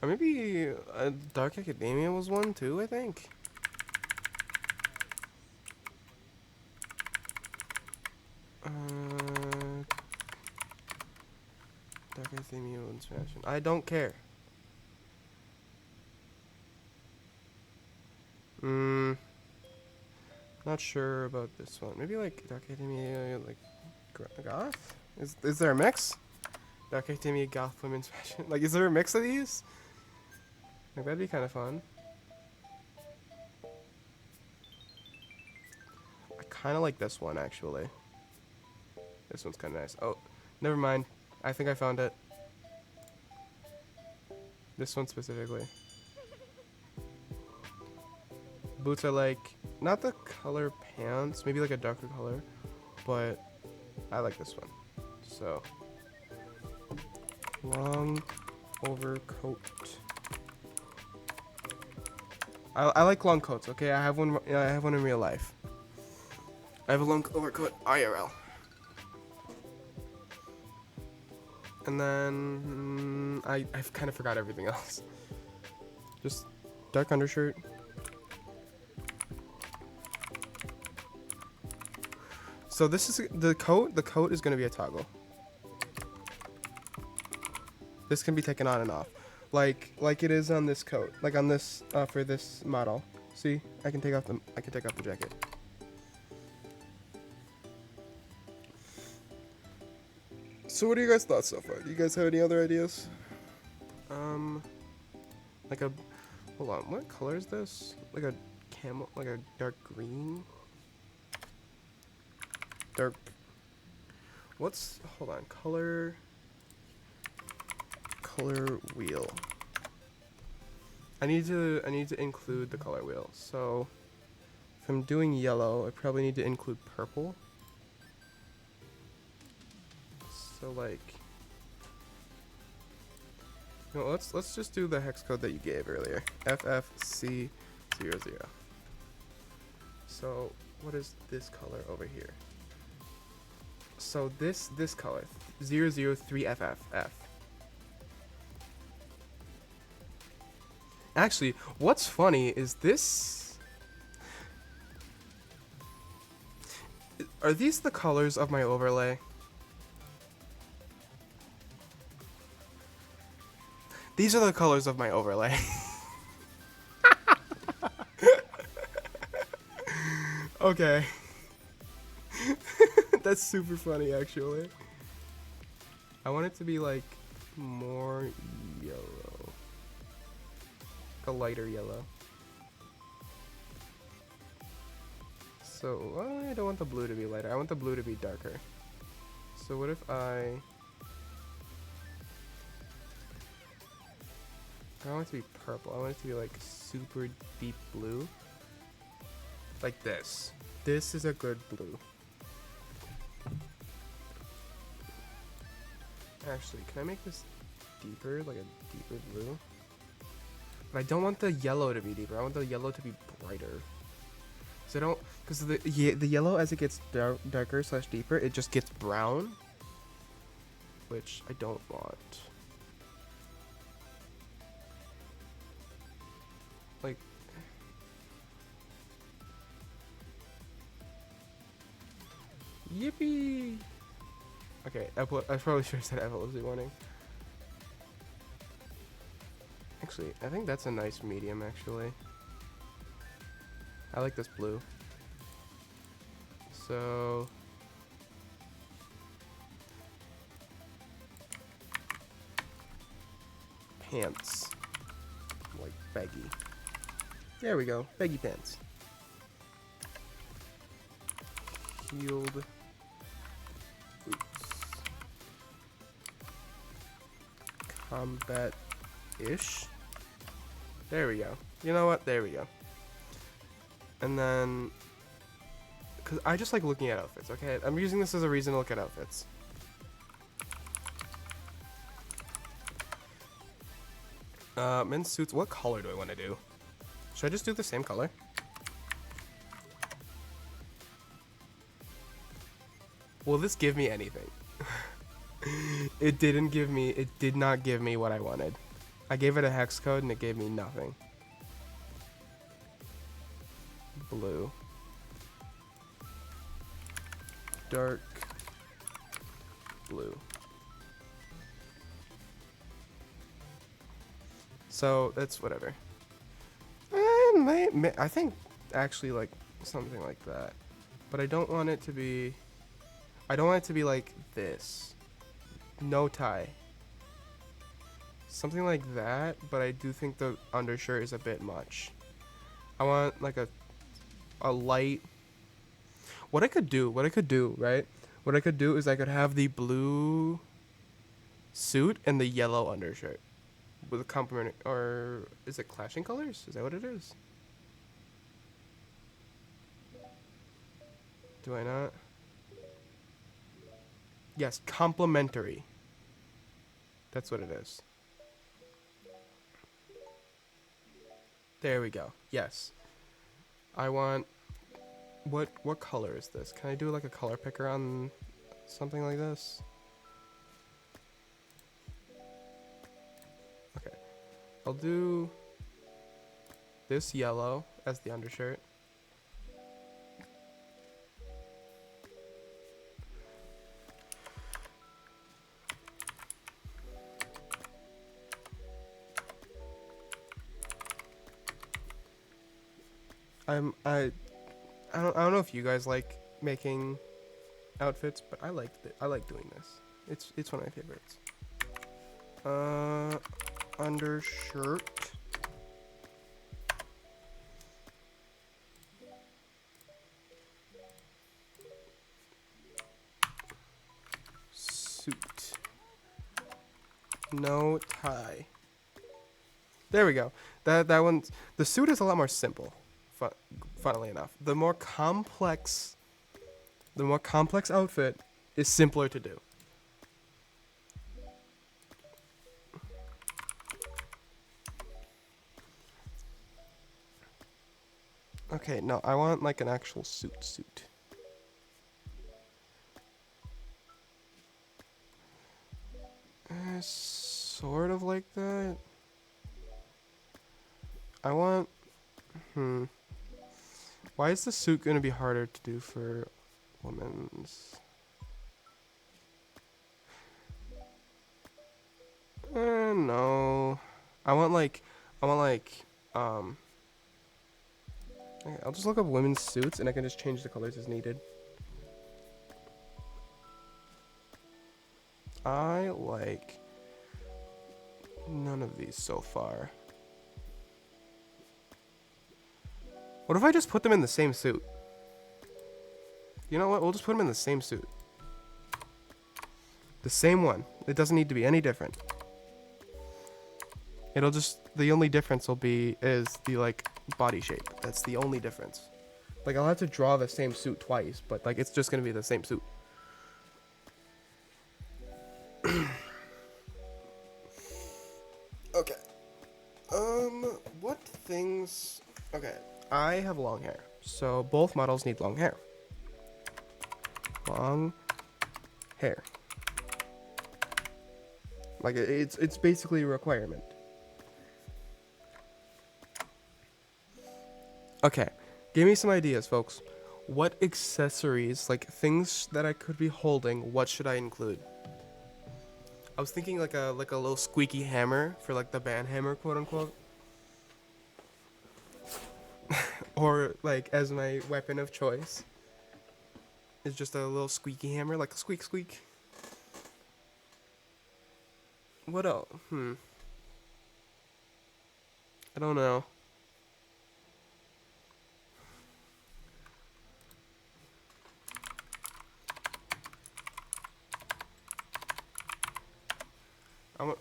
Or maybe Dark Academia was one too, I think. Dark Academia Inspiration. I don't care. Not sure about this one. Maybe like Dark Academia, like goth. Is there a mix? Dark Academia goth women's fashion. Like, is there a mix of these? Like, that'd be kind of fun. I kind of like this one, actually. This one's kind of nice. Oh, never mind. I think I found it. This one specifically. Boots are like, not the color pants, maybe like a darker color, but I like this one. So, long overcoat. I like long coats. Okay, I have one. I have one in real life. I have a long overcoat IRL. And then I've kind of forgot everything else. Just dark undershirt. So this is the coat. The coat is going to be a toggle. This can be taken on and off, like it is on this coat, like on this for this model. See, I can take off the jacket. So what are you guys' thoughts so far? Do you guys have any other ideas? Like a, hold on, what color is this? Like a camel, like a dark green. Dark. What's, hold on, color wheel. I need to include the color wheel. So if I'm doing yellow, I probably need to include purple. So like, you know, let's just do the hex code that you gave earlier. FFC00. So what is this color over here? So this color 003FFF. Actually, what's funny is this. Are these the colors of my overlay? These are the colors of my overlay. Okay. That's super funny, actually. I want it to be like more yellow. Like a lighter yellow. So, I don't want the blue to be lighter. I want the blue to be darker. So what if I don't want it to be purple. I want it to be like super deep blue. Like this. This is a good blue. Actually, can I make this deeper, like a deeper blue? But I don't want the yellow to be deeper. I want the yellow to be brighter. So I don't, because the yellow as it gets darker / deeper, it just gets brown, which I don't want. Yippee! Okay, I probably should have said epilepsy warning. Actually, I think that's a nice medium, actually. I like this blue. So... pants. Like baggy. There we go. Baggy pants. Heeled boots. Combat-ish. There we go. You know what? There we go. And then... because I just like looking at outfits, okay? I'm using this as a reason to look at outfits. Men's suits. What color do I want to do? Should I just do the same color? Will this give me anything? It did not give me what I wanted. I gave it a hex code and it gave me nothing. Blue. Dark blue. So that's whatever. I think actually like something like that, but I don't want it to be. I don't want it to be like this. No tie. Something like that, but I do think the undershirt is a bit much. I want like a light. What I could do, right? What I could do is I could have the blue suit and the yellow undershirt with a complement, or is it clashing colors? Is that what it is? Do I not? Yes, complementary. That's what it is. There we go. Yes. I want... What color is this? Can I do like a color picker on something like this? Okay. I'll do this yellow as the undershirt. I don't know if you guys like making outfits, but I like doing this. It's one of my favorites. Undershirt. Suit. No tie. There we go. That one's, the suit is a lot more simple. Funnily enough, the more complex outfit is simpler to do. Okay, no, I want like an actual suit. Sort of like that. I want... Why is the suit going to be harder to do for women's? No. I want like, okay, I'll just look up women's suits and I can just change the colors as needed. I like none of these so far. What if I just put them in the same suit? You know what? We'll just put them in the same suit. The same one. It doesn't need to be any different. It'll just... the only difference will be... is the, like, body shape. That's the only difference. Like, I'll have to draw the same suit twice, but, like, it's just gonna be the same suit. Okay. What things... Okay. I have long hair, so both models need long hair. Long hair. Like, it's basically a requirement. Okay, give me some ideas, folks. What accessories, like things that I could be holding, what should I include? I was thinking like a little squeaky hammer for like the band hammer, quote unquote. Or like as my weapon of choice. It's just a little squeaky hammer, like squeak squeak. What else? I don't know.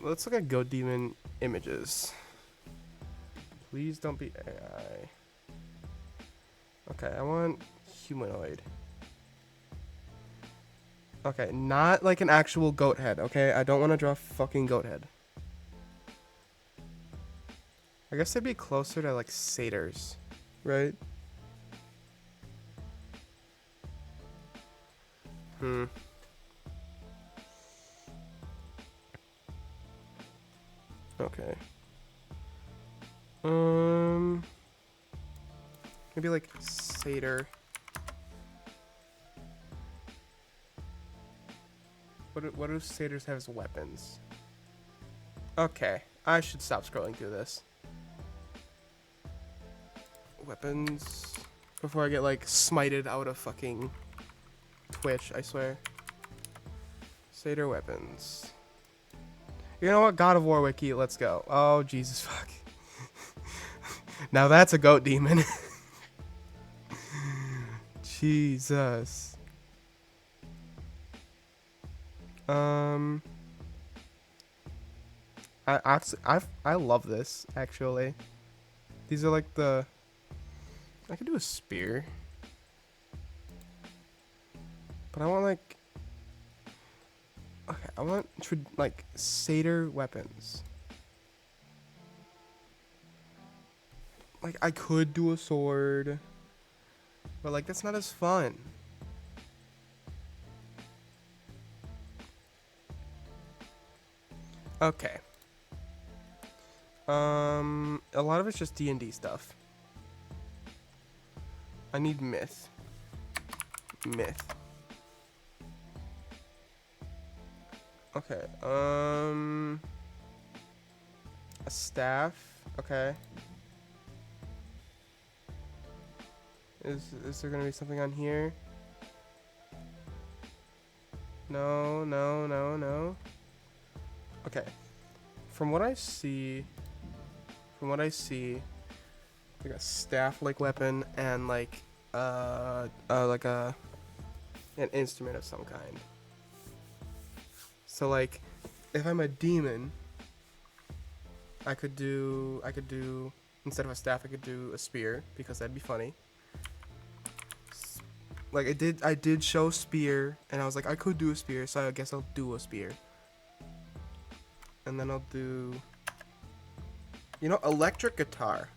Let's look at Goat Demon images. Please don't be AI. Okay, I want humanoid. Okay, not like an actual goat head, okay? I don't want to draw a fucking goat head. I guess they'd be closer to like satyrs, right? Okay. Maybe like satyr. What do satyrs have as weapons? Okay, I should stop scrolling through this. Weapons before I get like smited out of fucking Twitch, I swear. Satyr weapons. You know what? God of War wiki, let's go. Oh, Jesus fuck. Now that's a goat demon. Jesus. I love this actually. These are like the. I could do a spear, but I want like. Okay, I want like satyr weapons. Like I could do a sword, but like that's not as fun. Okay. A lot of it's just D&D stuff. I need myth. Myth. Okay. A staff. Okay. Is there gonna be something on here? No, no, no, no. Okay. From what I see, like a staff-like weapon and like an instrument of some kind. So like, if I'm a demon, I could do instead of a staff, I could do a spear because that'd be funny. Like I did show spear, and I was like I could do a spear, so I guess I'll do a spear. And then I'll do, electric guitar.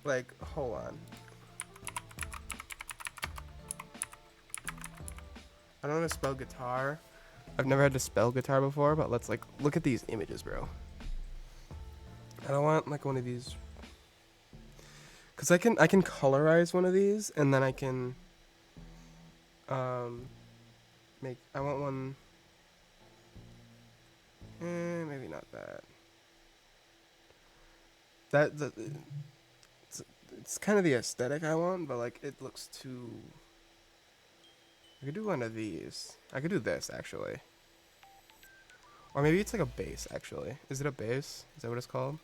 Like, hold on. I don't know how to spell guitar. I've never had to spell guitar before, but let's like look at these images, bro. I don't want like one of these, cause I can colorize one of these, and then I can make. I want one. Maybe not that. It's kind of the aesthetic I want, but like it looks too. I could do one of these. I could do this actually. Or maybe it's like a base actually. Is it a base? Is that what it's called?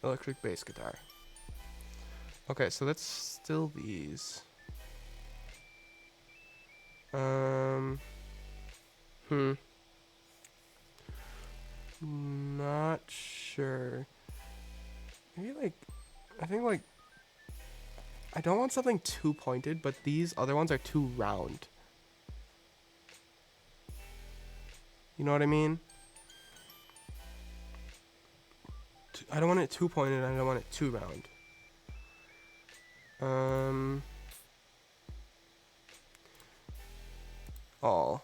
Electric bass guitar. Okay, so let's still these. Not sure. Maybe like, I think like, I don't want something too pointed, but these other ones are too round. You know what I mean? I don't want it too pointed, I don't want it too round. all.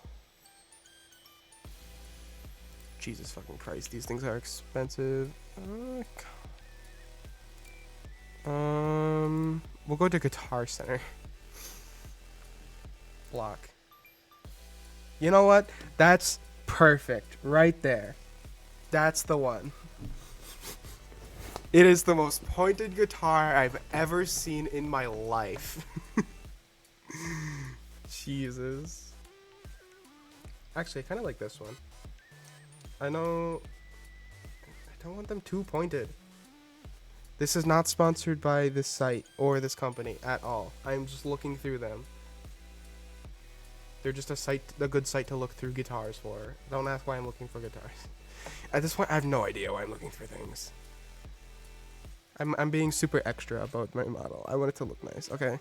Jesus fucking Christ, these things are expensive. We'll go to Guitar Center. Block. You know what? That's perfect right there. That's the one. It is the most pointed guitar I've ever seen in my life. Jesus. Actually, I kind of like this one. I know I don't want them too pointed. This is not sponsored by this site or this company at all. I'm just looking through them. They're just a good site to look through guitars for. Don't ask why I'm looking for guitars. At this point, I have no idea why I'm looking for things. I'm being super extra about my model. I want it to look nice. Okay.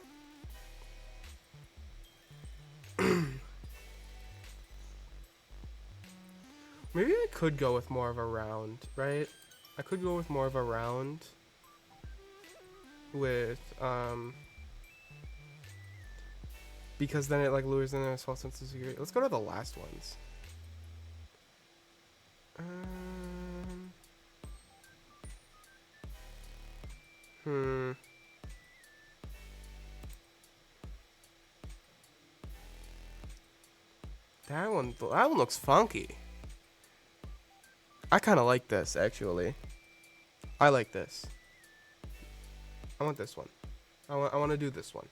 Maybe I could go with more of a round, right? I could go with more of a round with because then it like lures in a false sense of security. Let's go to the last ones. That one looks funky. I kind of like this, actually. I like this. I want this one. I want to do this one.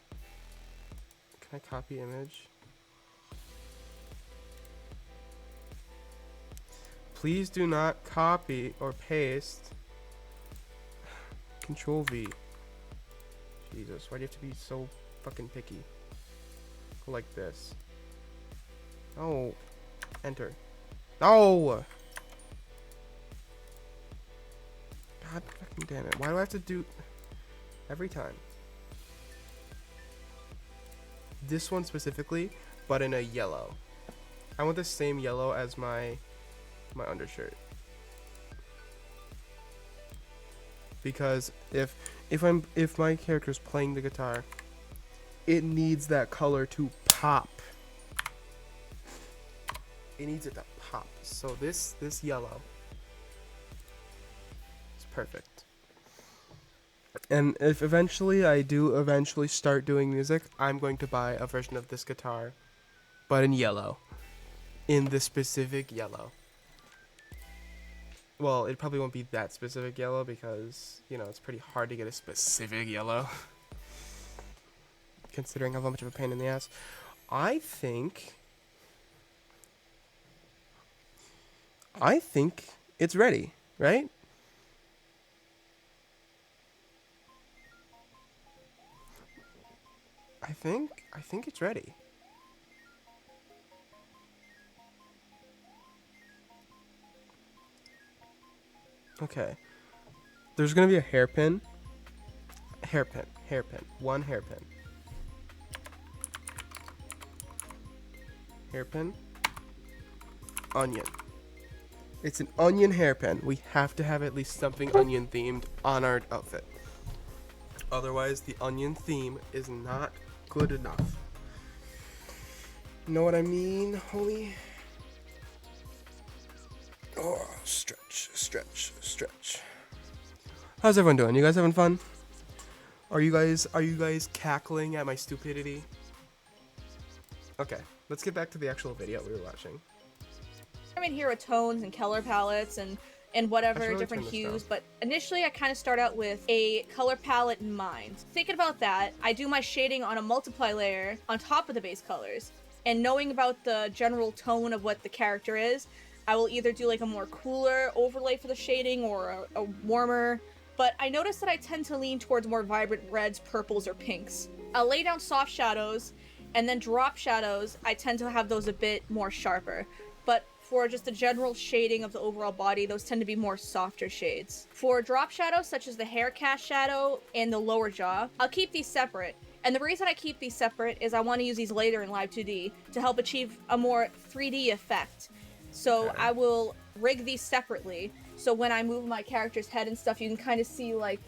Can I copy image? Please do not copy or paste. Control V. Jesus, why do you have to be so fucking picky? Like this. Oh. Enter. No! God fucking damn it. Why do I have to do every time? This one specifically, but in a yellow. I want the same yellow as my undershirt. Because if my character's playing the guitar, it needs that color to pop. It needs it to pop. So this yellow is perfect. And if eventually I do start doing music, I'm going to buy a version of this guitar, but in yellow. In the specific yellow. Well, it probably won't be that specific yellow because, you know, it's pretty hard to get a specific yellow. Considering how much of a pain in the ass. I think it's ready, right? I think it's ready. Okay. There's gonna be a hairpin. One hairpin. Hairpin. Onion. It's an onion hairpin. We have to have at least something onion themed on our outfit. Otherwise, the onion theme is not good enough. Know what I mean, homie? Oh, stretch. How's everyone doing? You guys having fun? Are you guys cackling at my stupidity? Okay, let's get back to the actual video we were watching. I'm in here with tones and color palettes and whatever really different turn this hues, down. but initially I kind of start out with a color palette in mind. Thinking about that, I do my shading on a multiply layer on top of the base colors, and knowing about the general tone of what the character is, I will either do like a more cooler overlay for the shading or a warmer, but I notice that I tend to lean towards more vibrant reds, purples, or pinks. I'll lay down soft shadows, and then drop shadows, I tend to have those a bit more sharper. But for just the general shading of the overall body, those tend to be more softer shades. For drop shadows, such as the hair cast shadow and the lower jaw, I'll keep these separate. And the reason I keep these separate is I want to use these later in Live 2D to help achieve a more 3D effect. So I will rig these separately, so when I move my character's head and stuff, you can kind of see like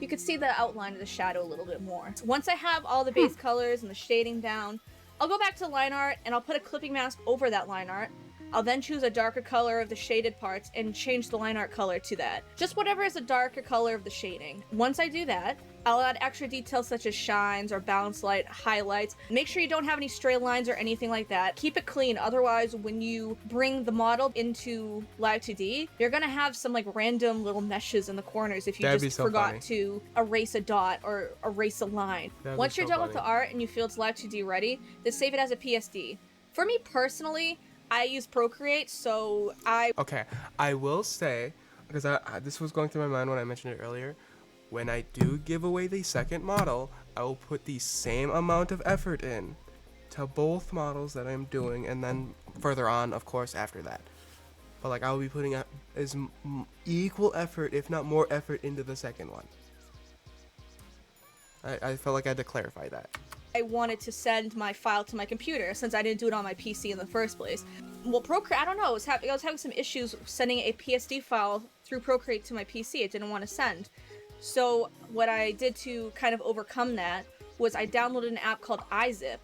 you could see the outline of the shadow a little bit more. So once I have all the base colors and the shading down, I'll go back to line art and I'll put a clipping mask over that line art. I'll then choose a darker color of the shaded parts and change the line art color to that. Just whatever is a darker color of the shading. Once I do that, I'll add extra details such as shines or bounce light, highlights. Make sure you don't have any stray lines or anything like that. Keep it clean, otherwise when you bring the model into Live 2D, you're gonna have some like random little meshes in the corners if you That'd be just so forgot funny. to erase a dot or erase a line. That'd be Once you're so done with funny. the art and you feel it's Live 2D ready, then save it as a PSD. For me personally, I use Procreate, so Okay, I will say, because this was going through my mind when I mentioned it earlier, when I do give away the second model, I will put the same amount of effort in to both models that I'm doing, and then further on, of course, after that. But like, I will be putting as equal effort, if not more effort, into the second one. I felt like I had to clarify that. I wanted to send my file to my computer since I didn't do it on my PC in the first place. Well, Procreate, I don't know, I was having some issues sending a PSD file through Procreate to my PC. It didn't want to send. So what I did to kind of overcome that was I downloaded an app called iZip.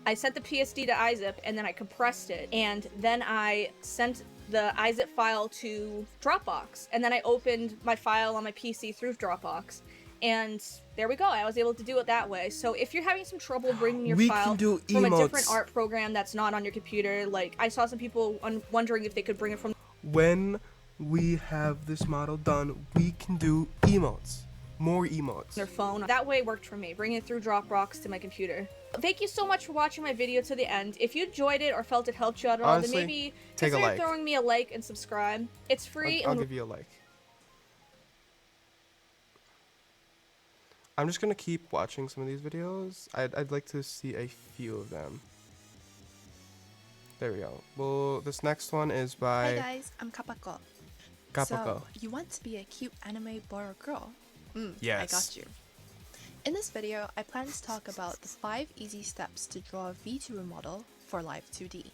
I sent the PSD to iZip and then I compressed it, and then I sent the iZip file to Dropbox, and then I opened my file on my PC through Dropbox. And there we go. I was able to do it that way. So if you're having some trouble bringing your We file can do from a different emotes. art program that's not on your computer, like I saw some people wondering if they could bring it from When we have this model done, we can do emotes. More emotes. their phone. That way it worked for me, bringing it through Dropbox to my computer. Thank you so much for watching my video to the end. If you enjoyed it or felt it helped you out at all, Honestly, then maybe take a consider like. throwing me a like and subscribe. It's free I'll and give you a like. I'm just gonna keep watching some of these videos. I'd like to see a few of them. There we go. Well, this next one is Hi by guys, I'm Kapako. Kapako. So, you want to be a cute anime boy or girl? I Yes. got you. In this video, I plan to talk about the 5 easy steps to draw a VTuber model for Live 2D.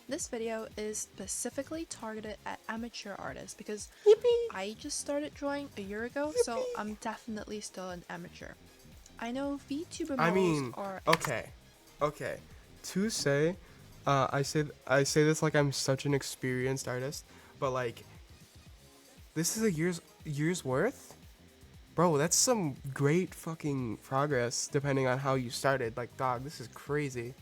This video is specifically targeted at amateur artists because I just started drawing a year ago, so I'm definitely still an amateur. I know VTuber models I mean, are okay. To say, I say this like I'm such an experienced artist, but like, this is a year's worth, bro. That's some great fucking progress, depending on how you started. Like, dog, this is crazy.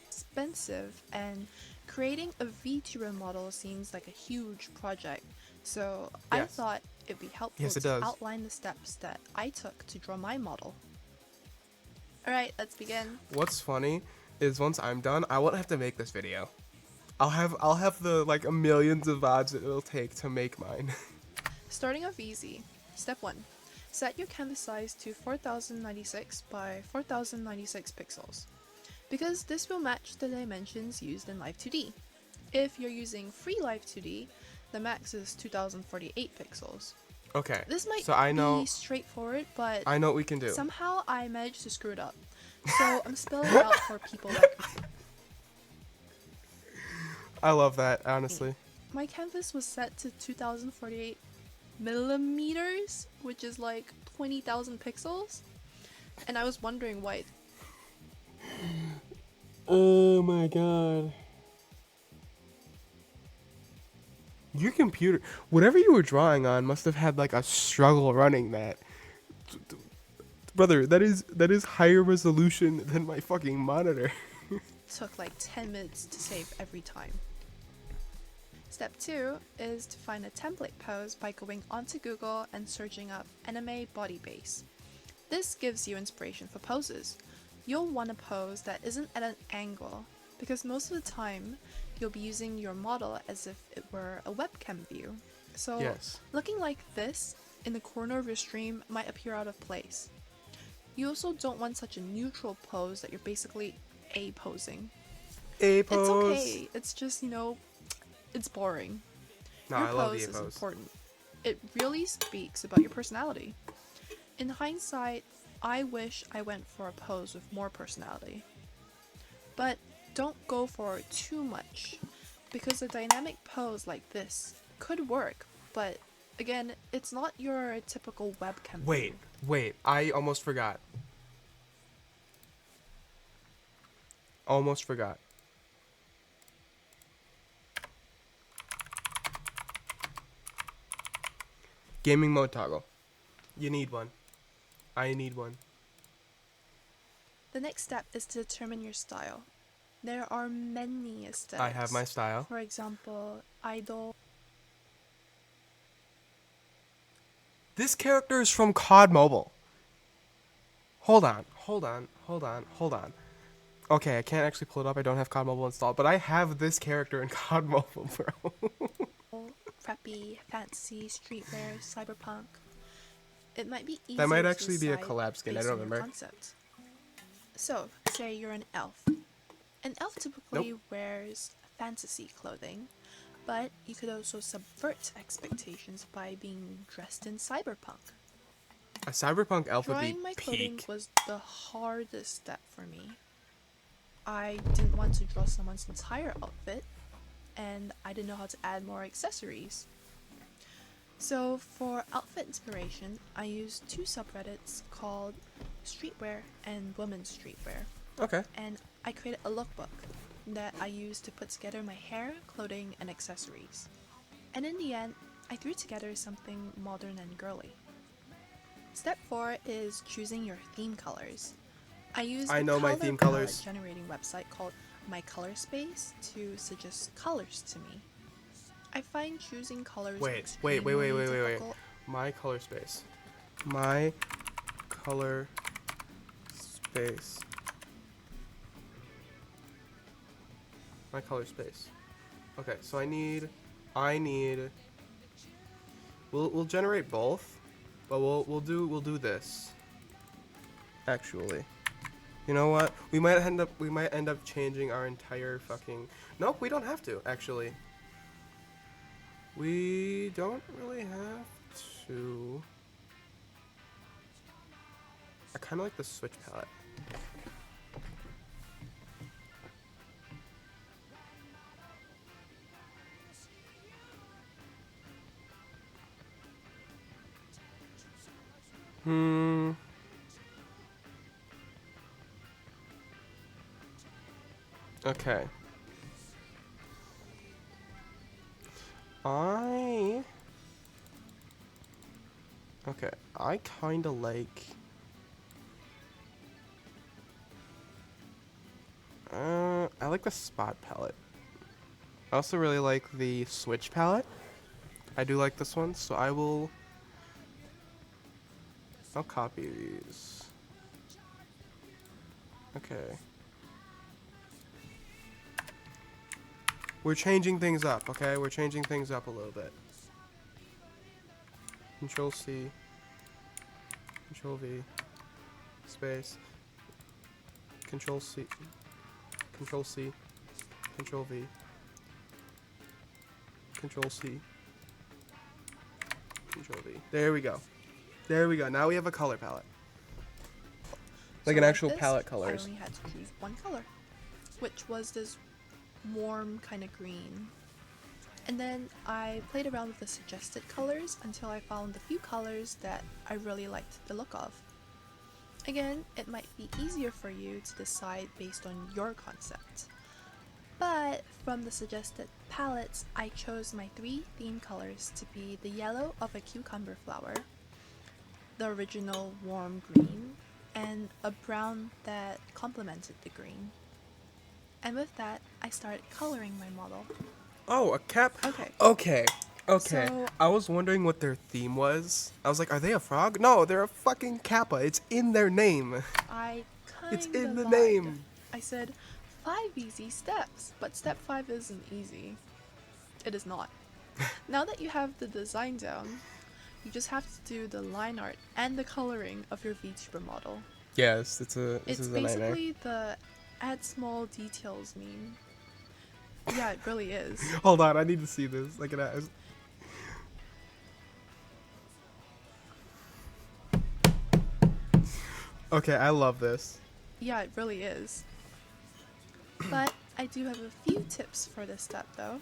expensive, and creating a VTuber model seems like a huge project, so I Yes. thought it'd be helpful Yes, it to does. outline the steps that I took to draw my model. Alright, let's begin. What's funny is once I'm done, I won't have to make this video. I'll have the like millions of VODs that it'll take to make mine. Starting off easy. Step 1. Set your canvas size to 4096 by 4096 pixels, because this will match the dimensions used in Live 2D. If you're using free Live 2D, the max is 2048 pixels. Okay. This might so I know be straightforward, but I know what we can do. somehow I managed to screw it up. So I'm spelling it out for people that I love that, honestly. my canvas was set to 2048 millimeters, which is like 20,000 pixels. And I was wondering why. Oh my god. Your computer, whatever you were drawing on, must have had like a struggle running that. Brother, that is higher resolution than my fucking monitor. Took like 10 minutes to save every time. Step 2 is to find a template pose by going onto Google and searching up anime body base. This gives you inspiration for poses. You'll want a pose that isn't at an angle, because most of the time you'll be using your model as if it were a webcam view. So Yes. looking like this in the corner of your stream might appear out of place. You also don't want such a neutral pose that you're basically A-posing. A It's pose. okay, it's just, it's boring. No, Your I love pose the A is pose. important. It really speaks about your personality. In hindsight, I wish I went for a pose with more personality. But don't go for too much, because a dynamic pose like this could work, but again, it's not your typical webcam Wait, I almost forgot. Almost forgot. Gaming mode toggle. You need one. I need one. The next step is to determine your style. There are many aesthetics. I have my style. For example, idol. This character is from COD Mobile. Hold on. Okay, I can't actually pull it up. I don't have COD Mobile installed, but I have this character in COD Mobile, bro. Preppy, fantasy, streetwear, cyberpunk. It might be easier That might to actually be a decide collab skin. I based don't on your remember. concept. So, say you're an elf. An elf typically wears fantasy clothing, but you could also subvert expectations by being dressed in cyberpunk. A cyberpunk elf would be Drawing my clothing peak. was the hardest step for me. I didn't want to draw someone's entire outfit, and I didn't know how to add more accessories. So for outfit inspiration, I used two subreddits called Streetwear and Women's Streetwear, Okay. and I created a lookbook that I used to put together my hair, clothing, and accessories. And in the end, I threw together something modern and girly. Step 4 is choosing your theme colors. I used I a know my color theme palette colors. generating website called My Color Space to suggest colors to me. I find choosing colors Wait. extremely difficult. My color space. My color space. My color space. Okay, so I need. We'll generate both, but we'll do this. Actually, you know what? We might end up changing our entire fucking. Nope, we don't have to. Actually, we don't really have to. I kind of like the switch palette. Okay. I kind of like. I like the spot palette. I also really like the switch palette. I do like this one, so I'll copy these. Okay. We're changing things up, okay? We're changing things up a little bit. Control C. Control V. Space. Control C. Control C. Control V. Control C. Control V. There we go. There we go. Now we have a color palette. Like So an actual this, palette colors. I only had to choose one color, which was this warm kind of green. And then I played around with the suggested colors until I found a few colors that I really liked the look of. Again, it might be easier for you to decide based on your concept. But from the suggested palettes, I chose my 3 theme colors to be the yellow of a cucumber flower, the original warm green, and a brown that complemented the green. And with that, I started coloring my model. Oh, a cap? Okay. Okay. So- I was wondering what their theme was. I was like, are they a frog? No, they're a fucking kappa. It's in their name. I kinda It's in the lied. name. I said 5 easy steps, but step 5 isn't easy. It is not. Now that you have the design down, you just have to do the line art and the coloring of your VTuber model. Yes, this It's is a nightmare. basically the add small details meme. Yeah, it really is. Hold on, I need to see this. Look at that. Okay, I love this. Yeah, it really is. But I do have a few tips for this step though.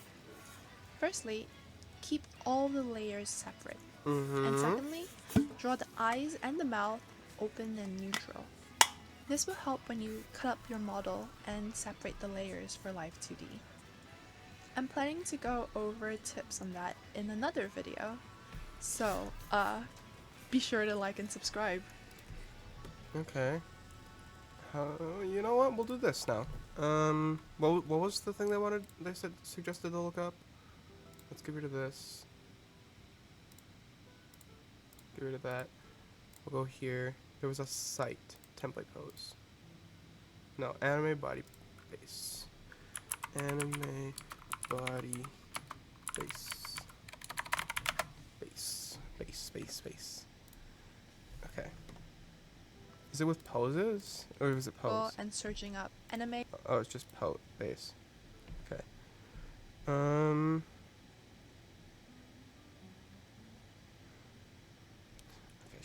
Firstly, keep all the layers separate. And secondly, draw the eyes and the mouth open and neutral. This will help when you cut up your model and separate the layers for Live 2D. I'm planning to go over tips on that in another video, so be sure to like and subscribe. Okay. You know what? We'll do this now. What was the thing they suggested to look up? Let's get rid of this. Get rid of that. We'll go here. There was a site. Template pose. No, anime body face. Anime body face. Face. Okay. Is it with poses? Or is it pose? And searching up anime. Oh, it's just base. Okay.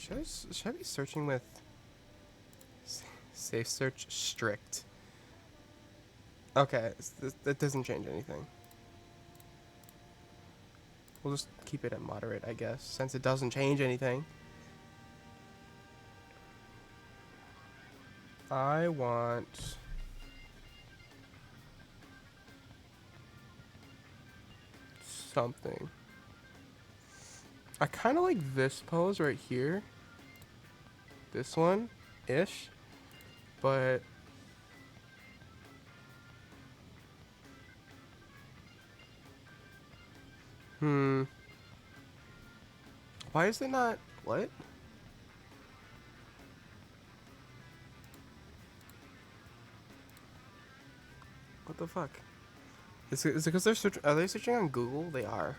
Okay, should I be searching with safe search strict? Okay, that doesn't change anything. We'll just keep it at moderate, I guess, since it doesn't change anything. I want something. I kind of like this pose right here. This one-ish. But why is it not what? What the fuck? Is it because they're are they searching on Google? They are.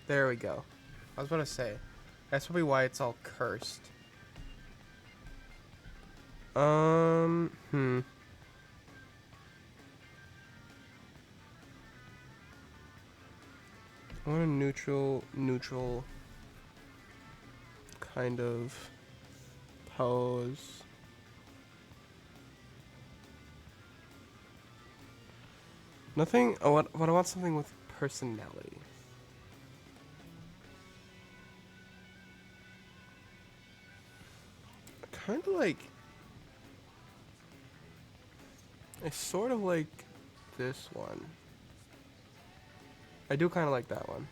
There we go. I was about to say. That's probably why it's all cursed. I want a neutral kind of pose. Nothing. Oh, what I want something with personality. Kind of like. I sort of like this one. I do kind of like that one.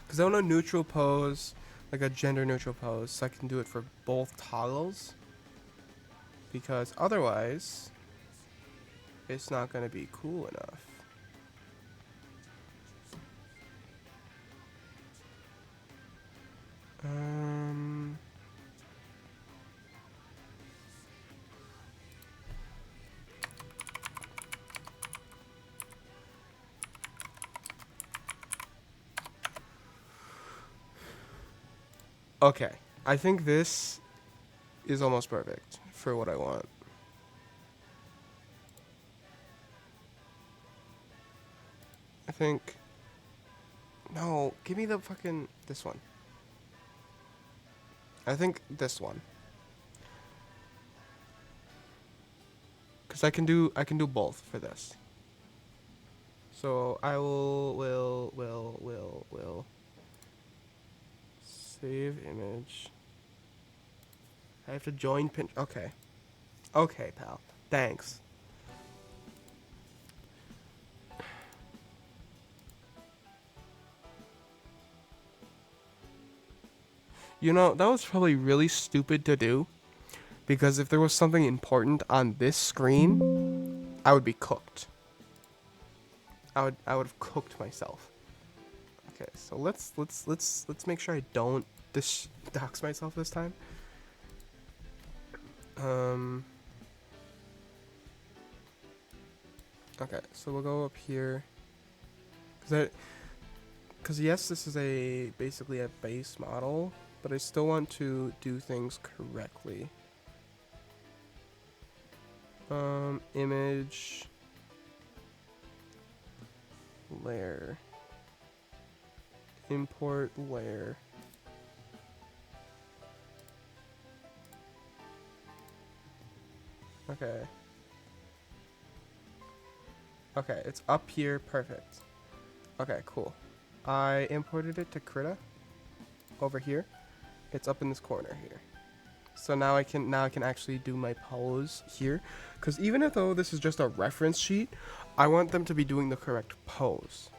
Because I want a neutral pose, like a gender neutral pose, so I can do it for both toggles. Because otherwise, it's not going to be cool enough. Okay, I think this is almost perfect for what I want. I think... No, give me the fucking... this one. I think this one. Because I can do both for this. So I will save image. I have to join Pinterest. Okay. Okay, pal. Thanks. You know, that was probably really stupid to do. Because if there was something important on this screen, I would be cooked. I would have cooked myself. Okay, so let's make sure I don't dox myself this time. Okay, so we'll go up here. Cause yes, this is basically a base model, but I still want to do things correctly. Image layer, import layer. Okay. Okay, it's up here. Perfect. Okay, cool. I imported it to Krita over here. It's up in this corner here. So now I can actually do my pose here, because even though this is just a reference sheet, I want them to be doing the correct pose.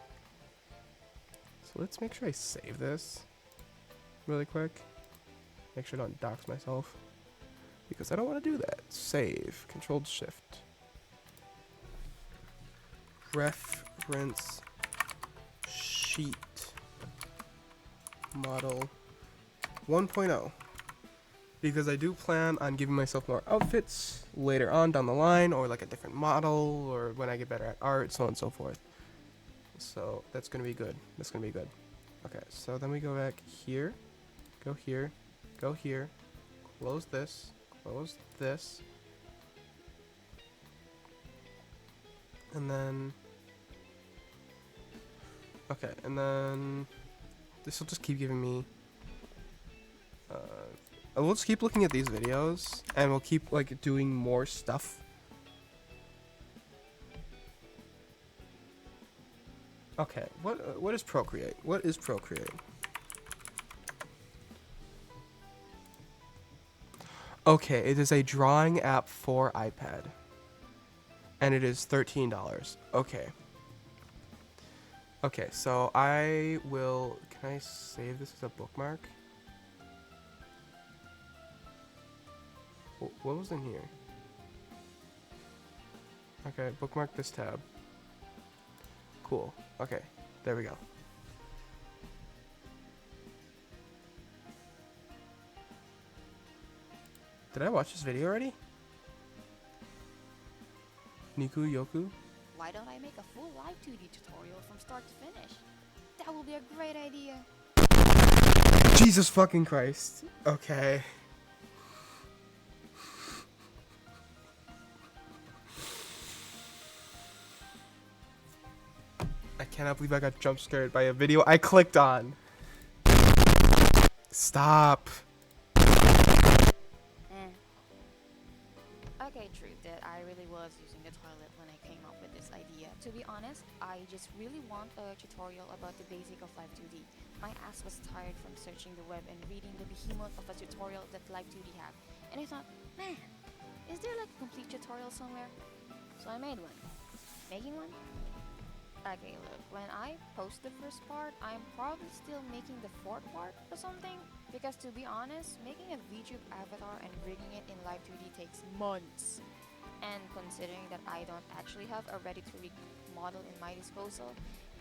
So let's make sure I save this really quick. Make sure I don't dox myself, because I don't want to do that. Save, Control Shift. Reference sheet model 1.0. Because I do plan on giving myself more outfits later on down the line, or like a different model, or when I get better at art, so on and so forth. So that's gonna be good. That's gonna be good. Okay, so then we go back here, go here, go here, close this, and then, okay, and then this will just keep giving me, we'll just keep looking at these videos, and we'll keep like doing more stuff. Okay, what is Procreate? What is Procreate? Okay, it is a drawing app for iPad, and it is $13. Okay. Okay, so I will. Can I save this as a bookmark? What was in here? Okay, bookmark this tab. Cool. Okay, there we go. Did I watch this video already? Niku Yoku? Why don't I make a full live 2D tutorial from start to finish? That will be a great idea. Jesus fucking Christ. Okay. I cannot believe I got jump scared by a video I clicked on. Stop. Okay, true that I really was using the toilet when I came up with this idea. To be honest, I just really want a tutorial about the basic of Live 2D. My ass was tired from searching the web and reading the behemoth of a tutorial that Live 2D have. And I thought, man, is there like a complete tutorial somewhere? So I made one. Making one? Okay, look, when I post the first part, I'm probably still making the fourth part or something. Because to be honest, making a VTube avatar and rigging it in Live 2D takes months. And considering that I don't actually have a ready-to-rig model in my disposal,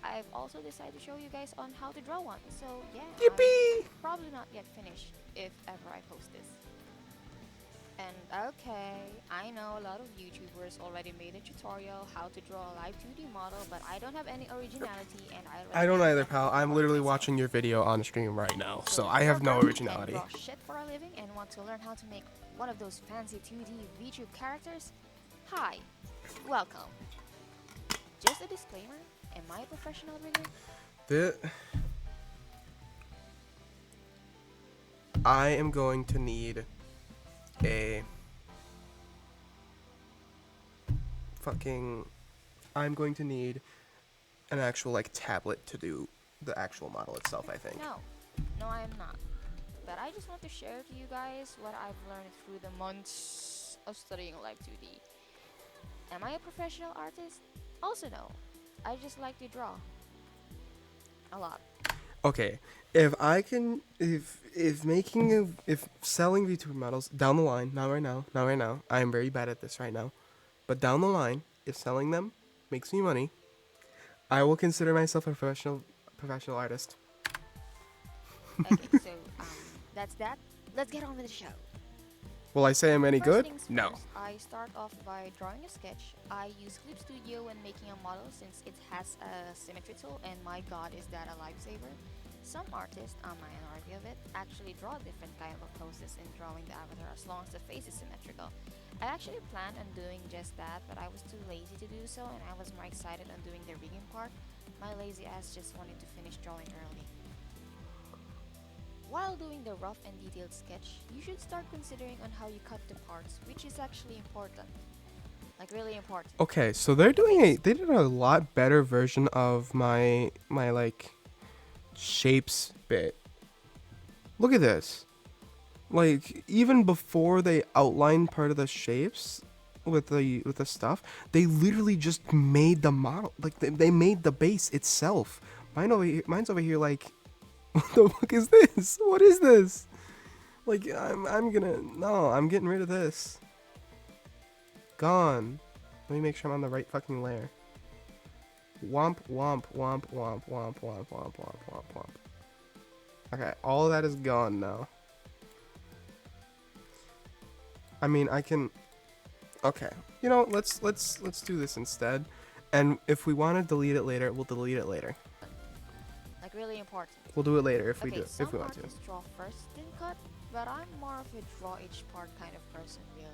I've also decided to show you guys on how to draw one. So yeah, Yippee! I'm probably not yet finished if ever I post this. And okay, I know a lot of YouTubers already made a tutorial how to draw a Live 2D model, but I don't have any originality and I don't either, pal. I'm literally watching your video on stream right now, so I have no originality. And draw shit for a living and want to learn how to make one of those fancy 2D VTube characters? Hi, welcome. Just a disclaimer, am I a professional rigger? I am going to need I'm going to need an actual like tablet to do the actual model itself, I think. No, I'm not. But I just want to share to you guys what I've learned through the months of studying Live 2D. Am I a professional artist? Also no. I just like to draw. A lot. Okay, if selling VTuber models down the line, not right now, I am very bad at this right now, but down the line, if selling them makes me money, I will consider myself a professional artist. Okay, so that's that. Let's get on with the show. Will I say I'm any First good? things No. first, I start off by drawing a sketch. I use Clip Studio when making a model since it has a symmetry tool, and my god is that a lifesaver. Some artists, a minority of it, actually draw different kind of poses in drawing the avatar as long as the face is symmetrical. I actually planned on doing just that, but I was too lazy to do so, and I was more excited on doing the rigging part. My lazy ass just wanted to finish drawing early. While doing the rough and detailed sketch, you should start considering on how you cut the parts, which is actually important. Like really important. Okay, so they did a lot better version of my like shapes bit. Look at this. Like even before they outlined part of the shapes with the stuff, they literally just made the model. Like they made the base itself. Mine's over here like, what the fuck is this? What is this? Like I'm getting rid of this. Gone. Let me make sure I'm on the right fucking layer. Womp womp womp womp womp womp womp womp womp womp. Okay, all of that is gone now. I mean, I can. Okay, you know, let's do this instead. And if we want to delete it later, we'll delete it later. Like really important. We'll do it later if we Okay, do some if we want to. artists draw first, then cut, but I'm more of a draw each part kind of person, really.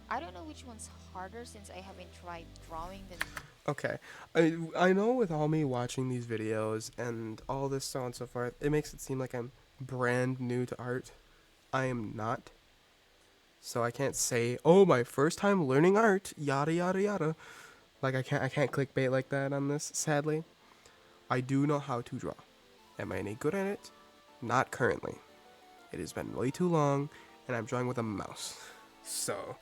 I don't know which one's harder since I haven't tried drawing them. Okay, I know with all me watching these videos and all this so on and so forth, it makes it seem like I'm brand new to art. I am not. So I can't say, oh, my first time learning art, yada yada yada. Like I can't clickbait like that on this, sadly. I do know how to draw. Am I any good at it? Not currently. It has been way too long, and I'm drawing with a mouse. So,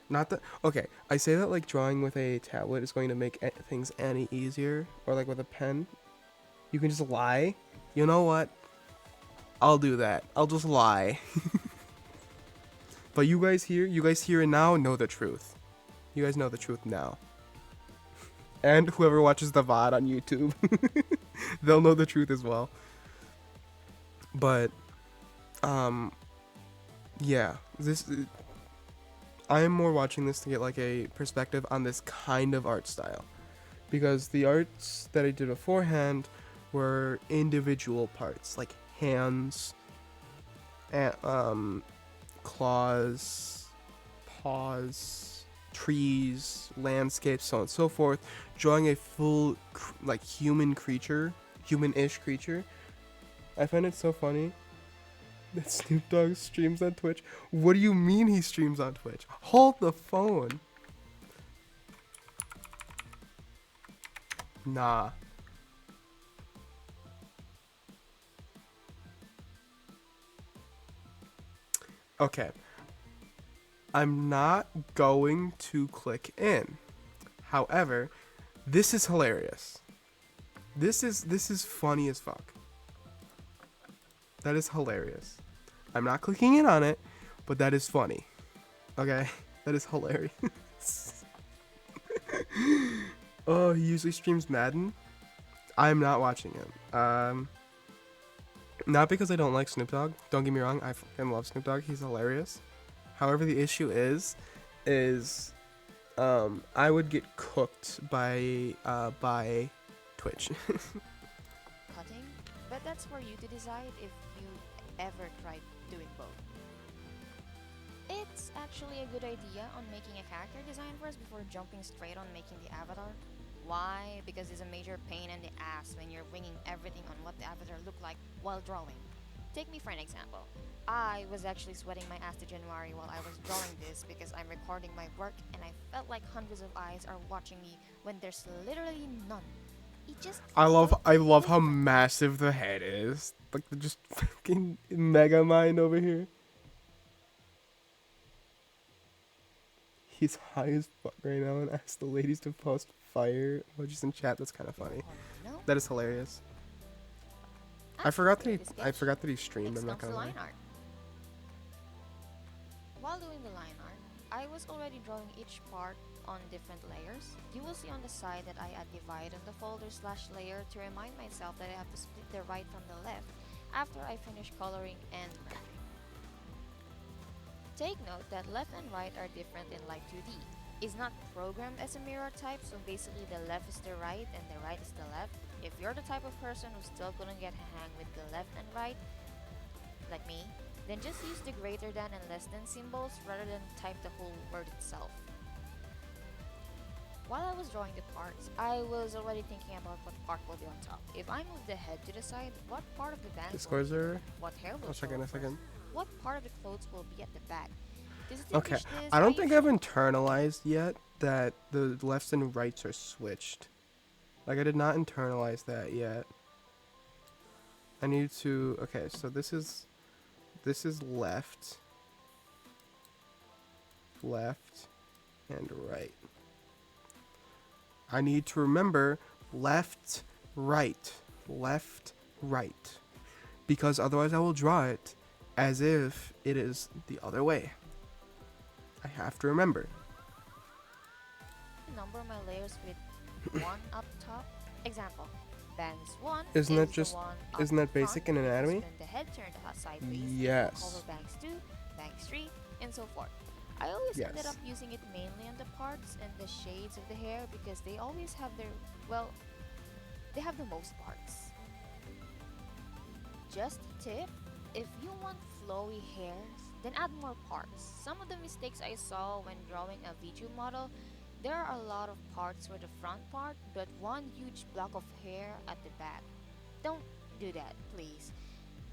not that. Okay, I say that like drawing with a tablet is going to make things any easier, or like with a pen. You can just lie. You know what? I'll do that. I'll just lie. But you guys here and now know the truth. You guys know the truth now. And whoever watches the VOD on YouTube, they'll know the truth as well. But, yeah, I am more watching this to get like a perspective on this kind of art style. Because the arts that I did beforehand were individual parts, like hands, and, claws, paws, trees, landscapes, so on and so forth. Drawing a full, like, human creature, human-ish creature. I find it so funny that Snoop Dogg streams on Twitch. What do you mean he streams on Twitch? Hold the phone. Nah. Okay. I'm not going to click in. However, this is hilarious. This is funny as fuck. That is hilarious. I'm not clicking in on it, but that is funny. Okay? That is hilarious. Oh, he usually streams Madden. I'm not watching him. Not because I don't like Snoop Dogg. Don't get me wrong, I fucking love Snoop Dogg. He's hilarious. However, the issue is I would get cooked by Twitch. Cutting, but that's for you to decide if you ever tried doing both. It's actually a good idea on making a character design first before jumping straight on making the avatar. Why? Because it's a major pain in the ass when you're winging everything on what the avatar looked like while drawing. Take me for an example. I was actually sweating my ass to January while I was drawing this because I'm recording my work and I felt like hundreds of eyes are watching me when there's literally none. It just I love how massive the head is. Like the just fucking mega mind over here. He's high as fuck right now and asked the ladies to post fire emojis in chat. That's kind of funny. No. That is hilarious. I After forgot doing that the I sketch, forgot that he streamed. I'm next not comes gonna the lie. line art. While doing the line art, I was already drawing each part on different layers. You will see on the side that I add divide on the folder/layer to remind myself that I have to split the right from the left after I finish coloring and wrapping. Take note that left and right are different in Live 2D. It's not programmed as a mirror type, so basically the left is the right and the right is the left. If you're the type of person who still couldn't get a hang with the left and right, like me, then just use the greater than and less than symbols rather than type the whole word itself. While I was drawing the parts, I was already thinking about what part will be on top. If I move the head to the side, what part of the band will Discords be there? are. What hair will I'll show check in a up first? second. What part of the clothes will be at the back? To Okay, distinguish this, I don't use think I've internalized yet that the lefts and rights are switched. Like, I did not internalize that yet. I need to. Okay, so this is left, left, and right. I need to remember left, right, because otherwise I will draw it as if it is the other way. I have to remember. number my layers with 1 up top. Example, bangs 1 Isn't is that the just- one isn't up that basic front in because anatomy? when the head turned sideways, Yes. cover bangs 2, bangs 3, and so forth. I always ended Yes. up using it mainly on the parts and the shades of the hair because they always have their, well, they have the most parts. Just a tip, if you want flowy hairs, then add more parts. Some of the mistakes I saw when drawing a VTube model, there are a lot of parts for the front part, but one huge block of hair at the back. Don't do that, please.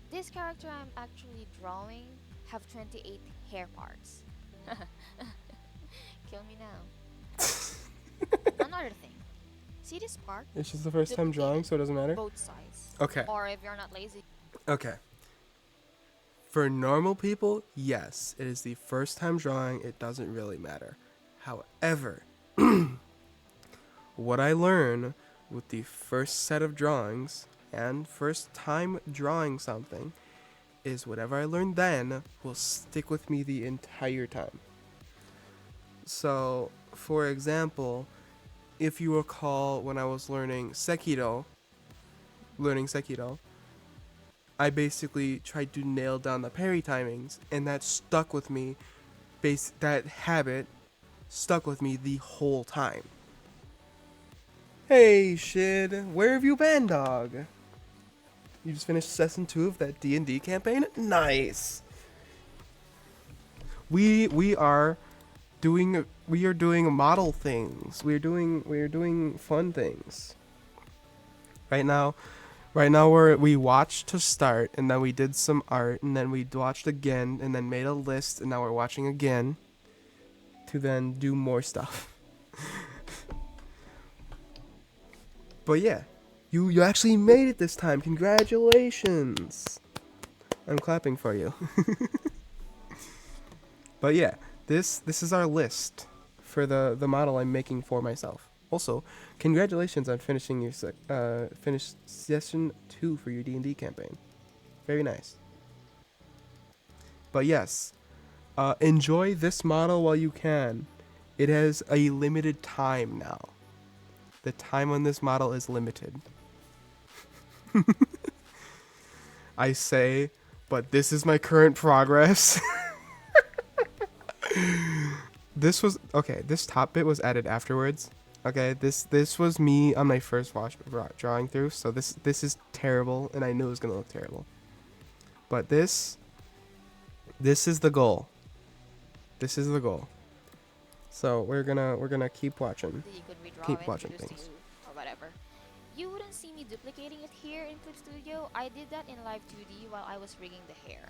This character I'm actually drawing have 28 hair parts. Kill me now. Another thing. See this part? It's just the first time drawing, so it doesn't matter. Both sides. Okay. Or if you're not lazy, Okay. For normal people, yes, it is the first time drawing. It doesn't really matter. However, what I learn with the first set of drawings and first time drawing something is whatever I learned then will stick with me the entire time. So, for example, if you recall when I was learning Sekiro, I basically tried to nail down the parry timings, and that stuck with me. That habit stuck with me the whole time. Hey, Shid, where have you been, dog? You just finished Season 2 of that D&D campaign? Nice! We are doing model things. We are doing fun things. Right now we watched to start, and then we did some art, and then we watched again, and then made a list, and now we're watching again to then do more stuff. But yeah, you actually made it this time. Congratulations. I'm clapping for you. But yeah, this is our list for the model I'm making for myself. Also, congratulations on finishing your finished session 2 for your D&D campaign. Very nice. But yes, enjoy this model while you can. It has a limited time now. The time on this model is limited. I say, but this is my current progress. This top bit was added afterwards. Okay, this was me on my first drawing through, so this is terrible, and I knew it was gonna look terrible. But this is the goal. This is the goal. So we're gonna keep watching. you could redraw Keep and watching introduce things. to you or whatever. You wouldn't see me duplicating it here in Clip Studio. I did that in Live 2D while I was rigging the hair.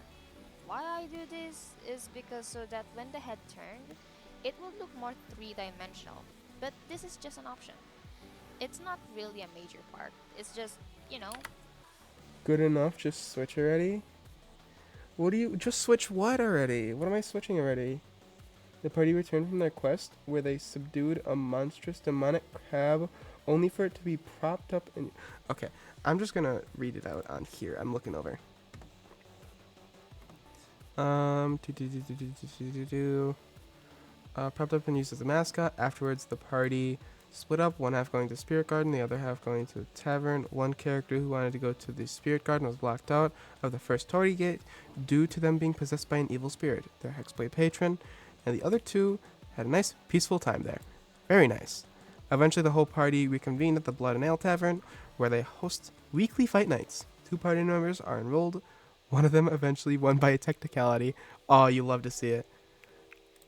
Why I do this is because so that when the head turned, it would look more three-dimensional. But this is just an option. It's not really a major part. It's just, Good enough. Just switch already. What do you just switch? What already? What am I switching already? The party returned from their quest where they subdued a monstrous demonic crab, only for it to be propped up in. Okay, I'm just gonna read it out on here. I'm looking over. Propped up and used as a mascot. Afterwards, the party split up, one half going to Spirit Garden, the other half going to the tavern. One character who wanted to go to the Spirit Garden was blocked out of the first Torii Gate due to them being possessed by an evil spirit, their Hexblade patron, and the other two had a nice, peaceful time there. Very nice. Eventually, the whole party reconvened at the Blood and Ale Tavern, where they host weekly fight nights. 2 party members are enrolled. One of them eventually won by a technicality. Oh, you love to see it.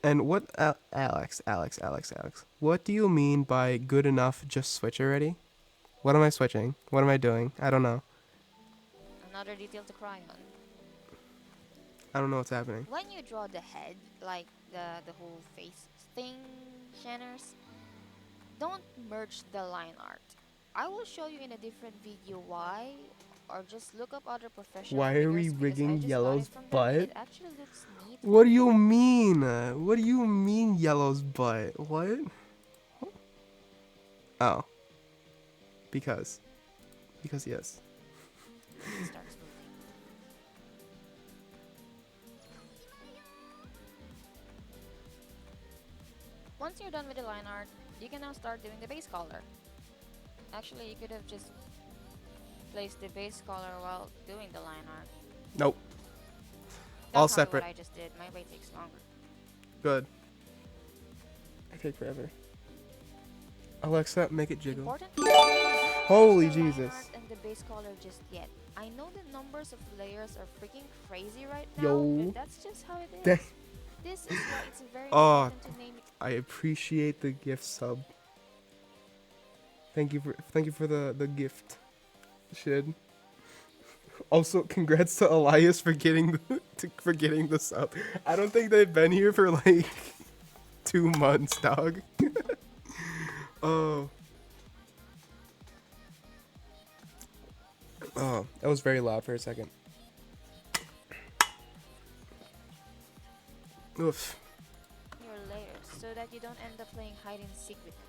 And what, Alex, what do you mean by good enough? Just switch already? What am I switching? What am I doing? I don't know. Another detail to cry on. I don't know what's happening. When you draw the head, like the whole face thing, Shanners, don't merge the line art. I will show you in a different video why, or just look up other professional Why are we figures, because rigging I just got Yellow's it from them and butt? it actually looks neat. What do you mean? What do you mean Yellow's butt? What? Oh. Because yes. It starts moving. Once you're done with the line art, you can now start doing the base color. Actually, you could have just placed the base color while doing the line art. Nope. That's All probably separate. what I just did. My way takes longer. Good. I take forever. Alexa, make it jiggle. Important to note, Holy the line Jesus. art and the base color just yet. I know the numbers of layers are freaking crazy right Yo. now, but that's just how it is. Dang. This is why it's very Oh. important to name it. I appreciate the gift sub. Thank you for the gift. Shid. Also, congrats to Elias for getting the sub. I don't think they've been here for like 2 months, dog. Oh. Oh, that was very loud for a second. Oof. Your layers so that you don't end up playing hide and seek with them.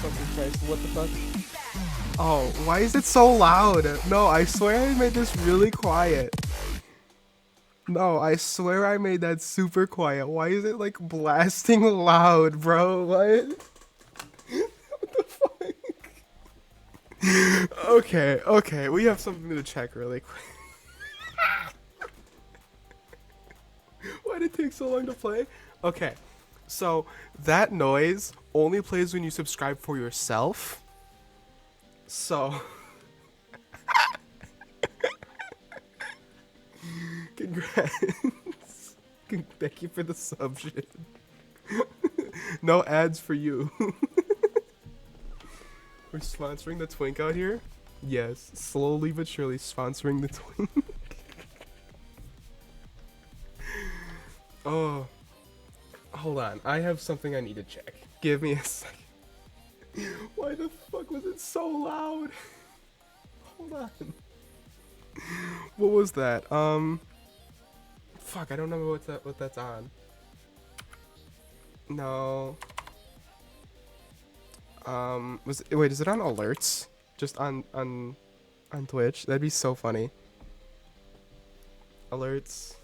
Fucking Christ, what the fuck? Oh, why is it so loud? No, I swear I made this really quiet. No, I swear I made that super quiet. Why is it like blasting loud, bro? What? What the fuck? Okay, we have something to check really quick. Why did it take so long to play? Okay, so that noise only plays when you subscribe for yourself. So, congrats. Thank you for the sub shit. No ads for you. We're sponsoring the Twink out here? Yes, slowly but surely sponsoring the Twink. Oh, hold on. I have something I need to check. Give me a second. Why the fuck was it so loud? Hold on. What was that? Fuck, I don't know what that's on. No. Wait, is it on alerts? Just on Twitch? That'd be so funny. Alerts.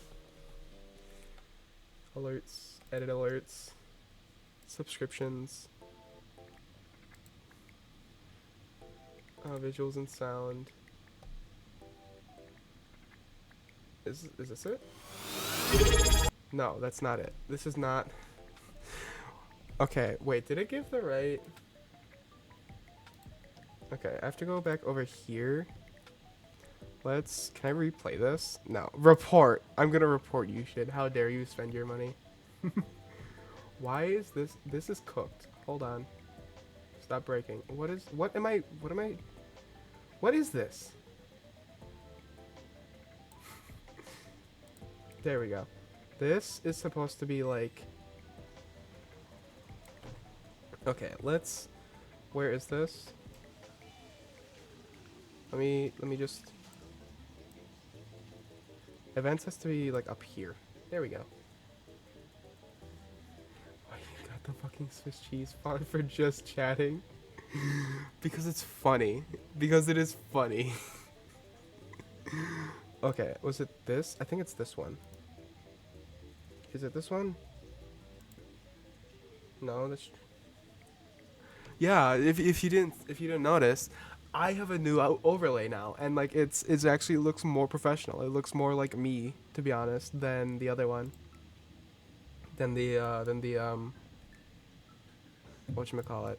Alerts. Edit alerts. Subscriptions. Visuals and sound. Is this it? No, that's not it. This is not. Okay, wait, did it give the right? Okay, I have to go back over here. Can I replay this? No. Report. I'm gonna report you, shit. How dare you spend your money? Why is this is cooked. Hold on. Stop breaking. What is this? There we go. This is supposed to be like... Okay, where is this? Let me just... Events has to be like up here. There we go. Why you got the fucking Swiss cheese font for just chatting? Because it's funny. Because it is funny. Okay, was it this? I think it's this one. Is it this one? No, that's... Yeah, if you didn't notice, I have a new overlay now, and like it actually looks more professional. It looks more like me, to be honest, than the other one. Than the whatchamacallit,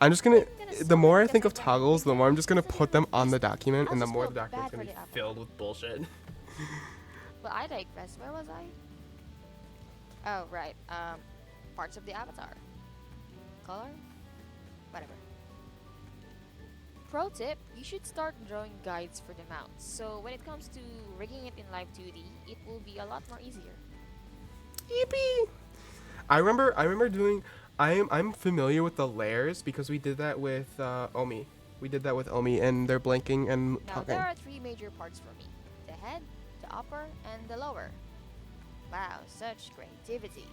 I'm just gonna. gonna The more I because think I of don't toggles, the think more that I'm just gonna it's put them on the realistic. document, I'll and the just more feel the document's bad gonna for be the apple. filled with bullshit. But I digress. Where was I? Oh, right. Parts of the avatar. Color? Whatever. Pro tip, you should start drawing guides for the mounts. So when it comes to rigging it in Live 2D, it will be a lot more easier. Yippee! I remember doing. I'm familiar with the layers because we did that with Omi. We did that with Omi, and they're blinking and Now talking. there are three major parts for me. The head, the upper, and the lower. Wow, such creativity.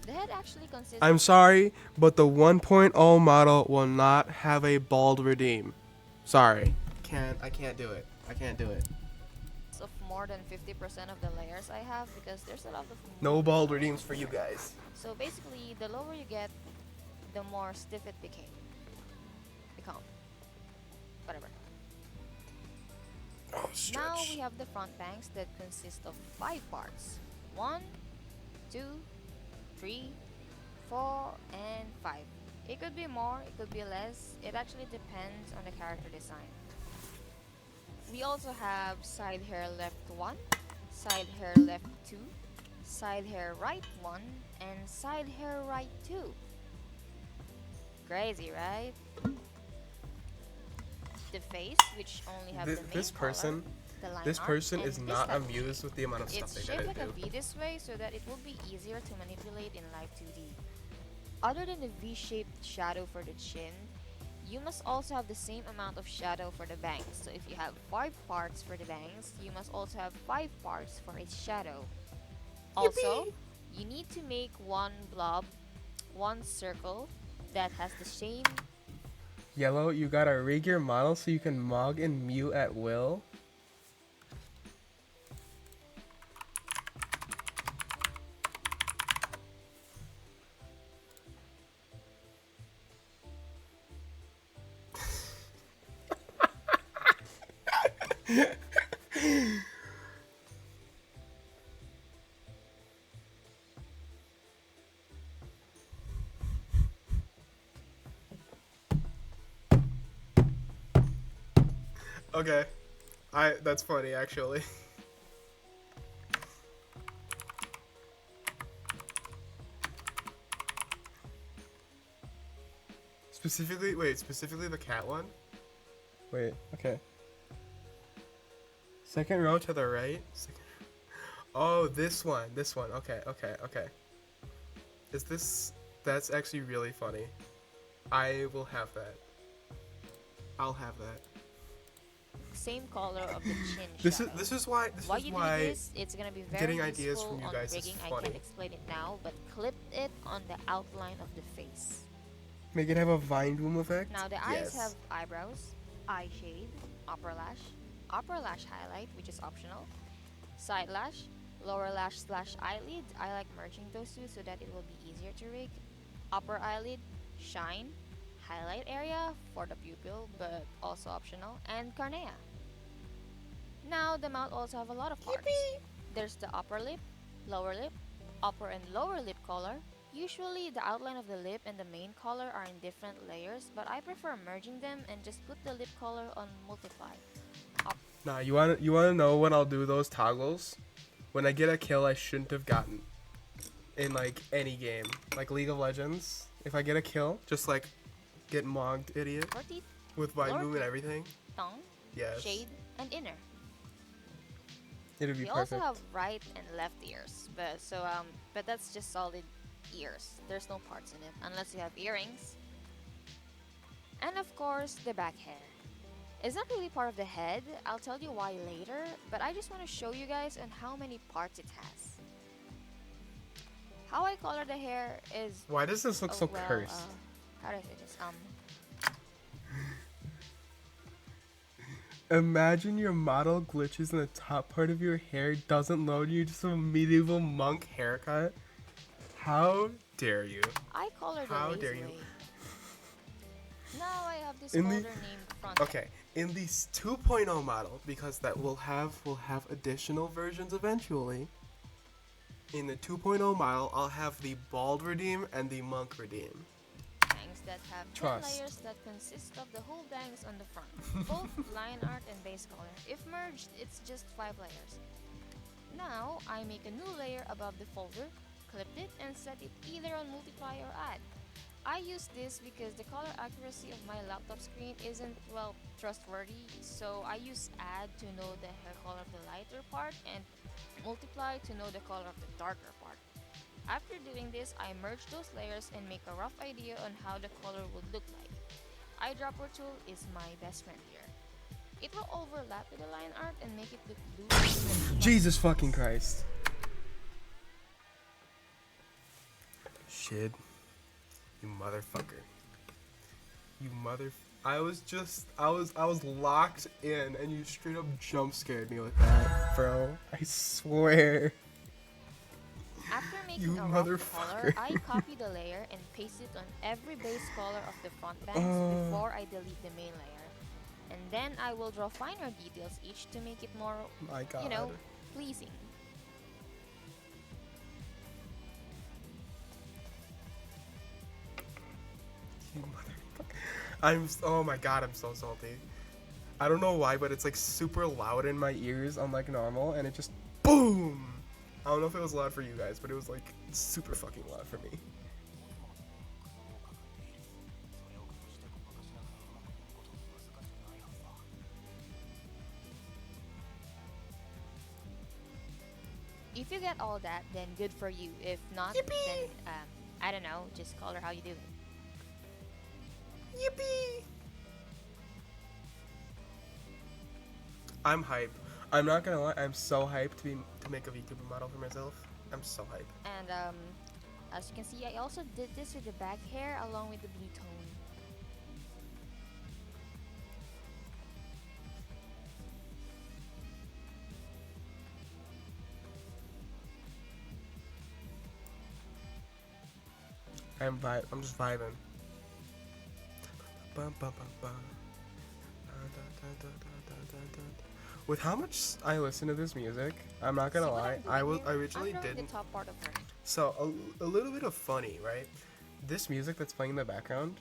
The head actually consists I'm sorry, but the 1.0 model will not have a bald redeem. Sorry. I can't do it. I can't do it. of more than 50% of the layers I have because there's a lot of No movement bald on it. redeems for you guys. So basically, the lower you get, the more stiff it become. Whatever. Oh, Now stretch. we have the front banks that consist of 5 parts. 1, 2, 3, 4, and 5. It could be more, it could be less. It actually depends on the character design. We also have side hair left 1, side hair left 2, side hair right 1, and side hair right 2. Crazy, right? The face, which only have the main This person, color, the line this art, person and is this not type of amused shape. with the amount of stuff It's they shaped gotta like a do. V this way so that it will be easier to manipulate in Live 2D. Other than the V-shaped shadow for the chin, you must also have the same amount of shadow for the bangs. So if you have 5 parts for the bangs, you must also have 5 parts for its shadow. Also, you need to make one blob, one circle that has the same. Yellow, you gotta rig your model so you can mog and mute at will. Okay. That's funny actually. Specifically the cat one? Wait, okay. Second row to the right? Oh, this one. Okay. That's actually really funny. I will have that. I'll have that. Same color of the chin This shadow. is why Why you do this, it's gonna be very getting ideas useful from you on guys is rigging. I funny. can't explain it now, but clip it on the outline of the face. make it have a vine boom effect. Now the eyes Yes. have eyebrows, eye shade, upper lash highlight, which is optional, side lash, lower lash / eyelid. I like merging those two so that it will be easier to rig. Upper eyelid, shine, highlight area for the pupil, but also optional, and cornea. Now the mouth also have a lot of parts. There's the upper lip, upper and lower lip color. Usually the outline of the lip and the main color are in different layers, but I prefer merging them and just put the lip color on multiply. Nah, you wanna know when I'll do those toggles? When I get a kill I shouldn't have gotten in like any game, like League of Legends. If I get a kill, just like get mogged, idiot, For teeth, with vine Lord. boom and everything. tongue, Yes, shade, and inner. it'd be We perfect. also have right and left ears, but that's just solid ears. There's no parts in it unless you have earrings. And of course, the back hair. It's not really part of the head. I'll tell you why later, but I just want to show you guys on how many parts it has. How I color the hair is Why does this look so cursed? how do I say this? Imagine your model glitches and the top part of your hair doesn't load you, just a medieval monk haircut. How dare you? I colored the How lazy dare you. way. Now I have this In folder the- named front. Okay, in the 2.0 model, because that will have additional versions eventually. In the 2.0 model, I'll have the bald redeem and the monk redeem. Bangs that have 10 Trust. layers that consist of the whole bangs on the front, both line art and base color. If merged, it's just 5 layers. Now, I make a new layer above the folder, clipped it, and set it either on multiply or add. I use this because the color accuracy of my laptop screen isn't, well, trustworthy, so I use add to know the hair color of the lighter part and multiply to know the color of the darker part. After doing this, I merge those layers and make a rough idea on how the color would look like. Eyedropper tool is my best friend here. It will overlap with the line art and make it look blue. Jesus fucking Christ. Shit. You motherfucker. You mother. I was locked in, and you straight up jump scared me with that, bro. I swear. After making You a rough motherfucker. color, I copy the layer and paste it on every base color of the front bangs before I delete the main layer. And then I will draw finer details each to make it more, My God. you know, pleasing. You motherfucker. Oh my God, I'm so salty. I don't know why, but it's like super loud in my ears on like normal, and it just boom. I don't know if it was loud for you guys, but it was like super fucking loud for me. If you get all that, then good for you. If not, then I don't know, just color how you do it. Yippee! I'm hype. I'm not gonna lie, I'm so hyped to make a VTuber model for myself. I'm so hyped. And as you can see, I also did this with the back hair along with the blue tone. I'm just vibing. Bum, bum, bum, bum. With how much I listen to this music, I'm not gonna See what lie. I'm doing I here? originally I'm drawing didn't. the top part of her. So a little bit of funny, right? This music that's playing in the background,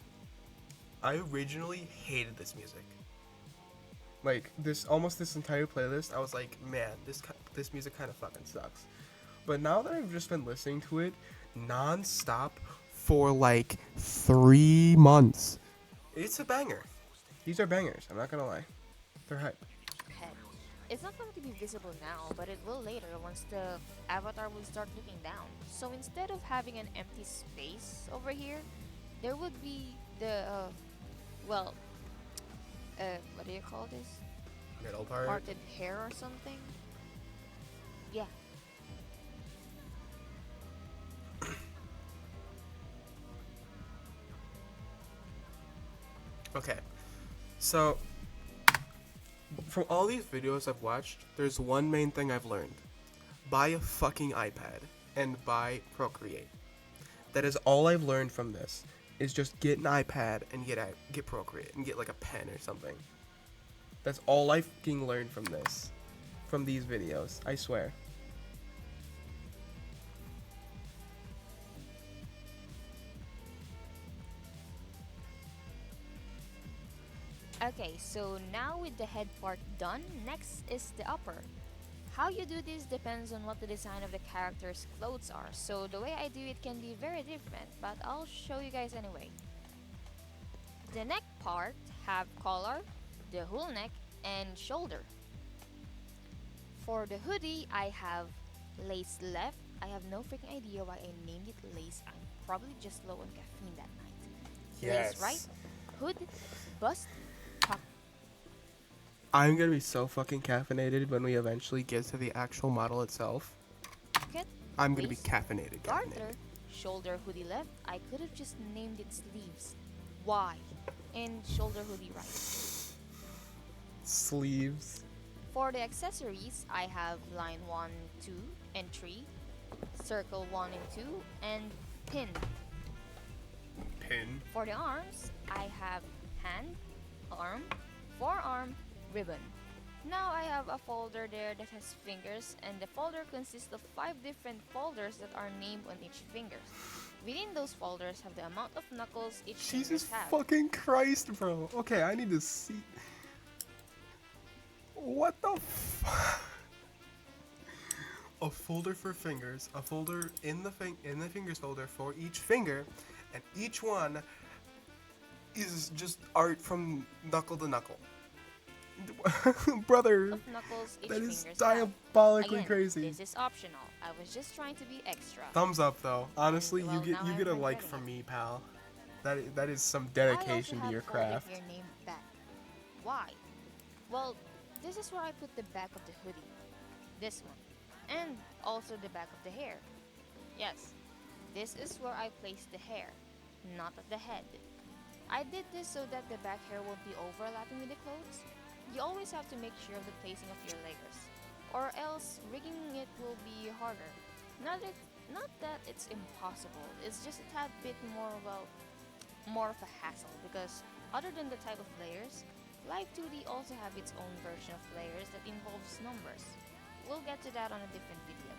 I originally hated this music. Like this entire playlist, I was like, man, this music kind of fucking sucks. But now that I've just been listening to it non-stop for like 3 months, it's a banger. These are bangers. I'm not gonna lie, they're hype. Head. It's not going to be visible now, but it will later once the avatar will start looking down. So instead of having an empty space over here, there would be the, what do you call this? Middle part. Parted hair or something? Yeah. Okay, so from all these videos I've watched, there's one main thing I've learned. Buy a fucking iPad and buy Procreate. That is all I've learned from this, is just get an iPad and get Procreate and get like a pen or something. That's all I fucking learned from these videos, I swear. Okay, so now with the head part done, next is the upper. How you do this depends on what the design of the character's clothes are, so the way I do it can be very different, but I'll show you guys anyway. The neck part have collar, the whole neck, and shoulder. For the hoodie, I have lace left. I have no freaking idea why I named it lace. I'm probably just low on caffeine that night. Lace right, hood, bust, pocket. I'm gonna be so fucking caffeinated when we eventually get to the actual model itself. I'm gonna be waist, caffeinated. garter, shoulder hoodie left. I could have just named it sleeves. Why? And shoulder hoodie right. Sleeves. For the accessories, I have line 1, 2, and 3, circle 1 and 2, and pin. Pin. For the arms, I have hand, arm, forearm, ribbon. Now I have a folder there that has fingers, and the folder consists of 5 different folders that are named on each finger. Within those folders have the amount of knuckles each Jesus fingers have. fucking Christ, bro. Okay, I need to see. What the A folder for fingers, a folder in the fingers folder for each finger, and each one is just art from knuckle to knuckle. Brother, Of knuckles each that is fingers diabolically have. Again, crazy. this is optional. I was just trying to be extra. Thumbs up though. Honestly, Well, you now get a I'm like regretting from it. me, pal. That is some I also dedication to have your folded craft. your name back. Why? Well, this is where I put the back of the hoodie. This one. And also the back of the hair. Yes, this is where I place the hair, not at the head. I did this so that the back hair won't be overlapping with the clothes. You always have to make sure of the placing of your layers, or else rigging it will be harder. Not that it's impossible, it's just a tad bit more of a hassle because other than the type of layers, Live 2D also have its own version of layers that involves numbers. We'll get to that on a different video.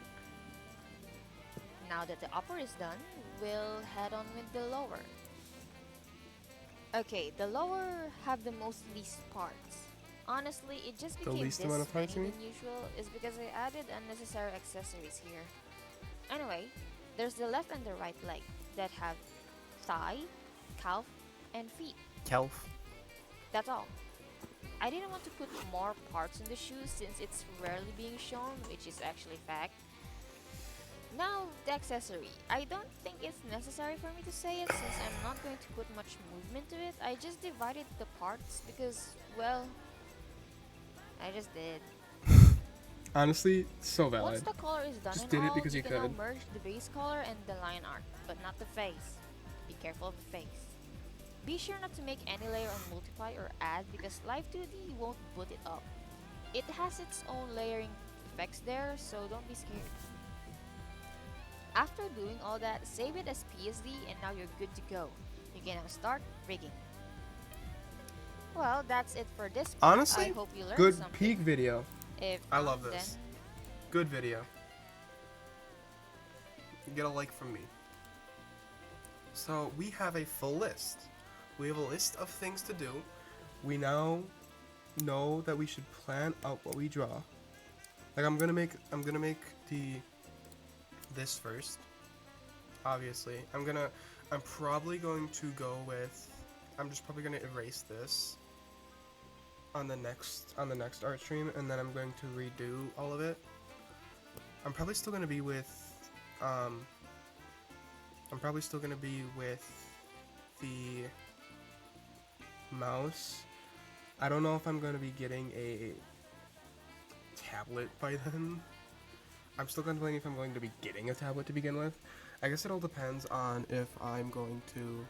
Now that the upper is done, we'll head on with the lower. Okay, the lower have the most least parts. Honestly, it just The became least this amount of parts, you many mean? than usual is because I added unnecessary accessories here. Anyway, there's the left and the right leg that have thigh, calf, and feet. Kelf. That's all. I didn't want to put more parts in the shoes since it's rarely being shown, which is actually fact. Now, the accessory. I don't think it's necessary for me to say it since I'm not going to put much movement to it. I just divided the parts because, well, I just did. Honestly, so Once valid. the color is done Just and did it all, because you you can now could. merge the base color and the line art, but not the face. Be careful of the face. Be sure not to make any layer on multiply or add because Live 2D won't boot it up. It has its own layering effects there, so don't be scared. After doing all that, save it as PSD and now you're good to go. You can now start rigging. Well, that's it for this part. Honestly, I hope you learned good something. peak video. If I not, love this. then Good video. Get a like from me. So we have a full list. We have a list of things to do. We now know that we should plan out what we draw. Like I'm gonna make this first. Obviously, I'm probably going to go with. I'm just probably gonna erase this on the next art stream, and then I'm going to redo all of it. I'm probably still gonna be with the mouse. I don't know if I'm gonna be getting a tablet by then. I'm still contemplating if I'm going to be getting a tablet to begin with. I guess it all depends on if I'm going to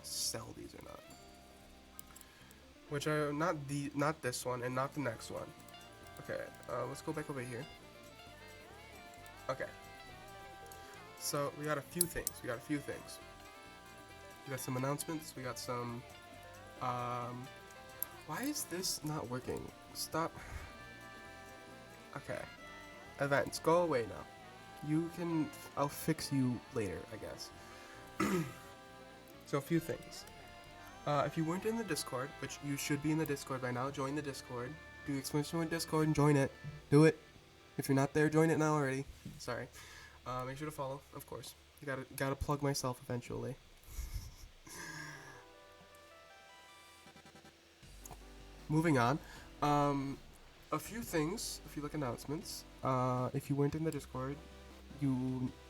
sell these or not. Which are not this one and not the next one. Okay, let's go back over here. Okay. So we got a few things. We got some announcements. We got some. Why is this not working? Stop. Okay. Events, go away now. I'll fix you later, I guess. So a few things. If you weren't in the Discord, which you should be in the Discord by now, join the Discord. Do exclamation point Discord and join it. Do it. If you're not there, join it now already. Sorry. Make sure to follow, of course. You gotta plug myself eventually. Moving on. A few announcements. If you weren't in the Discord,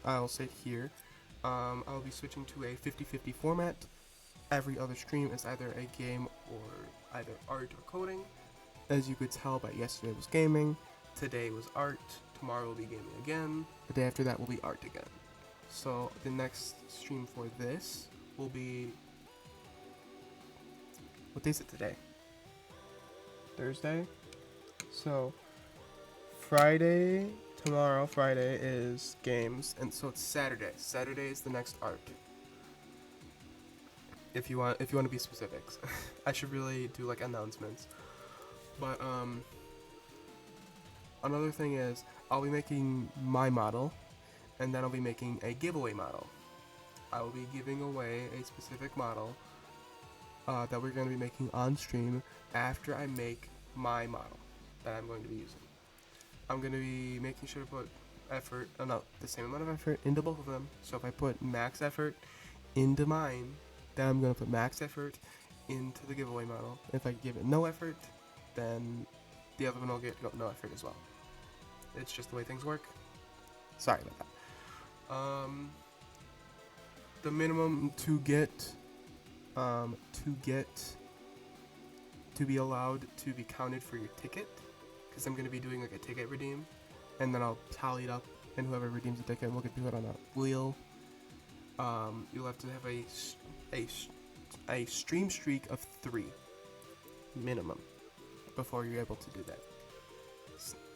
I'll say it here. I'll be switching to a 50-50 format. Every other stream is either a game or either art or coding. As you could tell by yesterday was gaming, today was art, tomorrow will be gaming again, the day after that will be art again. So the next stream for this will be... What day is it today? Thursday? So tomorrow Friday is games, and so it's Saturday. Saturday is the next art. If you want to be specifics. I should really do like announcements. But another thing is I'll be making my model, and then I'll be making a giveaway model. I will be giving away a specific model that we're going to be making on stream after I make my model that I'm going to be using. I'm going to be making sure to put effort, the same amount of effort into both of them. So if I put max effort into mine, then I'm going to put max effort into the giveaway model. If I give it no effort, then the other one will get no effort as well. It's just the way things work. Sorry about that. The minimum to be allowed to be counted for your ticket, because I'm going to be doing like a ticket redeem, and then I'll tally it up, and whoever redeems the ticket will get put on a wheel. You'll have to have a stream streak of 3 minimum before you're able to do that.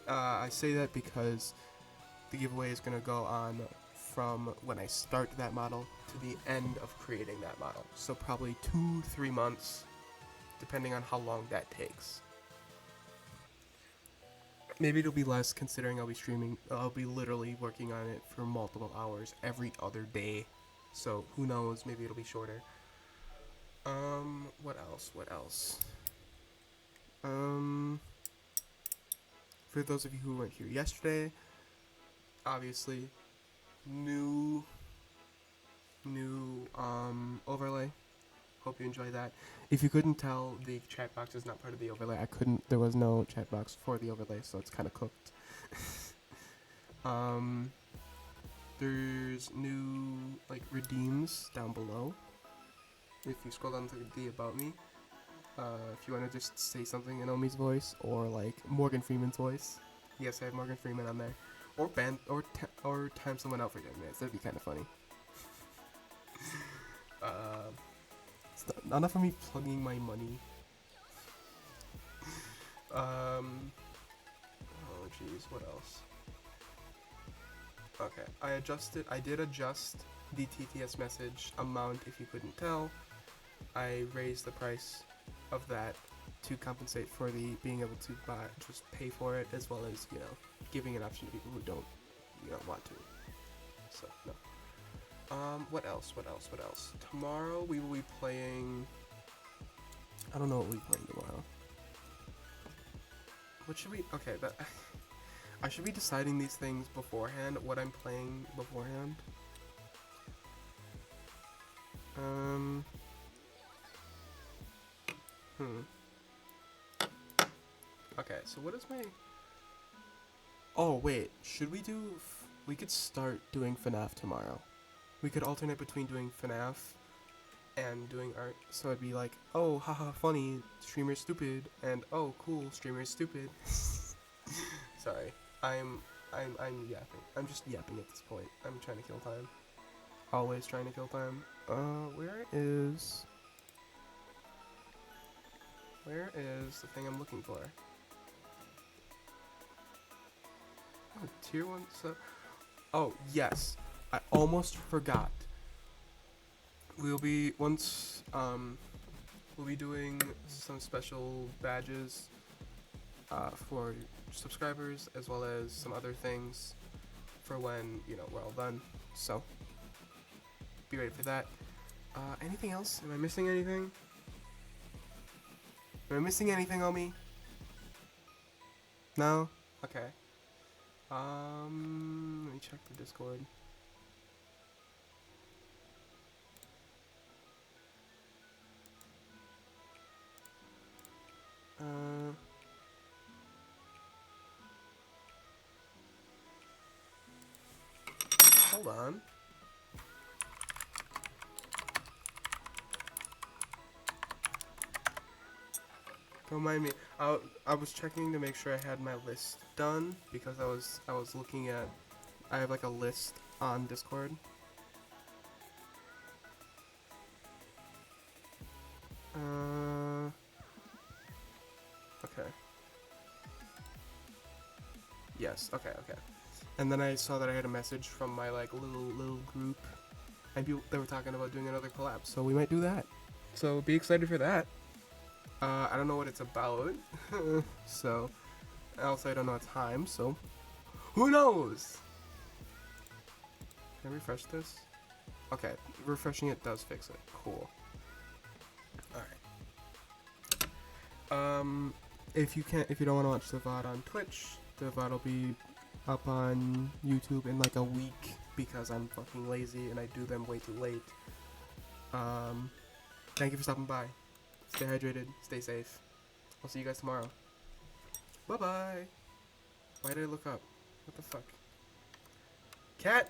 I say that because the giveaway is going to go on from when I start that model to the end of creating that model. So probably 2-3 months, depending on how long that takes. Maybe it'll be less considering I'll be literally working on it for multiple hours every other day. So who knows, maybe it'll be shorter. What else? For those of you who weren't here yesterday, obviously, new overlay. Hope you enjoy that. If you couldn't tell, the chat box is not part of the overlay. There was no chat box for the overlay, so it's kind of cooked. There's new, redeems down below. If you scroll down to the About Me, if you want to just say something in Omi's voice, or, Morgan Freeman's voice. Yes, I have Morgan Freeman on there. Or time someone out for 10 minutes. That'd be kind of funny. It's not enough of me plugging my money. Oh jeez, what else? Okay, I did adjust the TTS message amount if you couldn't tell. I raised the price of that to compensate for the being able to just pay for it, as well as, giving an option to people who don't, want to. So, no. What else? Tomorrow we will be playing... I don't know what we'll be playing tomorrow. What should we... Okay, I should be deciding these things beforehand, what I'm playing beforehand. Okay, so what is my... Oh, wait, should we do... We could start doing FNAF tomorrow. We could alternate between doing FNAF and doing art, so it'd be like, oh, haha, funny, streamer's stupid, and oh, cool, streamer's stupid. Sorry, I'm yapping. I'm just yapping at this point. I'm trying to kill time. Always trying to kill time. Where is the thing I'm looking for? Oh, tier 1, so... Oh, yes. I almost forgot. We'll be doing some special badges for subscribers, as well as some other things for when, we're all done. So, be ready for that. Anything else? Am I missing anything? Am I missing anything, Omi? No? Okay. Let me check the Discord. Hold on. Don't mind me. I was checking to make sure I had my list done, because I was looking at... I have a list on Discord. Okay. Yes, okay. And then I saw that I had a message from my little group, and they were talking about doing another collab, so we might do that. So be excited for that. I don't know what it's about, so Also, I don't know a time, so who knows? Can I refresh this? Okay, refreshing it does fix it. Cool. Alright. If you don't want to watch the VOD on Twitch, the VOD will be up on YouTube in like a week because I'm fucking lazy and I do them way too late. Thank you for stopping by. Stay hydrated, stay safe. I'll see you guys tomorrow. Bye bye. Why did I look up? What the fuck? Cat!